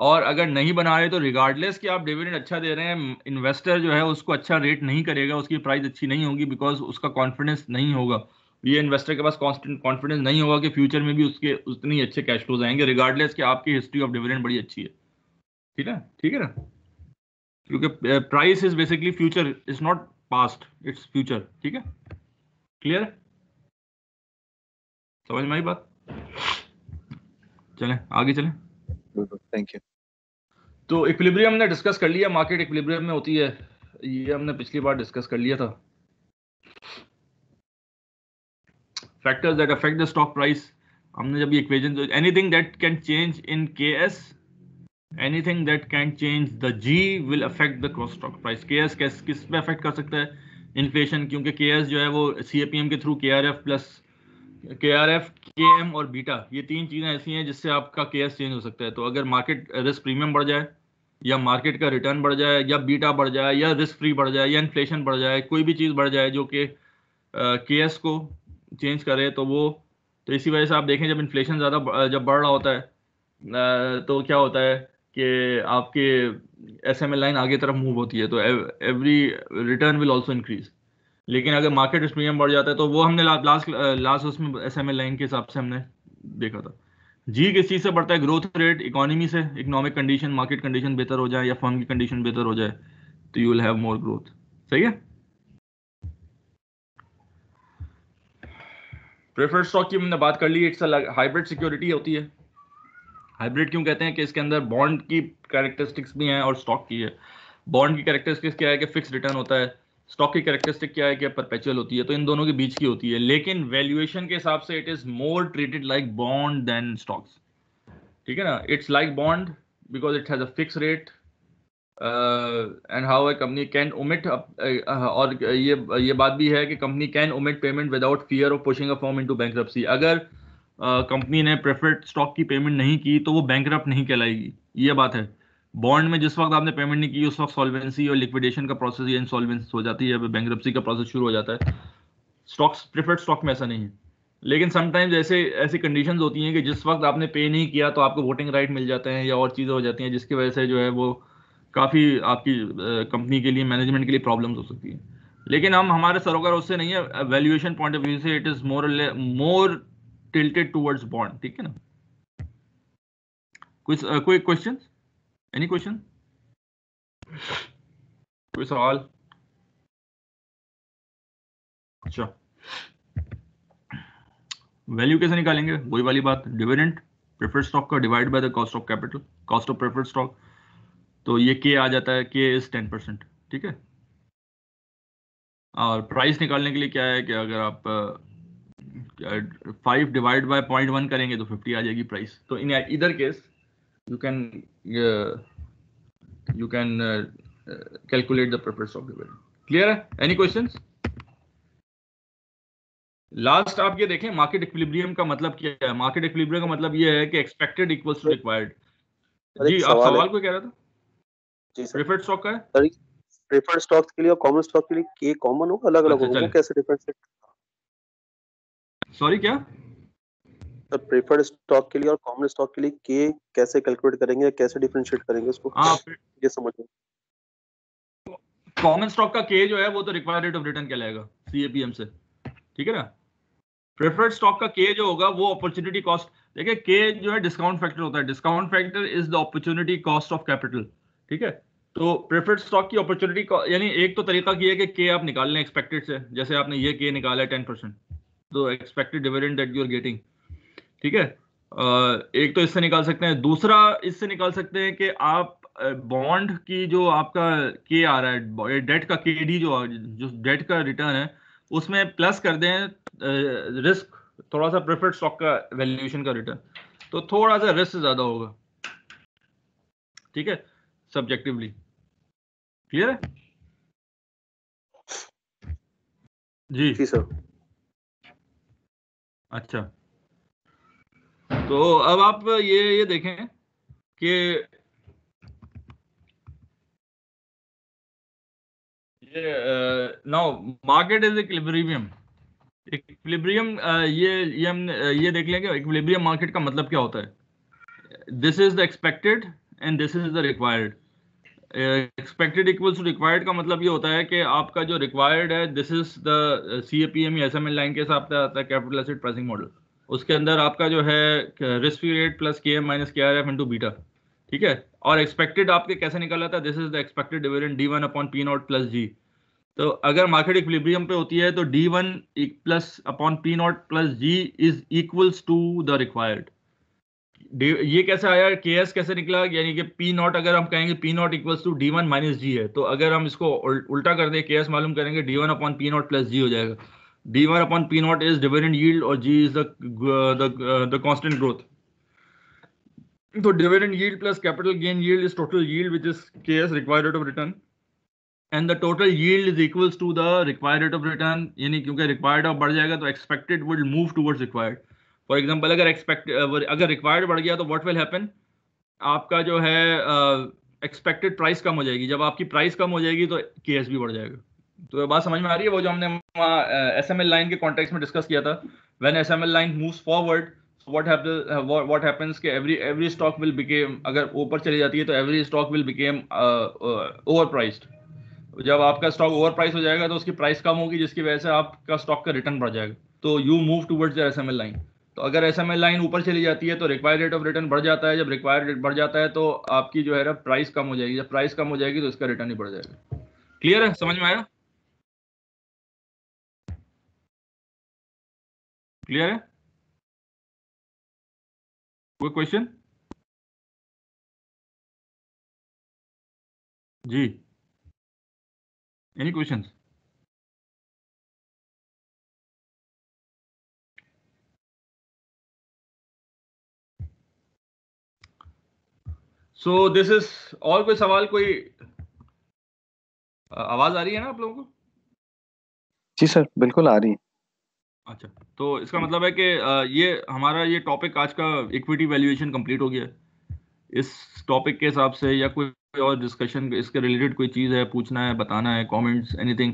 और अगर नहीं बना रहे तो रिगार्डलेस कि आप डिविडेंड अच्छा दे रहे हैं, इन्वेस्टर जो है उसको अच्छा रेट नहीं करेगा, उसकी प्राइस अच्छी नहीं होगी, बिकॉज उसका कॉन्फिडेंस नहीं होगा। ये इन्वेस्टर के पास कॉन्फिडेंस नहीं होगा कि फ्यूचर में भी उसके उतनी अच्छे कैश फ्लोज आएंगे, रिगार्डलेस कि आपकी हिस्ट्री ऑफ डिविडेंड बड़ी अच्छी है। ठीक है, ठीक है ना? क्योंकि price is basically future, is not past, its future. ठीक है, क्लियर? समझ में आई बात? चलें आगे चलें। Thank you. तो इक्विलिब्रियम हमने डिस्कस कर लिया, मार्केट इक्विलिब्रियम में होती है, ये हमने पिछली बार डिस्कस कर लिया था। Factors that affect the stock price, हमने जब ये equation, anything that can change in KS, anything that can change the G will affect the cross stock price. KS किस पे अफेक्ट कर सकता है? इन्फ्लेशन, क्योंकि KS जो है वो CAPM के थ्रू KRF, KM और बीटा, ये 3 चीजें ऐसी हैं जिससे आपका KS चेंज हो सकता है। तो अगर मार्केट रिस्क प्रीमियम बढ़ जाए, या मार्केट का रिटर्न बढ़ जाए, या बीटा बढ़ जाए, या रिस्क फ्री बढ़ जाए, या इन्फ्लेशन बढ़ जाए, कोई भी चीज़ बढ़ जाए जो कि KS को चेंज करे, तो इसी वजह से आप देखें जब इन्फ्लेशन ज़्यादा जब बढ़ रहा होता है, तो क्या होता है कि आपके SML लाइन आगे तरफ मूव होती है, तो every return will also increase. लेकिन अगर मार्केट रिस्क प्रीमियम बढ़ जाता है, तो वो हमने लास्ट उसमें SML लाइन के हिसाब से हमने देखा था। G किस चीज़ से बढ़ता है? ग्रोथ रेट, इकोनॉमी से, इकोनॉमिक कंडीशन, मार्केट कंडीशन बेहतर हो जाए या फर्म की कंडीशन बेहतर हो जाए, तो you will have more growth. सही है? प्रेफर्ड स्टॉक की हमने बात कर ली, इट्स हाइब्रिड सिक्योरिटी होती है। हाइब्रिड क्यों कहते हैं? कि इसके अंदर बॉन्ड की कैरेक्टरिस्टिक्स भी हैं और स्टॉक की है। बॉन्ड की कैरेक्टरिस्टिक्स क्या है कि फिक्स रिटर्न होता है, स्टॉक की कैरेक्टरिस्टिक क्या है कि परपेचुअल होती है, तो इन दोनों के बीच की होती है। लेकिन वैल्यूएशन के हिसाब से it is more treated like bond than stocks. ठीक है ना? It's like bond because it has a fix rate and how a company can omit, और ये बात भी है कि company can omit payment without fear of pushing a firm into bankruptcy. अगर कंपनी ने प्रेफर्ड स्टॉक की पेमेंट नहीं की तो वो बैंकरप्ट नहीं कहलाएगी, ये बात है। बॉन्ड में जिस वक्त आपने पेमेंट नहीं की, उस वक्त सॉल्वेंसी और लिक्विडेशन का प्रोसेस या इंसॉल्वेंसी हो जाती है, बैंकरप्सी का प्रोसेस शुरू हो जाता है। स्टॉक्स, प्रेफर्ड स्टॉक में ऐसा नहीं है। लेकिन समटाइम्स ऐसी कंडीशंस होती हैं कि जिस वक्त आपने पे नहीं किया तो आपको वोटिंग राइट मिल जाते हैं या और चीज़ें हो जाती हैं, जिसकी वजह से जो है वो काफ़ी आपकी कंपनी के लिए, मैनेजमेंट के लिए प्रॉब्लम्स हो सकती हैं। लेकिन हम हमारे सरोकार उससे नहीं है, वैल्यूएशन पॉइंट ऑफ व्यू से it is more tilted towards bond. ठीक है ना? कोई क्वेश्चन? Any question? कोई सवाल? अच्छा, वैल्यू कैसे निकालेंगे? वही वाली बात, डिविडेंड प्रेफर्ड स्टॉक का divide by the cost of capital, cost of preferred stock. तो ये K आ जाता है, K इज 10%। ठीक है? और प्राइस निकालने के लिए क्या है कि अगर आप 5 डिवाइड बाय 0.1 करेंगे तो 50 आ जाएगी प्राइस। तो इन इधर case you can calculate the preferred stock dividend. Clear है? Any questions? लास्ट आप ये देखें मार्केट इक्विलिब्रियम का मतलब क्या है। मार्केट इक्विलिब्रियम का मतलब ये है कि expected equals to required. Sir ji एक आप सवाल है। सवाल को कह रहा था? जी सर। प्रेफर्ड स्टॉक का है? सर प्रेफर्ड स्टॉक्स के लिए और कॉमन स्टॉक के लिए के कॉमन होगा, अलग अलग अच्छा होगा, वो चले, कैसे डिफरेंशिएट? सॉरी क्या? सर प्रेफर्ड स्टॉक के लिए और कॉमन स्टॉक के लिए के कैसे कैलकुलेट करेंगे, कैसे डिफरेंशिएट करेंगे उसको, हाँ, ये समझ में। कॉमन स्टॉक का के जो है वो तो रिक्वायर्ड रेट ऑफ रिटर्न कहलाएगा सीएपीएम से, ठीक है ना। प्रेफर्ड स्टॉक का के जो होगा वो अपॉर्चुनिटी कॉस्ट। देखिए के जो है डिस्काउंट फैक्टर होता है, discount factor is the opportunity cost of capital, ठीक है। तो प्रेफर्ड स्टॉक की अपॉर्चुनिटी, यानी एक तो तरीका की है कि के आप निकाल लें एक्सपेक्टेड से, जैसे आपने ये के निकाला है 10%, तो expected dividend that you are getting, ठीक है। एक तो इससे निकाल सकते हैं, दूसरा इससे निकाल सकते हैं कि आप बॉन्ड की जो आपका के आ रहा है, डेट का केडी जो डेट का रिटर्न है उसमें प्लस कर दें रिस्क, थोड़ा सा प्रेफर्ड स्टॉक का वैल्यूएशन का रिटर्न, तो थोड़ा सा रिस्क ज्यादा होगा, ठीक है, सब्जेक्टिवली। क्लियर है? जी जी सर। अच्छा, तो अब आप ये देखें कि ये now market is equilibrium. Equilibrium ये हम ये देख लेंगे इक्विलिब्रियम मार्केट का मतलब क्या होता है। This is the expected and this is the required. Expected equals to required का मतलब ये होता है कि आपका जो रिक्वायर्ड है दिस इज द सीएपीएम या एसएमएल लाइन के हिसाब से आता है, कैपिटल एसेट प्राइसिंग मॉडल। उसके अंदर आपका जो है risk free rate plus K M minus K R F into beta, ठीक है। और एक्सपेक्टेड आपके कैसे निकाला था, this is the expected dividend D one upon P not plus G. तो अगर मार्केट इक्विलिब्रियम पे होती है तो D one plus upon P not plus G is equals to the required. ये कैसे आया, के एस कैसे निकला, यानी कि पी नॉट अगर हम कहेंगे P not equals to D one minus G है, तो अगर हम इसको उल्टा कर दें के एस मालूम करेंगे D one upon P not plus G हो जाएगा। D one upon P not is dividend yield और G is the constant growth. तो dividend yield plus capital gain yield is total yield which is K S required rate of return and the total yield is equals to the required rate of return. यानी क्योंकि रिक्वायर्ड ऑफ बढ़ जाएगा तो expected will move towards required. For example अगर रिक्वायर्ड बढ़ गया तो व्हाट विल हैपन, आपका जो है एक्सपेक्टेड प्राइस कम हो जाएगी। जब आपकी प्राइस कम हो जाएगी तो केएस भी बढ़ जाएगा। तो ये बात समझ में आ रही है, वो जो हमने एसएमएल लाइन के कॉन्टेक्स्ट में डिस्कस किया था। When SML line moves forward what happens कि एवरी स्टॉक विल बिकेम, अगर ऊपर चली जाती है तो every stock will became over priced. जब आपका स्टॉक ओवर प्राइस हो जाएगा तो उसकी प्राइस कम होगी, जिसकी वजह से आपका स्टॉक का रिटर्न बढ़ जाएगा। तो you move towards the SML line. तो अगर एसएमएल लाइन ऊपर चली जाती है तो रिक्वायर्ड रेट ऑफ रिटर्न बढ़ जाता है। जब रिक्वायर्ड रेट बढ़ जाता है तो आपकी जो है ना प्राइस कम हो जाएगी। जब प्राइस कम हो जाएगी तो इसका रिटर्न ही बढ़ जाएगा। क्लियर है, समझ में आया? क्लियर है? कोई क्वेश्चन? जी, any questions? So this is, और कोई सवाल, कोई आवाज आ रही है ना आप लोगों को? जी सर, बिल्कुल आ रही है। अच्छा, तो इसका मतलब है कि ये हमारा ये टॉपिक आज का इक्विटी वैल्यूएशन कंप्लीट हो गया है। इस टॉपिक के हिसाब से या कोई और डिस्कशन इसके रिलेटेड कोई चीज़ है, पूछना है, बताना है, कमेंट्स, एनीथिंग,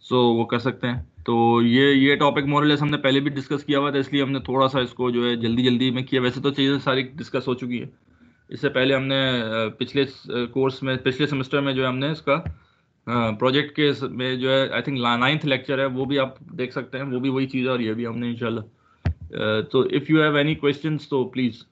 सो वो कर सकते हैं। तो ये टॉपिक मोरलेस हमने पहले भी डिस्कस किया हुआ था, इसलिए हमने थोड़ा सा इसको जो है जल्दी जल्दी में किया। वैसे तो चीज़ें सारी डिस्कस हो चुकी है। इससे पहले हमने पिछले कोर्स में, पिछले सेमेस्टर में जो है हमने इसका प्रोजेक्ट के में जो है आई थिंक 9th लेक्चर है, वो भी आप देख सकते हैं। वो भी वही चीज़ है और ये भी हमने इंशाल्लाह। तो if you have any questions तो प्लीज़।